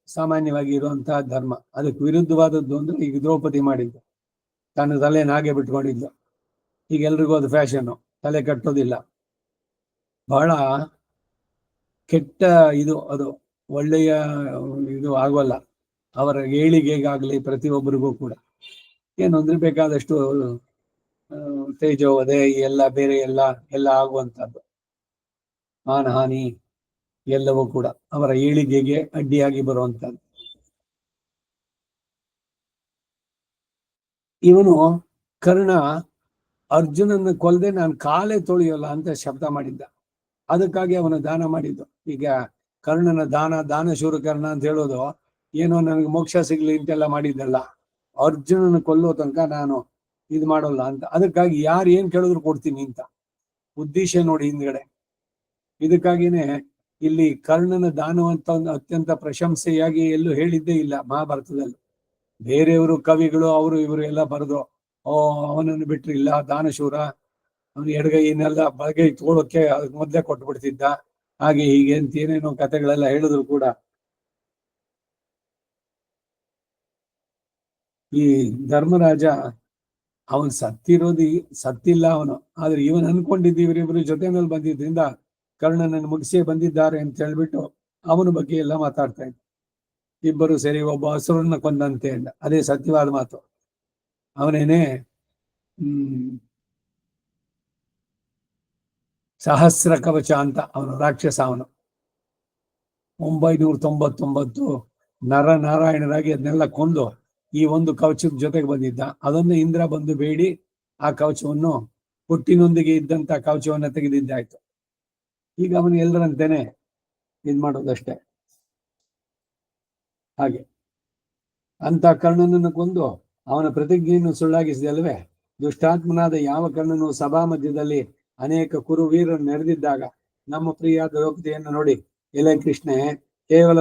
ಸಾಮಾನ್ಯವಾಗಿ ಇರುವಂತಹ ಧರ್ಮ. ಅದಕ್ಕೆ ವಿರುದ್ಧವಾದದ್ದು ಅಂದ್ರೆ ಈಗ ದ್ರೌಪದಿ ಮಾಡಿದ್ದು, ತನ್ನ ತಲೆಯನ್ನು ಹಾಗೆ ಬಿಟ್ಕೊಂಡಿದ್ದು. ಈಗ ಎಲ್ರಿಗೂ ಅದು ಫ್ಯಾಷನ್ನು, ತಲೆ ಕಟ್ಟೋದಿಲ್ಲ. ಬಹಳ ಕೆಟ್ಟ ಇದು, ಅದು ಒಳ್ಳೆಯ ಇದು ಆಗೋಲ್ಲ ಅವರ ಏಳಿಗೆಗಾಗಲಿ ಪ್ರತಿಯೊಬ್ಬರಿಗೂ ಕೂಡ. ಏನು ಅಂದ್ರೆ ಬೇಕಾದಷ್ಟು ತೇಜೋವಧೆ ಎಲ್ಲ ಬೇರೆ ಎಲ್ಲ ಆಗುವಂಥದ್ದು, ಮಾನಹಾನಿ ಎಲ್ಲವೂ ಕೂಡ ಅವರ ಏಳಿಗೆಗೆ ಅಡ್ಡಿಯಾಗಿ ಬರುವಂಥದ್ದು. ಇವನು ಕರ್ಣ ಅರ್ಜುನನ್ನು ಕೊಲ್ಲದೆ ನಾನು ಕಾಲೇ ತೊಳೆಯೋಲ್ಲ ಅಂತ ಶಬ್ದ ಮಾಡಿದ್ದ. ಅದಕ್ಕಾಗಿ ಅವನ ದಾನ ಮಾಡಿದ್ದು. ಈಗ ಕರ್ಣನ ದಾನಶೂರ ಕರ್ಣ ಅಂತ ಹೇಳೋದು ಏನೋ ನನಗೆ ಮೋಕ್ಷ ಸಿಗ್ಲಿ ಅಂತೆಲ್ಲ ಮಾಡಿದ್ದಲ್ಲ, ಅರ್ಜುನನ ಕೊಲ್ಲೋ ತನಕ ನಾನು ಇದು ಮಾಡೋಲ್ಲ ಅಂತ. ಅದಕ್ಕಾಗಿ ಯಾರು ಏನ್ ಕೇಳಿದ್ರು ಕೊಡ್ತೀನಿ ಅಂತ ಉದ್ದೇಶ ನೋಡಿ ಹಿಂದ್ಗಡೆ. ಇದಕ್ಕಾಗಿನೇ ಇಲ್ಲಿ ಕರ್ಣನ ದಾನವಂತ ಅತ್ಯಂತ ಪ್ರಶಂಸೆಯಾಗಿ ಎಲ್ಲೂ ಹೇಳಿದ್ದೇ ಇಲ್ಲ ಮಹಾಭಾರತದಲ್ಲಿ. ಬೇರೆಯವರು ಕವಿಗಳು ಅವರು ಇವರು ಎಲ್ಲ ಬರೆದು ಅವನನ್ನು ಬಿಟ್ರಿಲ್ಲ ದಾನಶೂರ, ಅವನು ಎಡಗೈಯನ್ನೆಲ್ಲ ಬಲಗೈ ತೋಳಕ್ಕೆ ಅದಕ್ಕೆ ಮೊದಲೇ ಕೊಟ್ಟು ಬಿಡ್ತಿದ್ದ, ಹಾಗೆ ಹೀಗೆ ಅಂತ ಏನೇನೋ ಕಥೆಗಳೆಲ್ಲ ಹೇಳಿದ್ರು ಕೂಡ ಈ ಧರ್ಮರಾಜ ಅವನ್ ಸತ್ತಿಲ್ಲ ಅವನು. ಆದ್ರೆ ಇವನ್ ಅನ್ಕೊಂಡಿದ್ದು ಇವರಿಬ್ಬರು ಜೊತೆ ಮೇಲೆ ಬಂದಿದ್ರಿಂದ ಕರ್ಣನನ್ನು ಮುಗಿಸೇ ಬಂದಿದ್ದಾರೆ ಅಂತ ಹೇಳ್ಬಿಟ್ಟು ಅವನ ಬಗ್ಗೆ ಎಲ್ಲ ಮಾತಾಡ್ತಾ ಇದ್ದ. ಇಬ್ಬರು ಸೇರಿ ಒಬ್ಬ ಹಸುರನ್ನ ಕೊಂದಂತೆ ಅಂದ, ಅದೇ ಸತ್ಯವಾದ ಮಾತು. ಅವನೇನೆ ಸಹಸ್ರ ಕವಚ ಅಂತ ಅವನು ರಾಕ್ಷಸ. ಅವನು 999 ನರನಾರಾಯಣರಾಗಿ ಅದನ್ನೆಲ್ಲ ಕೊಂದು ಈ ಒಂದು ಕವಚದ ಜೊತೆಗೆ ಬಂದಿದ್ದ. ಅದನ್ನು ಇಂದ್ರ ಬಂದು ಬೇಡಿ ಆ ಕವಚವನ್ನು ಹುಟ್ಟಿನೊಂದಿಗೆ ಇದ್ದಂತ ಕವಚವನ್ನ ತೆಗೆದಿದ್ದಾಯ್ತು. ಈಗ ಅವನು ಎಲ್ಲರಂತೇನೆ ಇದ್ ಮಾಡೋದಷ್ಟೇ. ಹಾಗೆ ಅಂತ ಕರ್ಣನನ್ನು ಕೊಂದು ಅವನ ಪ್ರತಿಜ್ಞೆಯನ್ನು ಸುಳ್ಳಾಗಿಸಿದಲ್ವೇ? ದುಷ್ಟಾತ್ಮನಾದ ಯಾವ ಕರ್ಣನು ಸಭಾ ಮಧ್ಯದಲ್ಲಿ ಅನೇಕ ಕುರುವೀರರು ನೆರೆದಿದ್ದಾಗ ನಮ್ಮ ಪ್ರಿಯ ದ್ರೌಪದಿಯನ್ನು ನೋಡಿ, ಎಲೆ ಕೃಷ್ಣೆ, ಕೇವಲ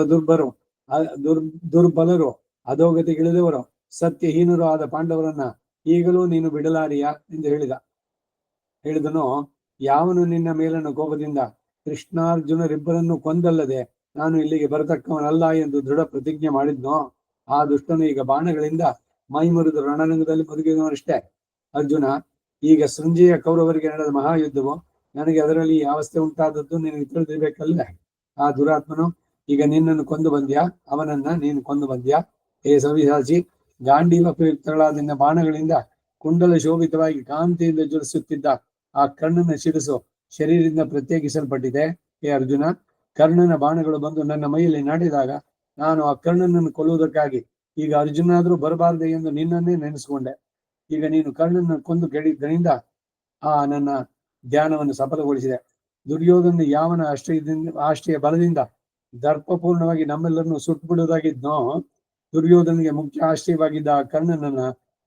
ದುರ್ಬಲರು, ಅಧೋಗತಿಗಿಳಿದವರು, ಸತ್ಯಹೀನರು ಆದ ಪಾಂಡವರನ್ನ ಈಗಲೂ ನೀನು ಬಿಡಲಾರಿಯಾ ಎಂದು ಹೇಳಿದನು. ಯಾವನು ನಿನ್ನ ಮೇಲನ ಕೋಪದಿಂದ ಕೃಷ್ಣಾರ್ಜುನರಿಬ್ಬರನ್ನು ಕೊಂದಲ್ಲದೆ ನಾನು ಇಲ್ಲಿಗೆ ಬರತಕ್ಕವನಲ್ಲ ಎಂದು ದೃಢ ಪ್ರತಿಜ್ಞೆ ಮಾಡಿದ್ನೋ, ಆ ದುಷ್ಟನು ಈಗ ಬಾಣಗಳಿಂದ ಮೈಮುರಿದು ರಣರಂಗದಲ್ಲಿ ಬದುಕಿದವನಷ್ಟೇ. ಅರ್ಜುನ, ಈಗ ಸಂಜೆಯ ಕೌರವರಿಗೆ ನಡೆದ ಮಹಾಯುದ್ಧವು ನನಗೆ ಅದರಲ್ಲಿ ಈ ಅವಸ್ಥೆ ಉಂಟಾದದ್ದು ನಿನಗೆ ತಿಳಿದಿರ್ಬೇಕಲ್ಲೇ? ಆ ದುರಾತ್ಮನು ಈಗ ನಿನ್ನನ್ನು ಕೊಂದು ಬಂದ್ಯಾ? ಅವನನ್ನ ನೀನು ಕೊಂದು ಬಂದ್ಯಾ? ಹೇ ಸವಿಸಾಚಿ, ಗಾಂಡೀವ ಪ್ರಯುಕ್ತಗಳಾದ ನಿನ್ನ ಬಾಣಗಳಿಂದ ಕುಂಡಲ ಶೋಭಿತವಾಗಿ ಕಾಂತಿಯಿಂದ ಜ್ವಲಿಸುತ್ತಿದ್ದ ಆ ಕರ್ಣನ ಶಿರಸು ಶರೀರದಿಂದ ಪ್ರತ್ಯೇಕಿಸಲ್ಪಟ್ಟಿದೆ. ಹೇ ಅರ್ಜುನ, ಕರ್ಣನ ಬಾಣಗಳು ಬಂದು ನನ್ನ ಮೈಯಲ್ಲಿ ನಾಟಿದಾಗ ನಾನು ಆ ಕರ್ಣನನ್ನು ಕೊಲ್ಲುವುದಕ್ಕಾಗಿ ಈಗ ಅರ್ಜುನಾದ್ರೂ ಬರಬಾರದೆ ಎಂದು ನಿನ್ನನ್ನೇ ನೆನೆಸ್ಕೊಂಡೆ. ಈಗ ನೀನು ಕರ್ಣನನ್ನು ಕೊಂದು ಕೆಡಿದ್ದರಿಂದ ಆ ನನ್ನ ಧ್ಯಾನವನ್ನು ಸಫಲಗೊಳಿಸಿದೆ. ದುರ್ಯೋಧನ ಯಾವನ ಆಶ್ರಯ ಬಲದಿಂದ ದರ್ಪಪೂರ್ಣವಾಗಿ ನಮ್ಮೆಲ್ಲರನ್ನು ಸುಟ್ಟು ಬಿಡುವುದಾಗಿದ್ನೋ, ದುರ್ಯೋಧನಿಗೆ ಮುಖ್ಯ ಆಶ್ರಯವಾಗಿದ್ದ ಆ ಕರ್ಣನನ್ನ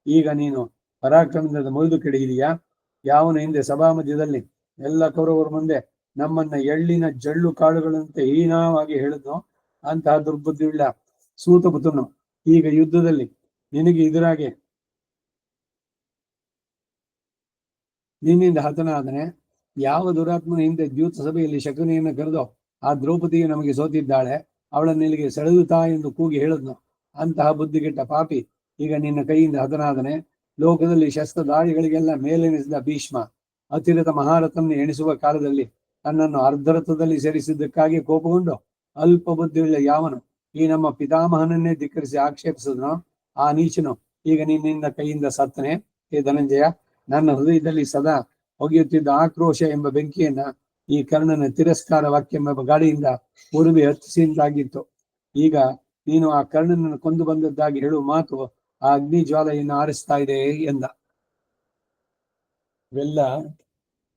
ಈಗ ನೀನು ಪರಾಕ್ರಮದಿಂದ ಮುರಿದು ಕೆಡಹಿದೀಯಾ? ಯಾವನ ಹಿಂದೆ ಸಭಾ ಮಧ್ಯದಲ್ಲಿ ಎಲ್ಲ ಕೌರವರ ಮುಂದೆ ನಮ್ಮನ್ನ ಎಳ್ಳಿನ ಜಳ್ಳು ಕಾಳುಗಳಂತೆ ಹೀನವಾಗಿ ಹೇಳಿದ್ನೋ, ಅಂತಹ ದುರ್ಬುದ್ಧಿಯುಳ್ಳ ಸೂತಪುತ್ರನು ಈಗ ಯುದ್ಧದಲ್ಲಿ ನಿನಗೆ ಎದುರಾಗಿ ನಿನ್ನಿಂದ ಹತನಾದನೆ. ಯಾವ ದುರಾತ್ಮನ ಹಿಂದೆ ದ್ಯೂತ ಸಭೆಯಲ್ಲಿ ಶಕುನಿಯನ್ನು ಕರೆದು ಆ ದ್ರೌಪದಿಯು ನಮಗೆ ಸೋತಿದ್ದಾಳೆ, ಅವಳನ್ನು ಇಲ್ಲಿಗೆ ಸೆಳೆದುತ್ತಾ ಎಂದು ಕೂಗಿ ಹೇಳಿದ್ನು. ಅಂತಹ ಬುದ್ಧಿಗೆಟ್ಟ ಪಾಪಿ ಈಗ ನಿನ್ನ ಕೈಯಿಂದ ಹತನಾದನೆ. ಲೋಕದಲ್ಲಿ ಶಸ್ತ್ರಧಾರಿಗಳಿಗೆಲ್ಲ ಮೇಲೆನಿಸಿದ ಭೀಷ್ಮ ಅತಿರಥ ಮಹಾರಥನ್ನು ಎಣಿಸುವ ಕಾಲದಲ್ಲಿ ತನ್ನನ್ನು ಅರ್ಧರಥದಲ್ಲಿ ಸೇರಿಸಿದ್ದಕ್ಕಾಗಿ ಕೋಪಗೊಂಡು ಅಲ್ಪ ಬುದ್ಧಿಯುಳ್ಳ ಯಾವನು ಈ ನಮ್ಮ ಪಿತಾಮಹನನ್ನೇ ಧಿಕ್ಕರಿಸಿ ಆಕ್ಷೇಪಿಸಿದನೋ, ಆ ನೀಚನು ಈಗ ನಿನ್ನಿಂದ ಕೈಯಿಂದ ಸತ್ತನೆ. ಹೇ ಧನಂಜಯ, ನನ್ನ ಹೃದಯದಲ್ಲಿ ಸದಾ ಹೊಗೆಯುತ್ತಿದ್ದ ಆಕ್ರೋಶ ಎಂಬ ಬೆಂಕಿಯನ್ನ ಈ ಕರ್ಣನ ತಿರಸ್ಕಾರ ವಾಕ್ಯವೆಂಬ ಗಾಳಿಯಿಂದ ಉರುವಿ ಹತ್ತಿಸಿದ್ದಾಗಿತ್ತು. ಈಗ ನೀನು ಆ ಕರ್ಣನನ್ನು ಕೊಂದು ಬಂದದ್ದಾಗಿ ಹೇಳುವ ಮಾತು ಆ ಅಗ್ನಿ ಜ್ವಾಲೆಯನ್ನು ಆರಿಸ್ತಾ ಇದೆ ಎಂದ. ಇವೆಲ್ಲ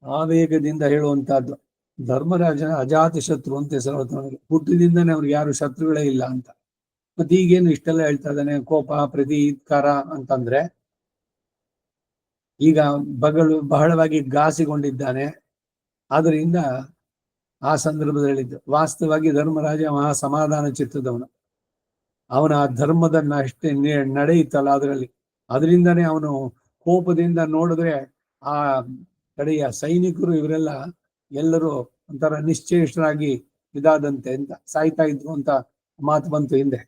ಆವೇಗದಿಂದ ಹೇಳುವಂತಹದ್ದು. ಧರ್ಮರಾಜನ ಅಜಾತ ಶತ್ರು ಅಂತ ಹೆಸರು. ಹುಟ್ಟಿದಿಂದನೇ ಅವ್ರಿಗೆ ಯಾರು ಶತ್ರುಗಳೇ ಇಲ್ಲ ಅಂತ. ಮತ್ತೆ ಈಗೇನು ಇಷ್ಟೆಲ್ಲ ಹೇಳ್ತಾ ಇದ್ದಾನೆ, ಕೋಪ ಪ್ರತೀಕಾರ ಅಂತಂದ್ರೆ ಈಗ ಬಹಳವಾಗಿ ಘಾಸಿಗೊಂಡಿದ್ದಾನೆ. ಆದ್ರಿಂದ ಆ ಸಂದರ್ಭದಲ್ಲಿ ಹೇಳಿದ್ದು, ವಾಸ್ತವವಾಗಿ ಧರ್ಮರಾಜ ಮಹಾ ಸಮಾಧಾನ ಚಿತ್ತದವನು. ಅವನ ಧರ್ಮದನ್ನ ಅಷ್ಟೇ ನಡೆಯುತ್ತಲ್ಲ ಅದರಿಂದನೇ ಅವನು ಕೋಪದಿಂದ ನೋಡಿದ್ರೆ ಆ ಕಡೆಯ ಸೈನಿಕರು ಇವರೆಲ್ಲ ಎಲ್ಲರೂ ಒಂಥರ ನಿಶ್ಚೇಷ್ಟರಾಗಿ ಇದಾದಂತೆ ಅಂತ ಸಾಯ್ತಾ ಇದ್ರು ಅಂತ ಮಾತು ಬಂತು ಹಿಂದೆ.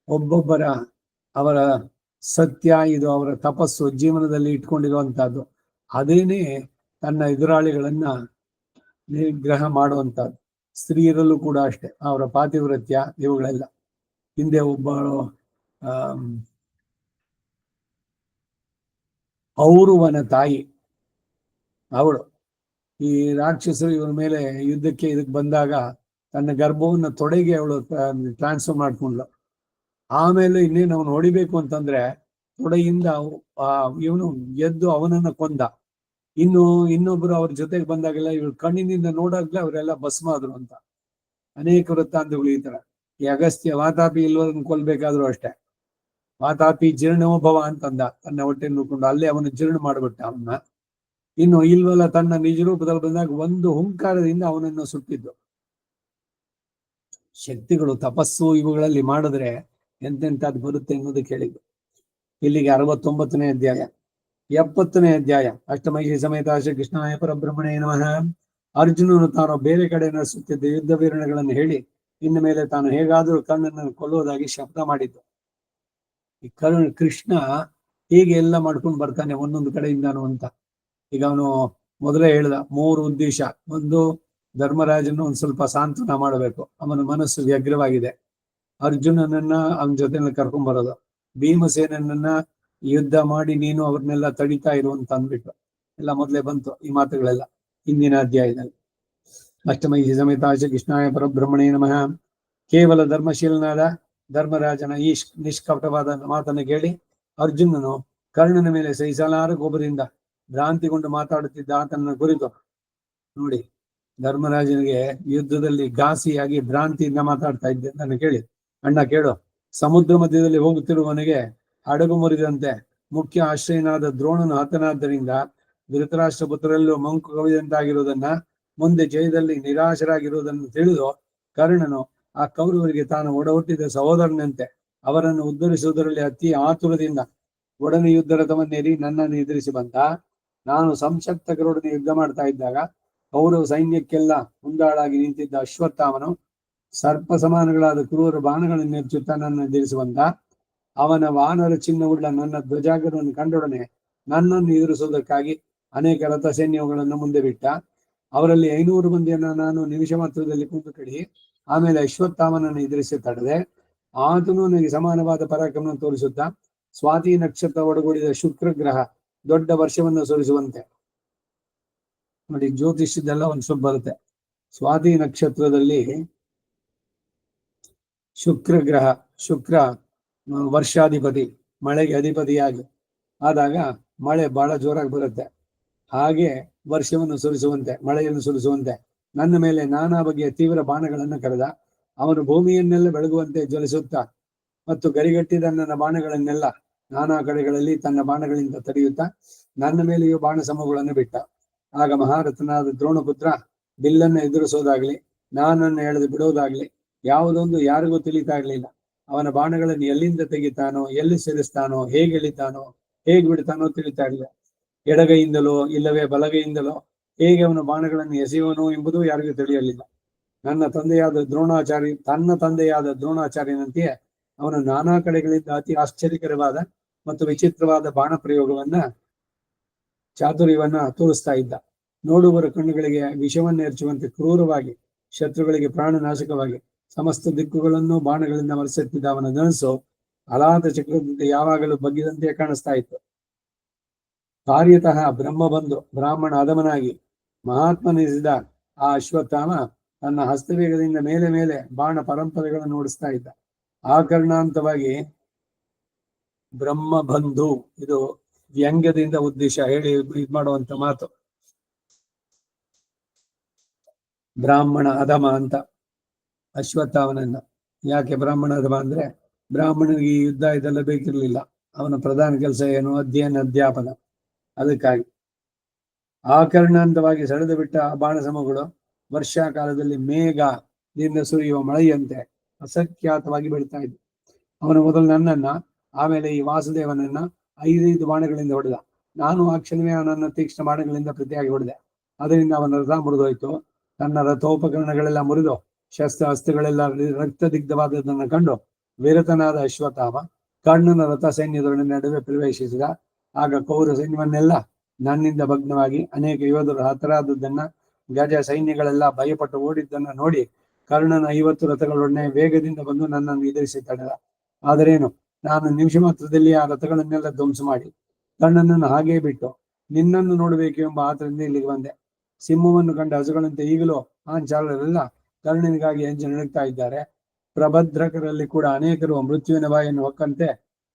ಒಬ್ಬೊಬ್ಬರ ಅವರ ಸತ್ಯ ಇದು ಅವರ ತಪಸ್ಸು ಜೀವನದಲ್ಲಿ ಇಟ್ಕೊಂಡಿರುವಂತಹದ್ದು. ಅದೇನೇ ತನ್ನ ಎದುರಾಳಿಗಳನ್ನ ನಿಗ್ರಹ ಮಾಡುವಂತಹದ್ದು. ಸ್ತ್ರೀಯರಲ್ಲೂ ಕೂಡ ಅಷ್ಟೇ, ಅವರ ಪಾತಿವ್ರತ್ಯ ಇವುಗಳೆಲ್ಲ. ಹಿಂದೆ ಒಬ್ಬಳು ಔರವನ ತಾಯಿ, ಅವಳು ಈ ರಾಕ್ಷಸರು ಇವರ ಮೇಲೆ ಯುದ್ಧಕ್ಕೆ ಇದಕ್ಕೆ ಬಂದಾಗ ತನ್ನ ಗರ್ಭವನ್ನು ತೊಡೆಗೆ ಅವಳು ಟ್ರಾನ್ಸ್ಫರ್ ಮಾಡ್ಕೊಂಡ್ಲು. ಆಮೇಲೆ ಇನ್ನೇನು ಅವನು ಹೊಡಿಬೇಕು ಅಂತಂದ್ರೆ ತೊಡೆಯಿಂದ ಇವನು ಎದ್ದು ಅವನನ್ನ ಕೊಂದ. ಇನ್ನೊಬ್ರು ಅವ್ರ ಜೊತೆಗೆ ಬಂದಾಗೆಲ್ಲ ಇವಳು ಕಣ್ಣಿನಿಂದ ನೋಡಾಗ್ಲೇ ಅವರೆಲ್ಲ ಭಸ್ಮ ಆದ್ರು ಅಂತ ಅನೇಕ ವೃತ್ತಾಂತಗಳು ಈ ತರ. ಈ ಅಗಸ್ತ್ಯ ವಾತಾಪಿ ಇಲ್ವರನ್ನು ಕೊಲ್ಬೇಕಾದ್ರು ಅಷ್ಟೇ. ವಾತಾಪಿ ಜೀರ್ಣೋಭವ ಅಂತಂದ, ತನ್ನ ಹೊಟ್ಟೆ ನುಡ್ಕೊಂಡು ಅಲ್ಲೇ ಅವನು ಜೀರ್ಣ ಮಾಡ್ಬಿಟ್ಟ ಅವನ್ನ. ಇನ್ನು ಇಲ್ವಲ್ಲ ತನ್ನ ನಿಜ ರೂಪದಲ್ಲಿ ಬಂದಾಗ ಒಂದು ಹುಂಕಾರದಿಂದ ಅವನನ್ನು ಸುಟ್ಟಿದ್ದು. ಶಕ್ತಿಗಳು ತಪಸ್ಸು ಇವುಗಳಲ್ಲಿ ಮಾಡಿದ್ರೆ ಎಂತೆಂಥದ್ದು ಬರುತ್ತೆ ಅನ್ನೋದಕ್ಕೆ ಹೇಳಿದ್ದು. ಇಲ್ಲಿಗೆ 69ನೇ ಅಧ್ಯಾಯ. 70ನೇ ಅಧ್ಯಾಯ. ಅಷ್ಟಮೈಹಿ ಸಮೇತ ಶ್ರೀ ಕೃಷ್ಣಾಯ ಪರಬ್ರಹ್ಮಣೇ ನಮಃ. ಅರ್ಜುನನು ತಾನು ಬೇರೆ ಕಡೆ ನಡೆಸುತ್ತಿದ್ದ ಯುದ್ಧ ವಿವರಣೆಗಳನ್ನು ಹೇಳಿ ಇನ್ನು ಮೇಲೆ ತಾನು ಹೇಗಾದರೂ ಕರ್ಣನನ್ನು ಕೊಲ್ಲುವುದಾಗಿ ಶಬ್ದ ಮಾಡಿದ್ದು. ಈ ಕೃಷ್ಣ ಹೀಗೆ ಎಲ್ಲ ಮಾಡ್ಕೊಂಡು ಬರ್ತಾನೆ ಒಂದೊಂದು ಕಡೆಯಿಂದಾನು ಅಂತ. ಈಗ ಅವನು ಮೊದಲೇ ಹೇಳ್ದ 3 ಉದ್ದೇಶ. ಒಂದು, ಧರ್ಮರಾಜನು ಒಂದ್ ಸ್ವಲ್ಪ ಸಾಂತ್ವನ ಮಾಡಬೇಕು, ಅವನ ಮನಸ್ಸು ವ್ಯಗ್ರವಾಗಿದೆ. ಅರ್ಜುನನನ್ನ ಅವನ ಜೊತೆನಲ್ಲಿ ಕರ್ಕೊಂಡ್ ಬರೋದು. ಭೀಮಸೇನನ್ನ ಯುದ್ಧ ಮಾಡಿ ನೀನು ಅವ್ರನ್ನೆಲ್ಲ ತಡಿತಾ ಇರು ಅಂತ ಅಂದ್ಬಿಟ್ಟು ಎಲ್ಲ ಮೊದಲೇ ಬಂತು ಈ ಮಾತುಗಳೆಲ್ಲ ಹಿಂದಿನ ಅಧ್ಯಾಯದಲ್ಲಿ. ಅಷ್ಟಮೈ ಸಮೇತ ಕೃಷ್ಣಾಯ ಪರಬ್ರಹ್ಮಣೇ ನಮಃ. ಕೇವಲ ಧರ್ಮಶೀಲನಾದ ಧರ್ಮರಾಜನ ಈ ನಿಷ್ಕಪಟವಾದ ಮಾತನ್ನು ಕೇಳಿ ಅರ್ಜುನನು ಕರ್ಣನ ಮೇಲೆ ಸಹಿಸಲಾರ ಕೋಪದಿಂದ ಭ್ರಾಂತಿಗೊಂಡು ಮಾತಾಡುತ್ತಿದ್ದ ಆತನ ಕುರಿತು ನೋಡಿ, ಧರ್ಮರಾಜನಿಗೆ ಯುದ್ಧದಲ್ಲಿ ಘಾಸಿಯಾಗಿ ಭ್ರಾಂತಿಯಿಂದ ಮಾತಾಡ್ತಾ ಇದ್ದೆ ನಾನು ಕೇಳಿ, ಅಣ್ಣ ಕೇಳು, ಸಮುದ್ರ ಮಧ್ಯದಲ್ಲಿ ಹೋಗುತ್ತಿರುವವನಿಗೆ ಹಡಗು ಮುರಿದಂತೆ ಮುಖ್ಯ ಆಶ್ರಯನಾದ ದ್ರೋಣನು ಹತನಾದ್ದರಿಂದ ಧೃತರಾಷ್ಟ್ರ ಪುತ್ರರಲ್ಲೂ ಮಂಕು ಕವಿದಂತಾಗಿರುವುದನ್ನ, ಮುಂದೆ ಜಯದಲ್ಲಿ ನಿರಾಶರಾಗಿರುವುದನ್ನು ತಿಳಿದು ಕರ್ಣನು ಆ ಕೌರವರಿಗೆ ತಾನು ಒಡಹುಟ್ಟಿದ ಸಹೋದರನಂತೆ ಅವರನ್ನು ಉದ್ಧರಿಸುವುದರಲ್ಲಿ ಅತಿ ಆತುರದಿಂದ ಒಡನೆ ಯುದ್ಧ ರಥವನ್ನೇರಿ ನನ್ನನ್ನು ಎದುರಿಸಿ ಬಂದ. ನಾನು ಸಂಶಕ್ತಕರೊಡನೆ ಯುದ್ಧ ಮಾಡ್ತಾ ಇದ್ದಾಗ ಕೌರವ ಸೈನ್ಯಕ್ಕೆಲ್ಲ ಮುಂದಾಳಾಗಿ ನಿಂತಿದ್ದ ಅಶ್ವತ್ಥಾಮನು ಸರ್ಪ ಸಮಾನಗಳಾದ ಕ್ರೂರ ಬಾಣಗಳನ್ನು ನೆಚ್ಚುತ್ತಾ ನನ್ನ ಎದುರಿಸಿ ಬಂದ. ಅವನ ವಾನರ ಚಿಹ್ನವುಳ್ಳ ನನ್ನ ಧ್ವಜಾಗರವನ್ನು ಕಂಡೊಡನೆ ನನ್ನನ್ನು ಎದುರಿಸುವುದಕ್ಕಾಗಿ ಅನೇಕ ರಥ ಸೈನ್ಯಗಳನ್ನು ಮುಂದೆ ಬಿಟ್ಟ. ಅವರಲ್ಲಿ 500 ಮಂದಿಯನ್ನ ನಾನು ನಿಮಿಷ ಮಾತ್ರದಲ್ಲಿ ಕೊಂದು ಕಡಿ ಆಮೇಲೆ ಅಶ್ವತ್ಥಾಮನನ್ನು ಎದುರಿಸಿ ತಡೆದೆ. ಆತನು ನನಗೆ ಸಮಾನವಾದ ಪರಾಕ್ರಮವನ್ನು ತೋರಿಸುತ್ತಾ ಸ್ವಾತಿ ನಕ್ಷತ್ರ ಒಡಗೂಡಿದ ಶುಕ್ರ ಗ್ರಹ ದೊಡ್ಡ ವರ್ಷವನ್ನು ಸುರಿಸುವಂತೆ ನೋಡಿ, ಜ್ಯೋತಿಷ್ಯದೆಲ್ಲ ಒಂದು ಸ್ವಲ್ಪ ಬರುತ್ತೆ. ಸ್ವಾತಿ ನಕ್ಷತ್ರದಲ್ಲಿ ಶುಕ್ರ ಗ್ರಹ, ಶುಕ್ರ ವರ್ಷಾಧಿಪತಿ, ಮಳೆಗೆ ಅಧಿಪತಿಯಾಗಿ ಆದಾಗ ಮಳೆ ಬಹಳ ಜೋರಾಗಿ ಬರುತ್ತೆ. ಹಾಗೆ ವರ್ಷವನ್ನು ಸುರಿಸುವಂತೆ, ಮಳೆಯನ್ನು ಸುರಿಸುವಂತೆ ನನ್ನ ಮೇಲೆ ನಾನಾ ಬಗೆಯ ತೀವ್ರ ಬಾಣಗಳನ್ನು ಕರೆದ. ಅವನು ಭೂಮಿಯನ್ನೆಲ್ಲ ಬೆಳಗುವಂತೆ ಜ್ವಲಿಸುತ್ತಾ ಮತ್ತು ಗರಿಗಟ್ಟಿದ ನನ್ನ ಬಾಣಗಳನ್ನೆಲ್ಲ ನಾನಾ ಕಡೆಗಳಲ್ಲಿ ತನ್ನ ಬಾಣಗಳಿಂದ ತಡೆಯುತ್ತಾ ನನ್ನ ಮೇಲೆಯೂ ಬಾಣ ಸಮೂಹಗಳನ್ನು ಬಿಟ್ಟ. ಆಗ ಮಹಾರಥನಾದ ದ್ರೋಣಪುತ್ರ ಬಿಲ್ಲನ್ನು ಎದುರಿಸೋದಾಗ್ಲಿ ನಾನನ್ನು ಎಳೆದು ಬಿಡೋದಾಗ್ಲಿ ಯಾವುದೊಂದು ಯಾರಿಗೂ ತಿಳಿತಾ ಇರಲಿಲ್ಲ. ಅವನ ಬಾಣಗಳನ್ನು ಎಲ್ಲಿಂದ ತೆಗಿತಾನೋ, ಎಲ್ಲಿ ಸೇರಿಸ್ತಾನೋ, ಹೇಗೆ ಎಳಿತಾನೋ, ಹೇಗೆ ಬಿಡ್ತಾನೋ ತಿಳಿತಾ ಇರಲಿಲ್ಲ. ಎಡಗೈಯಿಂದಲೋ ಇಲ್ಲವೇ ಬಲಗೈಯಿಂದಲೋ ಹೇಗೆ ಅವನ ಬಾಣಗಳನ್ನು ಎಸೆಯುವನು ಎಂಬುದು ಯಾರಿಗೂ ತಿಳಿಯಲಿಲ್ಲ. ತನ್ನ ತಂದೆಯಾದ ದ್ರೋಣಾಚಾರ್ಯನಂತೆಯೇ ಅವನು ನಾನಾ ಕಡೆಗಳಿಂದ ಅತಿ ಆಶ್ಚರ್ಯಕರವಾದ ಮತ್ತು ವಿಚಿತ್ರವಾದ ಬಾಣ ಪ್ರಯೋಗವನ್ನ, ಚಾತುರ್ಯವನ್ನ ತೋರಿಸ್ತಾ ಇದ್ದ. ನೋಡುವರ ಕಣ್ಣುಗಳಿಗೆ ವಿಷವನ್ನು ಎರಚುವಂತೆ ಕ್ರೂರವಾಗಿ, ಶತ್ರುಗಳಿಗೆ ಪ್ರಾಣನಾಶಕವಾಗಿ ಸಮಸ್ತ ದಿಕ್ಕುಗಳನ್ನು ಬಾಣಗಳಿಂದ ಮರೆಸೆತ್ತಿದ್ದ ಅವನ ಧನಸ್ಸು ಅಲಾತ ಚಕ್ರದಿಂದ ಯಾವಾಗಲೂ ಬಗ್ಗಿದಂತೆ ಕಾಣಿಸ್ತಾ ಇತ್ತು. ಕಾರ್ಯತಃ ಬ್ರಹ್ಮ ಬಂದು ಬ್ರಾಹ್ಮಣ ಅಧಮನಾಗಿ ಮಹಾತ್ಮನಿಸಿದ ಆ ಅಶ್ವತ್ಥಾಮ ತನ್ನ ಹಸ್ತವೇಗದಿಂದ ಮೇಲೆ ಮೇಲೆ ಬಾಣ ಪರಂಪರೆಗಳನ್ನು ಓಡಿಸ್ತಾ ಇದ್ದ. ಆಕರ್ಣಾಂತವಾಗಿ ಬ್ರಹ್ಮ ಬಂಧು, ಇದು ವ್ಯಂಗ್ಯದಿಂದ ಉದ್ದೇಶ ಹೇಳಿ ಇದ್ ಮಾಡುವಂತ ಮಾತು. ಬ್ರಾಹ್ಮಣ ಅಧಮ ಅಂತ ಅಶ್ವತ್ಥಾಮನನ್ನ ಯಾಕೆ ಬ್ರಾಹ್ಮಣ ಅಧಮ ಅಂದ್ರೆ, ಬ್ರಾಹ್ಮಣನಿಗೆ ಈ ಯುದ್ಧ ಇದೆಲ್ಲ ಬೇಕಿರ್ಲಿಲ್ಲ. ಅವನ ಪ್ರಧಾನ ಕೆಲಸ ಏನು? ಅಧ್ಯಯನ, ಅಧ್ಯಾಪನ. ಅದಕ್ಕಾಗಿ ಆಕರ್ಣಾಂತವಾಗಿ ಸೆಳೆದು ಬಿಟ್ಟ ಬಾಣ ಸಮಗಳು ವರ್ಷಾಕಾಲದಲ್ಲಿ ಮೇಘದಿಂದ ಸುರಿಯುವ ಮಳೆಯಂತೆ ಅಸಖ್ಯಾತವಾಗಿ ಬೀಳ್ತಾ ಇದ್ದ. ಅವನು ಮೊದಲು ನನ್ನನ್ನ, ಆಮೇಲೆ ಈ ವಾಸುದೇವನನ್ನ 5 ಬಾಣಗಳಿಂದ ಹೊಡೆದ. ನಾನು ಆ ಕ್ಷಣವೇ ಅವನನ್ನು ತೀಕ್ಷ್ಣ ಬಾಣಗಳಿಂದ ಪ್ರತಿಯಾಗಿ ಹೊಡೆದೆ. ಅದರಿಂದ ಅವನ ರಥ ಮುರಿದೋಯ್ತು. ತನ್ನ ರಥೋಪಕರಣಗಳೆಲ್ಲ ಮುರಿದು ಶಸ್ತ್ರ ಅಸ್ತ್ರಗಳೆಲ್ಲ ರಕ್ತದಿಗ್ಧವಾದದನ್ನು ಕಂಡು ವಿರತನಾದ ಅಶ್ವತ್ಥಾಮ ಕರ್ಣನ ರಥ ಸೈನ್ಯದೊಡನೆ ನಡುವೆ ಪ್ರವೇಶಿಸಿದ. ಆಗ ಕೌರವ ಸೈನ್ಯವನ್ನೆಲ್ಲ ನನ್ನಿಂದ ಭಗ್ನವಾಗಿ ಅನೇಕ ಯೋಧರು ಹತರಾದದ್ದನ್ನ, ಗಜ ಸೈನ್ಯಗಳೆಲ್ಲ ಭಯಪಟ್ಟು ಓಡಿದ್ದನ್ನ ನೋಡಿ ಕರ್ಣನ 50 ರಥಗಳೊಡನೆ ವೇಗದಿಂದ ಬಂದು ನನ್ನನ್ನು ಎದುರಿಸಿ ತಡೆದ. ಆದರೇನು, ನಾನು ನಿಮಿಷ ಮಾತ್ರದಲ್ಲಿ ಆ ರಥಗಳನ್ನೆಲ್ಲ ಧ್ವಂಸ ಮಾಡಿ ಕರ್ಣನನ್ನು ಹಾಗೇ ಬಿಟ್ಟು ನಿನ್ನನ್ನು ನೋಡಬೇಕು ಎಂಬ ಆತರಿಂದ ಇಲ್ಲಿಗೆ ಬಂದೆ. ಸಿಂಹವನ್ನು ಕಂಡ ಹಸುಗಳಂತೆ ಈಗಲೂ ಪಾಂಚಾಲರೆಲ್ಲ ಕರ್ಣನಿಗಾಗಿ ಅಂಜಿ ನಡುಗ್ತಾ ಇದ್ದಾರೆ. ಪ್ರಭದ್ರಕರಲ್ಲಿ ಕೂಡ ಅನೇಕರು ಮೃತ್ಯುವಿನ ಬಾಯನ್ನು ಹೊಕ್ಕಂತೆ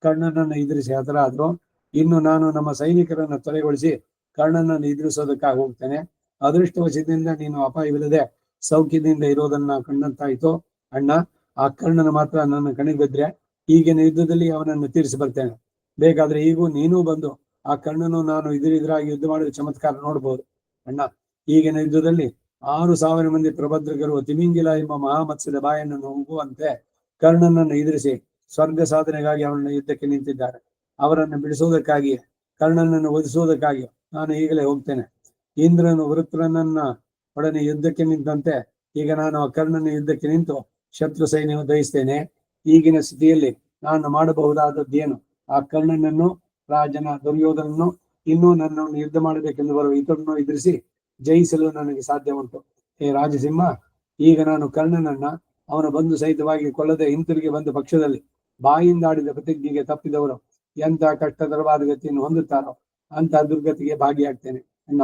ಕರ್ಣನನ್ನು ಎದುರಿಸಿ ಹತರಾದ್ರು. ಇನ್ನು ನಾನು ನಮ್ಮ ಸೈನಿಕರನ್ನು ತೊರೆಗೊಳಿಸಿ ಕರ್ಣನನ್ನು ಎದುರಿಸೋದಕ್ಕಾಗಿ ಹೋಗ್ತೇನೆ. ಅದೃಷ್ಟವಶದಿಂದ ನೀನು ಅಪಾಯವಿಲ್ಲದೆ ಸೌಖ್ಯದಿಂದ ಇರೋದನ್ನ ಕಂಡಂತಾಯ್ತು ಅಣ್ಣ. ಆ ಕರ್ಣನ ಮಾತ್ರ ನನ್ನ ಕಣಿಗೆ ಬಿದ್ರೆ ಈಗಿನ ಯುದ್ಧದಲ್ಲಿ ಅವನನ್ನು ತೀರಿಸಿ ಬರ್ತೇನೆ. ಬೇಕಾದ್ರೆ ಈಗೂ ನೀನೂ ಬಂದು ಆ ಕರ್ಣನು ನಾನು ಎದುರಾಗಿ ಯುದ್ಧ ಮಾಡಿದ ಚಮತ್ಕಾರ ನೋಡ್ಬೋದು ಅಣ್ಣ. ಈಗಿನ ಯುದ್ಧದಲ್ಲಿ 6,000 ಮಂದಿ ಪ್ರಭದ್ರಕರು ತಿಮಿಂಗಿಲ ಎಂಬ ಮಹಾಮತ್ಸ್ಯದ ಬಾಯನ್ನು ನುಂಗುವಂತೆ ಕರ್ಣನನ್ನು ಎದುರಿಸಿ ಸ್ವರ್ಗ ಸಾಧನೆಗಾಗಿ ಅವರನ್ನು ಯುದ್ಧಕ್ಕೆ ನಿಂತಿದ್ದಾರೆ. ಅವರನ್ನು ಬಿಡಿಸುವುದಕ್ಕಾಗಿ, ಕರ್ಣನನ್ನು ವಧಿಸುವುದಕ್ಕಾಗಿ ನಾನು ಈಗಲೇ ಹೋಗ್ತೇನೆ. ಇಂದ್ರನು ವೃತ್ರನನ್ನ ಒಡನೆ ಯುದ್ಧಕ್ಕೆ ನಿಂತಂತೆ ಈಗ ನಾನು ಆ ಕರ್ಣನ ಯುದ್ಧಕ್ಕೆ ನಿಂತು ಶತ್ರು ಸೈನ್ಯವನ್ನು ದಹಿಸ್ತೇನೆ. ಈಗಿನ ಸ್ಥಿತಿಯಲ್ಲಿ ನಾನು ಮಾಡಬಹುದಾದದ್ದೇನು? ಆ ಕರ್ಣನನ್ನು, ರಾಜನ ದುರ್ಯೋಧನನ್ನು, ಇನ್ನೂ ನನ್ನನ್ನು ಯುದ್ಧ ಮಾಡಬೇಕೆಂದು ಬರುವ ಇತರನ್ನು ಎದುರಿಸಿ ಜಯಿಸಲು ನನಗೆ ಸಾಧ್ಯ ಉಂಟು. ಹೇ ರಾಜಸಿಂಹ, ಈಗ ನಾನು ಕರ್ಣನನ್ನ ಅವನ ಬಂಧು ಸಹಿತವಾಗಿ ಕೊಲ್ಲದೆ ಹಿಂತಿರುಗಿ ಬಂದ ಪಕ್ಷದಲ್ಲಿ ಬಾಯಿಂದಾಡಿದ ಪ್ರತಿಜ್ಞೆಗೆ ತಪ್ಪಿದವರು ಎಂಥ ಕಷ್ಟಕರವಾದ ಗತಿಯನ್ನು ಹೊಂದುತ್ತಾರೋ ಅಂತ ದುರ್ಗತಿಗೆ ಭಾಗಿಯಾಗ್ತೇನೆ. ಅಣ್ಣ,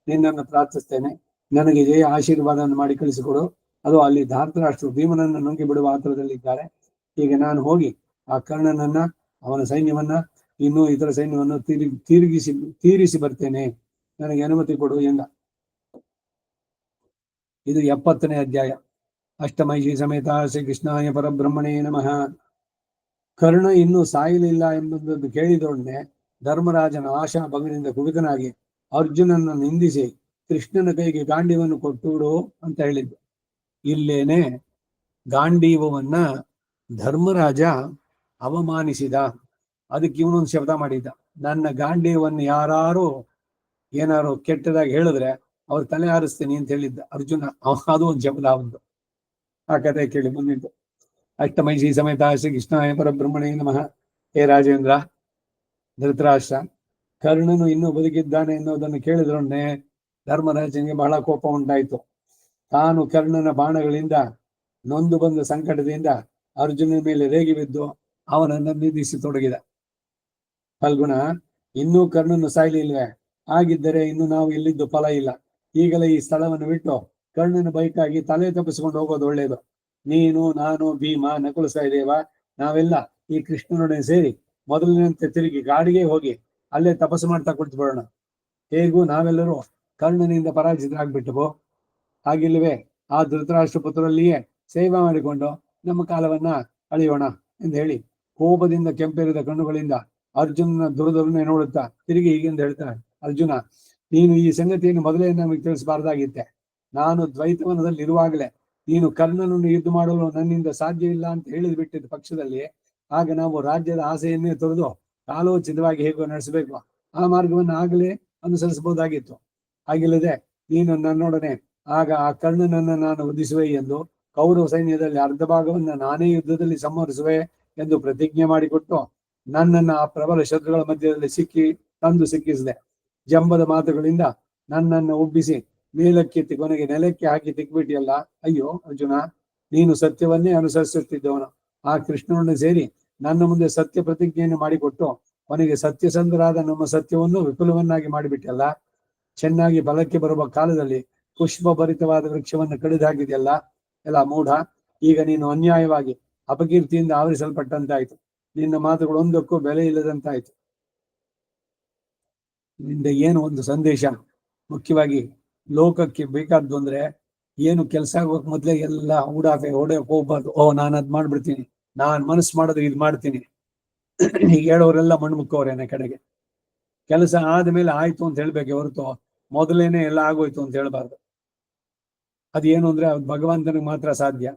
ನಿನ್ನನ್ನು ಪ್ರಾರ್ಥಿಸ್ತೇನೆ, ನನಗೆ ಜಯ ಆಶೀರ್ವಾದವನ್ನು ಮಾಡಿ ಕಳಿಸಿಕೊಡು. ಅದು ಅಲ್ಲಿ ಧಾರ್ತರಾಷ್ಟ್ರರು ಭೀಮನನ್ನು ನುಂಗಿ ಬಿಡುವ ಆತರದಲ್ಲಿದ್ದಾರೆ. ಈಗ ನಾನು ಹೋಗಿ ಆ ಕರ್ಣನನ್ನ, ಅವನ ಸೈನ್ಯವನ್ನ ಇನ್ನು ಇತರ ಸೈನ್ಯವನ್ನು ತೀರಿಸಿ ಬರ್ತೇನೆ, ನನಗೆ ಅನುಮತಿ ಕೊಡು ಎಂದ. ಇದು 70ನೇ ಅಧ್ಯಾಯ. ಅಷ್ಟಮೈಷಿ ಸಮೇತ ಶ್ರೀ ಕೃಷ್ಣಾಯ ಪರಬ್ರಹ್ಮಣೇ ನಮಃ. ಕರ್ಣ ಇನ್ನೂ ಸಾಯಲಿಲ್ಲ ಎಂಬುದನ್ನು ಕೇಳಿದೊಡನೆ ಧರ್ಮರಾಜನ ಆಶಾ ಭಂಗದಿಂದ ಕುಪಿತನಾಗಿ ಅರ್ಜುನನ ನಿಂದಿಸಿ ಕೃಷ್ಣನ ಕೈಗೆ ಗಾಂಡೀವನ್ನು ಕೊಟ್ಟುಬಿಡು ಅಂತ ಹೇಳಿದ್ದು. ಇಲ್ಲೇನೆ ಗಾಂಡೀವವನ್ನ ಧರ್ಮರಾಜ ಅವಮಾನಿಸಿದ. ಅದಕ್ಕೆ ಇವನೊಂದು ಶಬ್ದ ಮಾಡಿದ್ದ, ನನ್ನ ಗಾಂಡೀವವನ್ನು ಯಾರು ಏನಾರು ಕೆಟ್ಟದಾಗಿ ಹೇಳಿದ್ರೆ ಅವ್ರ ತಲೆ ಹಾರಿಸ್ತೀನಿ ಅಂತ ಹೇಳಿದ್ದ ಅರ್ಜುನ. ಅದು ಒಂದು ಶಬ್ದ ಒಂದು. ಆ ಕಥೆ ಕೇಳಿ ಬಂದಿದ್ದು. ಅಷ್ಟಮೈಷಿ ಸಮೇತ ಶ್ರೀ ಕೃಷ್ಣಾಯ ಪರಬ್ರಹ್ಮಣೇ ನಮಃ. ಹೇ ರಾಜೇಂದ್ರ, ಧೃತರಾಷ್ಟ್ರ, ಕರ್ಣನು ಇನ್ನೂ ಬದುಕಿದ್ದಾನೆ ಎನ್ನುವುದನ್ನು ಕೇಳಿದ್ರೊಡನೆ ಧರ್ಮರಾಜನಿಗೆ ಬಹಳ ಕೋಪ ಉಂಟಾಯಿತು. ತಾನು ಕರ್ಣನ ಬಾಣಗಳಿಂದ ನೊಂದು ಬಂದ ಸಂಕಟದಿಂದ ಅರ್ಜುನನ ಮೇಲೆ ರೇಗಿ ಬಿದ್ದು ಅವನನ್ನು ನಿಂದಿಸಿ ತೊಡಗಿದ. ಫಲ್ಗುಣ, ಇನ್ನೂ ಕರ್ಣನು ಸಾಯ್ಲಿಲ್ವೇ? ಆಗಿದ್ದರೆ ಇನ್ನು ನಾವು ಇಲ್ಲಿದ್ದು ಫಲ ಇಲ್ಲ. ಈಗಲೇ ಈ ಸ್ಥಳವನ್ನು ಬಿಟ್ಟು ಕರ್ಣನ ಬೈಕಾಗಿ ತಲೆ ತಪ್ಪಿಸಿಕೊಂಡು ಹೋಗೋದು ಒಳ್ಳೇದು. ನೀನು, ನಾನು, ಭೀಮ, ನಕುಲ ಸಹದೇವ ನಾವೆಲ್ಲ ಈ ಕೃಷ್ಣನೊಡನೆ ಸೇರಿ ಮೊದಲಿನಂತೆ ತಿರುಗಿ ಗಾಡಿಗೆ ಹೋಗಿ ಅಲ್ಲೇ ತಪಸ್ಸು ಮಾಡ್ತಾ ಕುಳಿತುಬಿಡೋಣ. ಹೇಗೂ ನಾವೆಲ್ಲರೂ ಕರ್ಣನಿಂದ ಪರಾಜಿತರಾಗ್ಬಿಟ್ಟವು. ಹಾಗಿಲ್ವೇ ಆ ಧೃತರಾಷ್ಟ್ರ ಪುತ್ರರಲ್ಲಿಯೇ ಸೇವೆ ಮಾಡಿಕೊಂಡು ನಮ್ಮ ಕಾಲವನ್ನ ಅಳಿಯೋಣ ಎಂದು ಹೇಳಿ ಕೋಪದಿಂದ ಕೆಂಪೇರಿದ ಕಣ್ಣುಗಳಿಂದ ಅರ್ಜುನನ ದುರದರನ್ನೇ ನೋಡುತ್ತಾ ತಿರುಗಿ ಹೀಗೆಂದು ಹೇಳ್ತಾನೆ. ಅರ್ಜುನ, ನೀನು ಈ ಸಂಗತಿಯನ್ನು ಮೊದಲೇ ನಮಗೆ ತಿಳಿಸಬಾರ್ದಾಗಿತ್ತೆ. ನಾನು ದ್ವೈತವನದಲ್ಲಿ ಇರುವಾಗಲೇ ನೀನು ಕರ್ಣನನ್ನು ಯುದ್ಧ ಮಾಡಲು ನನ್ನಿಂದ ಸಾಧ್ಯ ಇಲ್ಲ ಅಂತ ಹೇಳಿದ್ ಬಿಟ್ಟಿದ್ದ ಪಕ್ಷದಲ್ಲಿ ಆಗ ನಾವು ರಾಜ್ಯದ ಆಸೆಯನ್ನೇ ತೊರೆದು ಕಾಲೋಚಿತವಾಗಿ ಹೇಗೋ ನಡೆಸಬೇಕು ಆ ಮಾರ್ಗವನ್ನು ಆಗಲೇ ಅನುಸರಿಸಬಹುದಾಗಿತ್ತು. ಹಾಗಿಲ್ಲದೆ ನೀನು ನನ್ನೊಡನೆ ಆಗ ಆ ಕರ್ಣನನ್ನ ನಾನು ವಧಿಸುವೆ ಎಂದು, ಕೌರವ ಸೈನ್ಯದಲ್ಲಿ ಅರ್ಧ ಭಾಗವನ್ನ ನಾನೇ ಯುದ್ಧದಲ್ಲಿ ಸಂಹರಿಸುವೆ ಎಂದು ಪ್ರತಿಜ್ಞೆ ಮಾಡಿಕೊಟ್ಟು ನನ್ನನ್ನ ಆ ಪ್ರಬಲ ಶತ್ರುಗಳ ಮಧ್ಯದಲ್ಲಿ ಸಿಕ್ಕಿಸಿದೆ. ಜಂಬದ ಮಾತುಗಳಿಂದ ನನ್ನನ್ನು ಉಬ್ಬಿಸಿ ಮೇಲಕ್ಕೆತ್ತಿ ಕೊನೆಗೆ ನೆಲಕ್ಕೆ ಹಾಕಿ ತಿಕ್ಬಿಟ್ಟಿಯಲ್ಲ. ಅಯ್ಯೋ ಅರ್ಜುನ, ನೀನು ಸತ್ಯವನ್ನೇ ಅನುಸರಿಸುತ್ತಿದ್ದವನು. ಆ ಕೃಷ್ಣನನ್ನು ಸೇರಿ ನನ್ನ ಮುಂದೆ ಸತ್ಯ ಪ್ರತಿಜ್ಞೆಯನ್ನು ಮಾಡಿಕೊಟ್ಟು ಕೊನೆಗೆ ಸತ್ಯಸಂಧರಾದ ನಮ್ಮ ಸತ್ಯವನ್ನು ವಿಫುಲವನ್ನಾಗಿ ಮಾಡಿಬಿಟ್ಟಲ್ಲ. ಚೆನ್ನಾಗಿ ಬಲಕ್ಕೆ ಬರುವ ಕಾಲದಲ್ಲಿ ಪುಷ್ಪ ಭರಿತವಾದ ವೃಕ್ಷವನ್ನು ಕಡಿದು ಹಾಕಿದೆಯಲ್ಲ. ಎಲ್ಲ ಮೂಢ, ಈಗ ನೀನು ಅನ್ಯಾಯವಾಗಿ ಅಪಕೀರ್ತಿಯಿಂದ ಆವರಿಸಲ್ಪಟ್ಟಂತಾಯ್ತು. ನಿನ್ನ ಮಾತುಗಳು ಒಂದಕ್ಕೂ ಬೆಲೆ ಇಲ್ಲದಂತಾಯ್ತು. ನಿಂದ ಏನು ಒಂದು ಸಂದೇಶ, ಮುಖ್ಯವಾಗಿ ಲೋಕಕ್ಕೆ ಬೇಕಾದ್ದು ಅಂದ್ರೆ ಏನು ಕೆಲಸ ಆಗೋಕ್ ಮೊದ್ಲೇ ಎಲ್ಲ ಹೊಡೆಯಕ್ ಹೋಗ್ಬಾರ್ದು. ನಾನು ಅದ್ ಮಾಡ್ಬಿಡ್ತೀನಿ, ನಾನ್ ಮನಸ್ಸು ಮಾಡೋದು ಇದು ಮಾಡ್ತೀನಿ. ಈಗ ಹೇಳೋರೆಲ್ಲ ಮಣ್ಮುಕ್ಕವ್ರೇನೆ ಕಡೆಗೆ. ಕೆಲಸ ಆದ್ಮೇಲೆ ಆಯ್ತು ಅಂತ ಹೇಳ್ಬೇಕೆ ಹೊರತು ಮೊದಲೇನೆ ಎಲ್ಲ ಆಗೋಯ್ತು ಅಂತ ಹೇಳ್ಬಾರ್ದು. ಅದೇನು ಅಂದ್ರೆ ಭಗವಂತನಿಗೆ ಮಾತ್ರ ಸಾಧ್ಯ.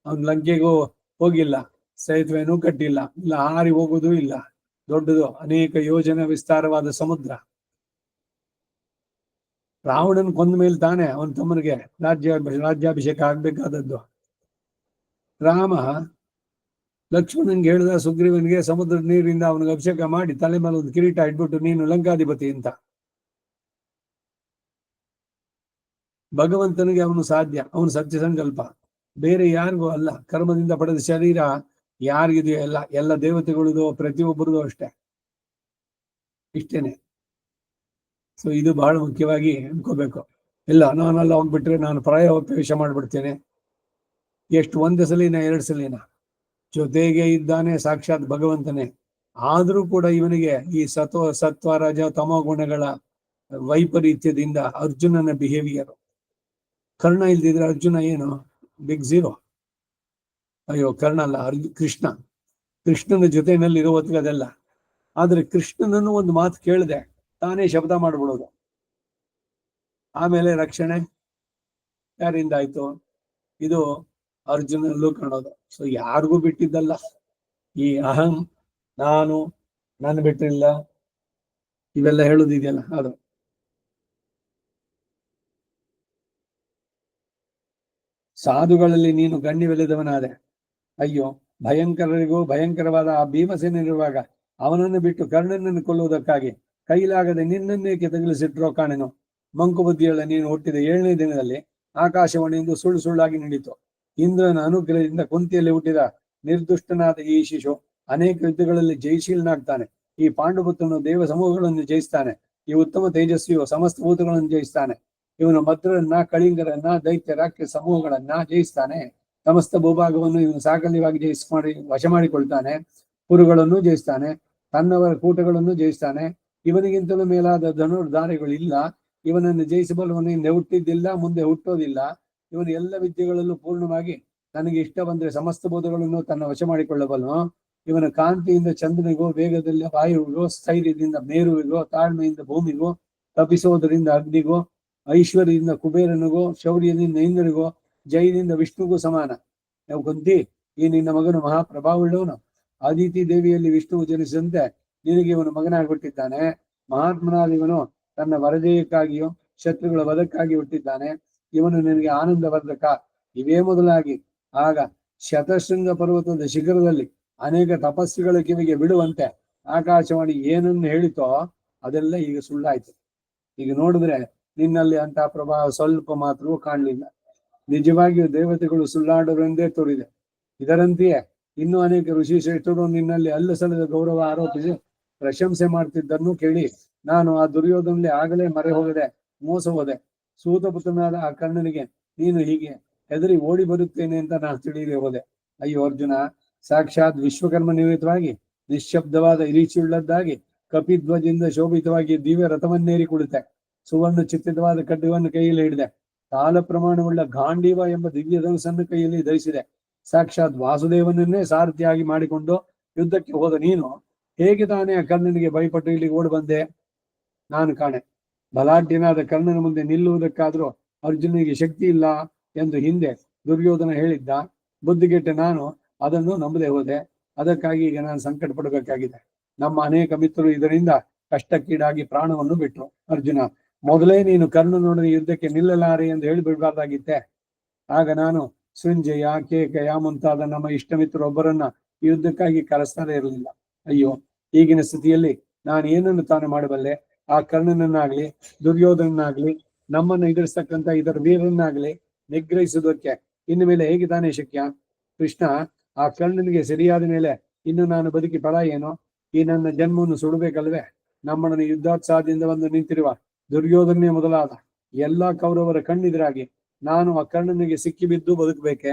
ಅವ್ನ್ ಲಂಕೆಗೂ ಹೋಗಿಲ್ಲ, ಸೇತುವೆನೂ ಕಟ್ಟಿಲ್ಲ, ಇಲ್ಲ ಹಾರಿ ಹೋಗೋದು ಇಲ್ಲ. ದೊಡ್ಡದು ಅನೇಕ ಯೋಜನೆ ವಿಸ್ತಾರವಾದ ಸಮುದ್ರ. ರಾವಣನ್ ಕೊಂದ ಮೇಲೆ ತಾನೆ ಅವನ ತಮ್ಮನಿಗೆ ರಾಜ್ಯಾಭಿಷೇಕ ಆಗ್ಬೇಕಾದದ್ದು. ರಾಮ ಲಕ್ಷ್ಮಣನ್ಗೆ ಹೇಳಿದ ಸುಗ್ರೀವನಿಗೆ ಸಮುದ್ರದ ನೀರಿಂದ ಅವನಿಗೆ ಅಭಿಷೇಕ ಮಾಡಿ ತಲೆ ಮೇಲೆ ಒಂದು ಕಿರೀಟ ಇಟ್ಬಿಟ್ಟು ನೀನು ಲಂಕಾಧಿಪತಿ ಅಂತ. ಭಗವಂತನಿಗೆ ಅವನು ಸಾಧ್ಯ, ಅವನು ಸತ್ಯ ಸಂಕಲ್ಪ, ಬೇರೆ ಯಾರಿಗೂ ಅಲ್ಲ. ಕರ್ಮದಿಂದ ಪಡೆದ ಶರೀರ ಯಾರಿಗಿದೆಯೋ ಎಲ್ಲ ದೇವತೆಗಳದು, ಪ್ರತಿಯೊಬ್ಬರದು ಅಷ್ಟೇ. ಇಷ್ಟೇನೆ. ಸೊ ಇದು ಬಹಳ ಮುಖ್ಯವಾಗಿ ಅನ್ಕೋಬೇಕು. ಇಲ್ಲ ನಾನೆಲ್ಲ ಹೋಗ್ಬಿಟ್ರೆ ನಾನು ಪ್ರಾಯೋಪವೇಶ ಮಾಡ್ಬಿಡ್ತೇನೆ. ಎಷ್ಟು ಒಂದು ಸಲಿನ 2 ಸಲಿನ ಜೊತೆಗೆ ಇದ್ದಾನೆ ಸಾಕ್ಷಾತ್ ಭಗವಂತನೇ. ಆದ್ರೂ ಕೂಡ ಇವನಿಗೆ ಈ ಸತ್ವ ರಜ ತಮೋ ಗುಣಗಳ ವೈಪರೀತ್ಯದಿಂದ ಅರ್ಜುನನ ಬಿಹೇವಿಯರ್. ಕರ್ಣ ಇಲ್ದಿದ್ರೆ ಅರ್ಜುನ ಏನು ಬಿಗ್ ಝೀರೋ. ಅಯ್ಯೋ ಕರ್ಣ ಅಲ್ಲ, ಕೃಷ್ಣ. ಕೃಷ್ಣನ ಜೊತೆಯಲ್ಲಿ ಇರುವತ್ತಿಗೆ ಅದೆಲ್ಲ. ಆದ್ರೆ ಕೃಷ್ಣನನ್ನು ಒಂದು ಮಾತು ಕೇಳಿದೆ ತಾನೇ ಶಬ್ದ ಮಾಡ್ಬಿಡೋದು. ಆಮೇಲೆ ರಕ್ಷಣೆ ಯಾರಿಂದ ಆಯ್ತು? ಇದು ಅರ್ಜುನಲ್ಲೂ ಕಾಣೋದು. ಸೊ ಯಾರಿಗೂ ಬಿಟ್ಟಿದ್ದಲ್ಲ ಈ ಅಹಂ, ನಾನು, ನಾನು ಬಿಟ್ಟಿಲ್ಲ, ಇವೆಲ್ಲ ಹೇಳುದಿದೆಯಲ್ಲ ಅದು. ಸಾಧುಗಳಲ್ಲಿ ನೀನು ಗಣ್ಯವಿಲ್ಲದವನಾದೆ. ಅಯ್ಯೋ, ಭಯಂಕರರಿಗೂ ಭಯಂಕರವಾದ ಆ ಭೀಮಸೇನಿರುವಾಗ ಅವನನ್ನು ಬಿಟ್ಟು ಕರ್ಣನನ್ನು ಕೊಲ್ಲುವುದಕ್ಕಾಗಿ ಕೈಲಾಗದೆ ನಿನ್ನನ್ನೇಕೆ ತಗಲಿಸಿಟ್ರೋ ಕಾಣೆನು. ಮಂಕುಬುದ್ಧಿಯಲ್ಲ ನೀನು ಹುಟ್ಟಿದ 7ನೇ ದಿನದಲ್ಲಿ ಆಕಾಶವಾಣಿಯಿಂದ ಸುಳ್ಳಾಗಿ ನಡೀತು. ಇಂದ್ರನ ಅನುಗ್ರಹದಿಂದ ಕುಂತಿಯಲ್ಲಿ ಹುಟ್ಟಿದ ನಿರ್ದುಷ್ಟನಾದ ಈ ಶಿಶು ಅನೇಕ ಯುದ್ಧಗಳಲ್ಲಿ ಜಯಶೀಲನಾಗ್ತಾನೆ. ಈ ಪಾಂಡುಪುತ್ರನು ದೇವ ಸಮೂಹಗಳನ್ನು ಜಯಿಸ್ತಾನೆ. ಈ ಉತ್ತಮ ತೇಜಸ್ವಿಯು ಸಮಸ್ತ ಭೂತಗಳನ್ನು ಜಯಿಸ್ತಾನೆ. ಇವನು ಮದ್ರನ್ನ, ಕಳಿಂಗರನ್ನ, ದೈತ್ಯ ರಾಕ್ಷಸ ಸಮೂಹಗಳನ್ನ ಜಯಿಸ್ತಾನೆ. ಸಮಸ್ತ ಭೂಭಾಗವನ್ನು ಇವನು ಸಾಕಲ್ಯವಾಗಿ ವಶ ಮಾಡಿಕೊಳ್ತಾನೆ. ಕುರುಗಳನ್ನು ಜಯಿಸ್ತಾನೆ. ತನ್ನವರ ಕೂಟಗಳನ್ನು ಜಯಿಸ್ತಾನೆ. ಇವನಿಗಿಂತಲೂ ಮೇಲಾದ ಧನುರ್ಧಾರಿಗಳಿಲ್ಲ. ಇವನನ್ನು ಜಯಿಸಬಲ್ಲವನು ಹಿಂದೆ ಹುಟ್ಟಿದ್ದಿಲ್ಲ, ಮುಂದೆ ಹುಟ್ಟೋದಿಲ್ಲ. ಇವನು ಎಲ್ಲ ವಿದ್ಯೆಗಳಲ್ಲೂ ಪೂರ್ಣವಾಗಿ ನನಗೆ ಇಷ್ಟ ಬಂದ್ರೆ ಸಮಸ್ತ ಬೋಧಗಳನ್ನು ತನ್ನ ವಶ ಮಾಡಿಕೊಳ್ಳಬಲ್ಲನು. ಇವನ ಕಾಂತಿಯಿಂದ ಚಂದ್ರನಿಗೋ, ವೇಗದಲ್ಲಿ ವಾಯುವಿಗೋ, ಸ್ಥೈರ್ಯದಿಂದ ಮೇರುವಿಗೋ, ತಾಳ್ಮೆಯಿಂದ ಭೂಮಿಗೋ, ತಪಿಸೋದರಿಂದ ಅಗ್ನಿಗೋ, ಐಶ್ವರ್ಯದಿಂದ ಕುಬೇರನಿಗೋ, ಶೌರ್ಯದಿಂದ ಇಂದ್ರನಿಗೋ, ಜಯದಿಂದ ವಿಷ್ಣುಗೂ ಸಮಾನ. ನಾವು ಕುಂತಿ, ಈ ನಿನ್ನ ಮಗನು ಮಹಾಪ್ರಭಾವವುಳ್ಳವನು. ಆದಿತಿ ದೇವಿಯಲ್ಲಿ ವಿಷ್ಣುವು ಜನಿಸಿದಂತೆ ನಿನಗೆ ಇವನು ಮಗನಾಗ್ಬಿಟ್ಟಿದ್ದಾನೆ. ಮಹಾತ್ಮನಾದ ಇವನು ತನ್ನ ವರಜಯಕ್ಕಾಗಿಯೋ ಶತ್ರುಗಳ ವಧಕ್ಕಾಗಿ ಹುಟ್ಟಿದ್ದಾನೆ. ಇವನು ನಿನಗೆ ಆನಂದವರ್ಧಕ. ಇವೇ ಮೊದಲಾಗಿ ಆಗ ಶತಶೃಂಗ ಪರ್ವತದ ಶಿಖರದಲ್ಲಿ ಅನೇಕ ತಪಸ್ಸುಗಳ ಕಿವಿಗೆ ಬಿಡುವಂತೆ ಆಕಾಶವಾಣಿ ಏನನ್ನು ಹೇಳಿತೋ ಅದೆಲ್ಲ ಈಗ ಸುಳ್ಳಾಯ್ತು. ಈಗ ನೋಡಿದ್ರೆ ನಿನ್ನಲ್ಲಿ ಅಂತ ಪ್ರಭಾವ ಸ್ವಲ್ಪ ಮಾತ್ರವೂ ಕಾಣಲಿಲ್ಲ. ನಿಜವಾಗಿಯೂ ದೇವತೆಗಳು ಸುಳ್ಳಾಡರು ಎಂದೇ ತೋರಿದೆ. ಇದರಂತೆಯೇ ಇನ್ನೂ ಅನೇಕ ಋಷಿ ಶ್ರೇಷ್ಠರು ನಿನ್ನಲ್ಲಿ ಅಲ್ಲಸಲ್ಲದ ಗೌರವ ಆರೋಪಿಸಿ ಪ್ರಶಂಸೆ ಮಾಡ್ತಿದ್ದನ್ನು ಕೇಳಿ ನಾನು ಆ ದುರ್ಯೋಧನಲ್ಲಿ ಆಗಲೇ ಮರೆ ಹೋಗದೆ ಮೋಸ ಹೋದೆ. ಸೂತಪುತ್ರನಾದ ಆ ಕರ್ಣನಿಗೆ ನೀನು ಹೀಗೆ ಹೆದರಿ ಓಡಿ ಬರುತ್ತೇನೆ ಅಂತ ನಾನು ತಿಳಿಯದೆ ಹೋದೆ. ಅಯ್ಯೋ ಅರ್ಜುನ, ಸಾಕ್ಷಾತ್ ವಿಶ್ವಕರ್ಮ ನಿಮಿತ್ತವಾಗಿ ನಿಶ್ಶಬ್ದವಾದ ಇರೀಚಿಯುಳ್ಳದ್ದಾಗಿ ಕಪಿಧ್ವಜದಿಂದ ಶೋಭಿತವಾಗಿ ದಿವ್ಯ ರಥವನ್ನೇರಿ ಕುಳಿತೆ. ಸುವರ್ಣ ಚಿತ್ರಿತವಾದ ಖಡ್ಗವನ್ನು ಕೈಯಲ್ಲಿ ಹಿಡಿದೆ. ಕಾಲ ಪ್ರಮಾಣವುಳ್ಳ ಗಾಂಡೀವ ಎಂಬ ದಿವ್ಯ ಧನುಸ್ಸನ್ನು ಕೈಯಲ್ಲಿ ಧರಿಸಿದೆ. ಸಾಕ್ಷಾತ್ ವಾಸುದೇವನನ್ನೇ ಸಾರಥಿಯಾಗಿ ಮಾಡಿಕೊಂಡು ಯುದ್ಧಕ್ಕೆ ಹೋದ ನೀನು ಹೇಗೆ ತಾನೇ ಆ ಕರ್ಣನಿಗೆ ಭಯಪಟ್ಟು ಇಲ್ಲಿಗೆ ಓಡಿ ಬಂದೆ? ನಾನು ಕಾಣೆ. ಬಲಾಢ್ಯನಾದ ಕರ್ಣನ ಮುಂದೆ ನಿಲ್ಲುವುದಕ್ಕಾದ್ರೂ ಅರ್ಜುನಿಗೆ ಶಕ್ತಿ ಇಲ್ಲ ಎಂದು ಹಿಂದೆ ದುರ್ಯೋಧನ ಹೇಳಿದ್ದ. ಬುದ್ಧಿಗೆಟ್ಟ ನಾನು ಅದನ್ನು ನಂಬದೆ ಹೋದೆ. ಅದಕ್ಕಾಗಿ ಈಗ ನಾನು ಸಂಕಟ ಪಡಬೇಕಾಗಿದೆ. ನಮ್ಮ ಅನೇಕ ಮಿತ್ರರು ಇದರಿಂದ ಕಷ್ಟಕ್ಕೀಡಾಗಿ ಪ್ರಾಣವನ್ನು ಬಿಟ್ರು. ಅರ್ಜುನ, ಮೊದಲೇ ನೀನು ಕರ್ಣನೊಡನೆ ಯುದ್ಧಕ್ಕೆ ನಿಲ್ಲಲಾರೆ ಎಂದು ಹೇಳಿಬಿಡಬಾರ್ದಾಗಿತ್ತೆ. ಆಗ ನಾನು ಸಂಜಯ, ಕೇಕಯ ಮುಂತಾದ ನಮ್ಮ ಇಷ್ಟ ಮಿತ್ರರೊಬ್ಬರನ್ನ ಯುದ್ಧಕ್ಕಾಗಿ ಕರೆಸ್ತಾನೆ ಇರಲಿಲ್ಲ. ಅಯ್ಯೋ, ಈಗಿನ ಸ್ಥಿತಿಯಲ್ಲಿ ನಾನು ಏನನ್ನು ತಾನು ಮಾಡಬಲ್ಲೆ? ಆ ಕರ್ಣನನ್ನಾಗ್ಲಿ ದುರ್ಯೋಧನನ್ನಾಗ್ಲಿ ನಮ್ಮನ್ನು ಎದುರಿಸ್ತಕ್ಕಂಥ ಇದರ ವೀರನ್ನಾಗ್ಲಿ ನಿಗ್ರಹಿಸುವುದಕ್ಕೆ ಇನ್ನು ಮೇಲೆ ಹೇಗೆ ತಾನೇ ಶಕ್ಯ? ಕೃಷ್ಣ, ಆ ಕರ್ಣನಿಗೆ ಸರಿಯಾದ ಮೇಲೆ ಇನ್ನು ನಾನು ಬದುಕಿ ಫಲ ಏನು? ಈ ನನ್ನ ಜನ್ಮವನ್ನು ಸುಡಬೇಕಲ್ವೇ? ನಮ್ಮನ್ನು ಯುದ್ಧೋತ್ಸಾಹದಿಂದ ಬಂದು ನಿಂತಿರುವ ದುರ್ಯೋಧನೇ ಮೊದಲಾದ ಎಲ್ಲಾ ಕೌರವರ ಕಣ್ಣಿದ್ರಾಗಿ ನಾನು ಆ ಕರ್ಣನಿಗೆ ಸಿಕ್ಕಿ ಬಿದ್ದು ಬದುಕಬೇಕೆ?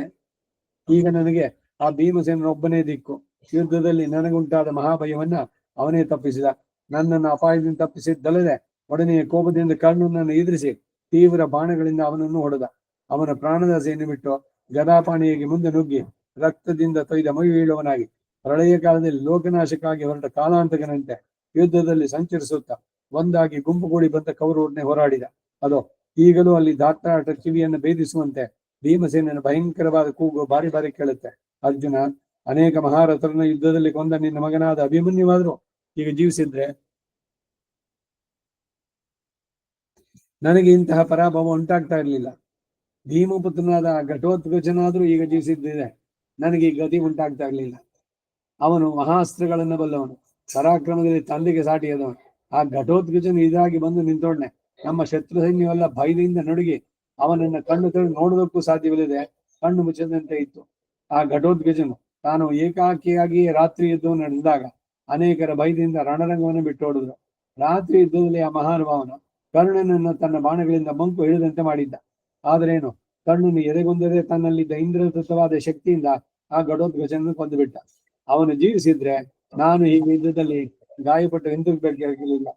ಈಗ ನನಗೆ ಆ ಭೀಮಸೇನೊಬ್ಬನೇ ದಿಕ್ಕು. ಯುದ್ಧದಲ್ಲಿ ನನಗುಂಟಾದ ಮಹಾಭಯವನ್ನ ಅವನೇ ತಪ್ಪಿಸಿದ. ನನ್ನನ್ನು ಅಪಾಯದಿಂದ ತಪ್ಪಿಸಿದ್ದಲ್ಲದೆ ಒಡನೆಯ ಕೋಪದಿಂದ ಕರ್ಣನನ್ನು ಎದುರಿಸಿ ತೀವ್ರ ಬಾಣಗಳಿಂದ ಅವನನ್ನು ಹೊಡೆದ. ಅವನ ಪ್ರಾಣದ ಸೇನೆ ಬಿಟ್ಟು ಗದಾಪಾಣಿಯಾಗಿ ಮುಂದೆ ನುಗ್ಗಿ ರಕ್ತದಿಂದ ತೊಯ್ದ ಮೈ ಬೀಳುವನಾಗಿ ಪ್ರಳಯ ಕಾಲದಲ್ಲಿ ಲೋಕನಾಶಕ್ಕಾಗಿ ಹೊರಟ ಕಾಲಾಂತಕನಂತೆ ಯುದ್ಧದಲ್ಲಿ ಸಂಚರಿಸುತ್ತಾ ಒಂದಾಗಿ ಗುಂಪುಗೂಡಿ ಬಂದ ಕೌರವರನ್ನೇ ಹೋರಾಡಿದ. ಅದೋ ಈಗಲೂ ಅಲ್ಲಿ ದಾಟ್ರಾಟ ಕಿವಿಯನ್ನು ಭೇದಿಸುವಂತೆ ಭೀಮಸೇನನ ಭಯಂಕರವಾದ ಕೂಗು ಬಾರಿ ಬಾರಿ ಕೇಳುತ್ತೆ. ಅರ್ಜುನ, ಅನೇಕ ಮಹಾರಥರನ್ನು ಯುದ್ಧದಲ್ಲಿ ಕೊಂದ ನಿನ್ನ ಮಗನಾದ ಅಭಿಮನ್ಯುವಾದ್ರು ಈಗ ಜೀವಿಸಿದ್ರೆ ನನಗೆ ಇಂತಹ ಪರಾಭವ ಉಂಟಾಗ್ತಾ ಇರಲಿಲ್ಲ. ಭೀಮಪುತ್ರನಾದ ಘಟೋತ್ಕಚನಾದ್ರೂ ಈಗ ಜೀವಿಸಿದ್ದಿದೆ, ನನಗೆ ಈ ಗತಿ ಉಂಟಾಗ್ತಾ ಇರಲಿಲ್ಲ. ಅವನು ಮಹಾಸ್ತ್ರಗಳನ್ನು ಬಲ್ಲವನು, ಪರಾಕ್ರಮದಲ್ಲಿ ತಂದೆಗೆ ಸಾಟಿಯದವನು. ಆ ಘಟೋತ್ಕಚನು ಇದಾಗಿ ಬಂದು ನಿಂತೋಡ್ನೆ ನಮ್ಮ ಶತ್ರು ಸೈನ್ಯವೆಲ್ಲ ಭಯದಿಂದ ನಡುಗಿ ಅವನನ್ನ ಕಣ್ಣು ತೆರೆದು ನೋಡುವುದಕ್ಕೂ ಸಾಧ್ಯವಿಲ್ಲದೆ ಕಣ್ಣು ಮುಚ್ಚದಂತೆ ಇತ್ತು. ಆ ಘಟೋತ್ಕಚನು ತಾನು ಏಕಾಕಿಯಾಗಿ ರಾತ್ರಿ ಯುದ್ಧವನ್ನು ನಡೆಸಿದಾಗ ಅನೇಕರ ಭಯದಿಂದ ರಣರಂಗವನ್ನು ಬಿಟ್ಟೋಡಿದ್ರು. ರಾತ್ರಿ ಯುದ್ಧದಲ್ಲಿ ಆ ಮಹಾನುಭಾವನು ಕರ್ಣನನ್ನು ತನ್ನ ಬಾಣಗಳಿಂದ ಮಂಕು ಹಿಡಿದಂತೆ ಮಾಡಿದ್ದ. ಆದರೇನು, ಕರ್ಣನು ಎದೆಗೊಂದದೆ ತನ್ನಲ್ಲಿದ್ದ ಇಂದ್ರತತ್ವವಾದ ಶಕ್ತಿಯಿಂದ ಆ ಘಟೋತ್ಕಚನನ್ನು ಕೊಂದುಬಿಟ್ಟ. ಅವನು ಜೀವಿಸಿದ್ರೆ ನಾನು ಈ ಯುದ್ಧದಲ್ಲಿ ಗಾಯಪಟ್ಟು ಹಿಂದಿರುಗಬೇಕಾಗಿರಲಿಲ್ಲ.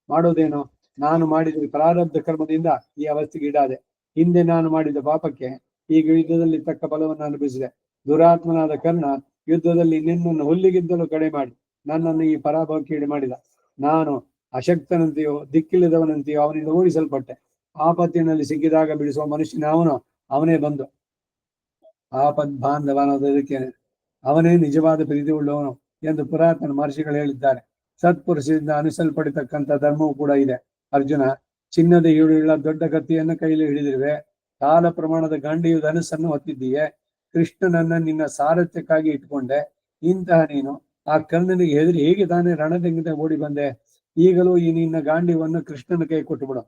ಮಾಡೋದೇನು, ನಾನು ಮಾಡಿದ ಪ್ರಾರಬ್ಧ ಕರ್ಮದಿಂದ ಈ ಅವಸ್ಥೆಗೆ ಈಡಾದೆ. ಹಿಂದೆ ನಾನು ಮಾಡಿದ ಪಾಪಕ್ಕೆ ಈಗ ಯುದ್ಧದಲ್ಲಿ ತಕ್ಕ ಫಲವನ್ನು ಅನುಭವಿಸಿದೆ. ದುರಾತ್ಮನಾದ ಕರ್ಣ ಯುದ್ಧದಲ್ಲಿ ನಿನ್ನನ್ನು ಹುಲ್ಲಿಗಿದ್ದಲು ಕಡೆ ಮಾಡಿ ನನ್ನನ್ನು ಈ ಪರಾಭವಕ್ಕೆ ಈಡು ಮಾಡಿದ. ನಾನು ಅಶಕ್ತನಂತೆಯೋ ದಿಕ್ಕಿಲ್ಲದವನಂತೆಯೋ ಅವನಿಂದ ಓಡಿಸಲ್ಪಟ್ಟೆ. ಆಪತ್ತಿನಲ್ಲಿ ಸಿಕ್ಕಿದಾಗ ಬಿಡಿಸುವ ಮನುಷ್ಯನ ಅವನೇ ಬಂದು ಆಪದ್ ಬಾಂಧವನೋದಕ್ಕೆ ಅವನೇ ನಿಜವಾದ ಪ್ರೀತಿ ಉಳ್ಳವನು ಎಂದು ಪುರಾತನ ಮಹರ್ಷಿಗಳು ಹೇಳಿದ್ದಾರೆ. ಸತ್ಪುರುಷರಿಂದ ಅನುಸಲ್ಪಡತಕ್ಕಂಥ ಧರ್ಮವೂ ಕೂಡ ಇದೆ. ಅರ್ಜುನ, ಚಿನ್ನದ ಈಳುಳ್ಳ ದೊಡ್ಡ ಕತ್ತಿಯನ್ನು ಕೈಲಿ ಹಿಡಿದಿರುವೆ, ಕಾಲ ಪ್ರಮಾಣದ ಗಾಂಡಿಯು ಧನಸ್ಸನ್ನು ಹೊತ್ತಿದ್ದೀಯೆ. ಕೃಷ್ಣನನ್ನ ನಿನ್ನ ಸಾರಥ್ಯಕ್ಕಾಗಿ ಇಟ್ಕೊಂಡೆ. ಇಂತಹ ನೀನು ಆ ಕರ್ಣನಿಗೆ ಹೆದರಿ ಹೇಗೆ ತಾನೇ ರಣದಂಗಿತ ಓಡಿ ಬಂದೆ? ಈಗಲೂ ಈ ನಿನ್ನ ಗಾಂಡಿವನ್ನು ಕೃಷ್ಣನ ಕೈ ಕೊಟ್ಟು ಬಿಡು.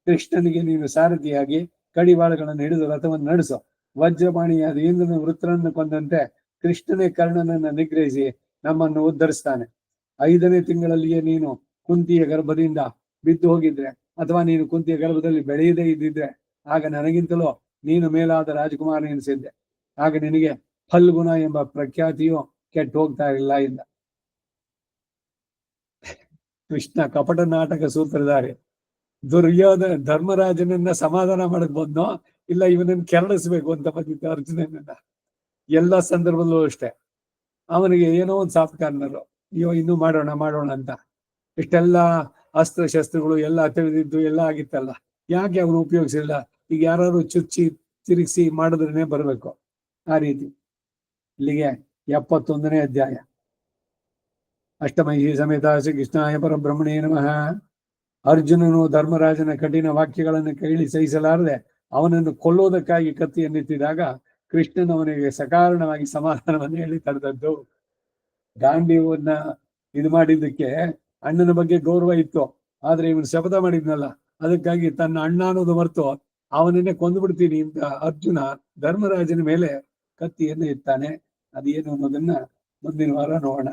ಕೃಷ್ಣನಿಗೆ ನೀನು ಸಾರಥಿಯಾಗಿ ಕಡಿವಾಳಗಳನ್ನು ಹಿಡಿದು ರಥವನ್ನು ನಡೆಸು. ವಜ್ರಪಾಣಿಯಾದ ಇಂದ್ರನ ವೃತ್ರನನ್ನು ಕೊಂದಂತೆ ಕೃಷ್ಣನೇ ಕರ್ಣನನ್ನು ನಿಗ್ರಹಿಸಿ ನಮ್ಮನ್ನು ಉದ್ಧರಿಸ್ತಾನೆ. 5ನೇ ತಿಂಗಳಲ್ಲಿಯೇ ನೀನು ಕುಂತಿಯ ಗರ್ಭದಿಂದ ಬಿದ್ದು ಹೋಗಿದ್ರೆ ಅಥವಾ ನೀನು ಕುಂತಿಯ ಗರ್ಭದಲ್ಲಿ ಬೆಳೆಯದೇ ಇದ್ದಿದ್ರೆ ಆಗ ನನಗಿಂತಲೂ ನೀನು ಮೇಲಾದ ರಾಜಕುಮಾರ ಎನಿಸಿದ್ದೆ. ಆಗ ನಿನಗೆ ಫಲ್ಗುಣ ಎಂಬ ಪ್ರಖ್ಯಾತಿಯು ಕೆಟ್ಟು ಹೋಗ್ತಾ ಇಲ್ಲ ಎಂದ. ಕೃಷ್ಣ ಕಪಟ ನಾಟಕ ಸೂತ್ರಧಾರಿ. ಧರ್ಮರಾಜನನ್ನ ಸಮಾಧಾನ ಮಾಡಕ್ ಬಂದ್ನೋ ಇಲ್ಲ ಇವನನ್ನ ಕೆರಳಿಸ್ಬೇಕು ಅಂತ ಬಂದಿದ್ದ ಅರ್ಜುನನನ್ನ. ಎಲ್ಲ ಸಂದರ್ಭದಲ್ಲೂ ಅಷ್ಟೇ ಅವನಿಗೆ ಏನೋ ಒಂದು ಸಾತ್ಕಾರನರು, ಅಯ್ಯೋ ಇನ್ನೂ ಮಾಡೋಣ ಅಂತ. ಇಷ್ಟೆಲ್ಲ ಅಸ್ತ್ರ ಶಸ್ತ್ರಗಳು ಎಲ್ಲ ತಿಳಿದಿದ್ದು ಎಲ್ಲ ಆಗಿತ್ತಲ್ಲ, ಯಾಕೆ ಅವನು ಉಪಯೋಗಿಸಿಲ್ಲ? ಈಗ ಯಾರು ಚುಚ್ಚಿ ತಿರುಗಿಸಿ ಮಾಡಿದ್ರೇನೆ ಬರ್ಬೇಕು ಆ ರೀತಿ. ಇಲ್ಲಿಗೆ 71ನೇ ಅಧ್ಯಾಯ. ಅಷ್ಟಮಹಿ ಸಮೇತ ಶ್ರೀ ಕೃಷ್ಣಾಯ ಪರಬ್ರಹ್ಮಣೇ ನಮಃ. ಅರ್ಜುನನು ಧರ್ಮರಾಜನ ಕಠಿಣ ವಾಕ್ಯಗಳನ್ನು ಕೇಳಿ ಸಹಿಸಲಾರದೆ ಅವನನ್ನು ಕೊಲ್ಲೋದಕ್ಕಾಗಿ ಕತ್ತಿಯನ್ನೆತ್ತಿದಾಗ ಕೃಷ್ಣನ್ ಅವನಿಗೆ ಸಕಾರಣವಾಗಿ ಸಮಾಧಾನವನ್ನು ಹೇಳಿ ತಡೆದದ್ದು. ಗಾಂಡೀವನ್ನ ಇದು ಮಾಡಿದ್ದಕ್ಕೆ ಅಣ್ಣನ ಬಗ್ಗೆ ಗೌರವ ಇತ್ತು, ಆದ್ರೆ ಇವನು ಶಪಥ ಮಾಡಿದ್ನಲ್ಲ, ಅದಕ್ಕಾಗಿ ತನ್ನ ಅಣ್ಣ ಅನ್ನೋದು ಮರೆತು ಅವನನ್ನೇ ಕೊಂದು ಬಿಡ್ತೀನಿ ಅಂತ ಅರ್ಜುನ ಧರ್ಮರಾಜನ ಮೇಲೆ ಕತ್ತಿಯನ್ನು ಎತ್ತಾನೆ. ಅದೇನು ಅನ್ನೋದನ್ನ ಮುಂದಿನ ವಾರ ನೋಡೋಣ.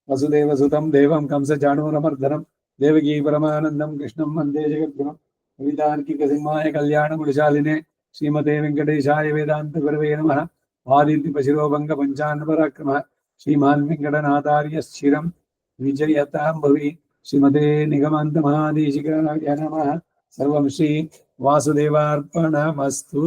ವಸುದೇವ ಸುತಂ ದೇವಂ ಕಂಸ ಚಾಣೂರಮರ್ಧನಂ ದೇವಕೀ ಪರಮಾನಂದಂ ಕೃಷ್ಣಂ ವಂದೇ ಜಗದ್ಗುರುಂ ಕವಿತಾರ್ಕಿಕ ಸಿಂಹಾಯ ಕಲ್ಯಾಣ ಗುಣಶಾಲಿನೇ ಶ್ರೀಮತೆ ವೆಂಕಟೇಶಾಯ ವೇದಾಂತ ಗುರವೇ ನಮಃ. ವಾದಿತ್ಯ ಶಿರೋಭಂಗ ಪಂಚಾನ್ನ ಪರಾಕ್ರಮ ಶ್ರೀಮಾನ್ ವೆಂಕಟನಾಥಾರ್ಯ ಸ್ಥಿರಂ ವಿಜಯತಾಂ ಭವಿ. ಶ್ರೀಮತೆ ನಿಗಮಾಂತ ಮಹಾದೇಶಿಕಾಯ ನಮಃ. ಸರ್ವಂ ಶ್ರೀ ವಾಸುದೇವಾರ್ಪಣಮಸ್ತು.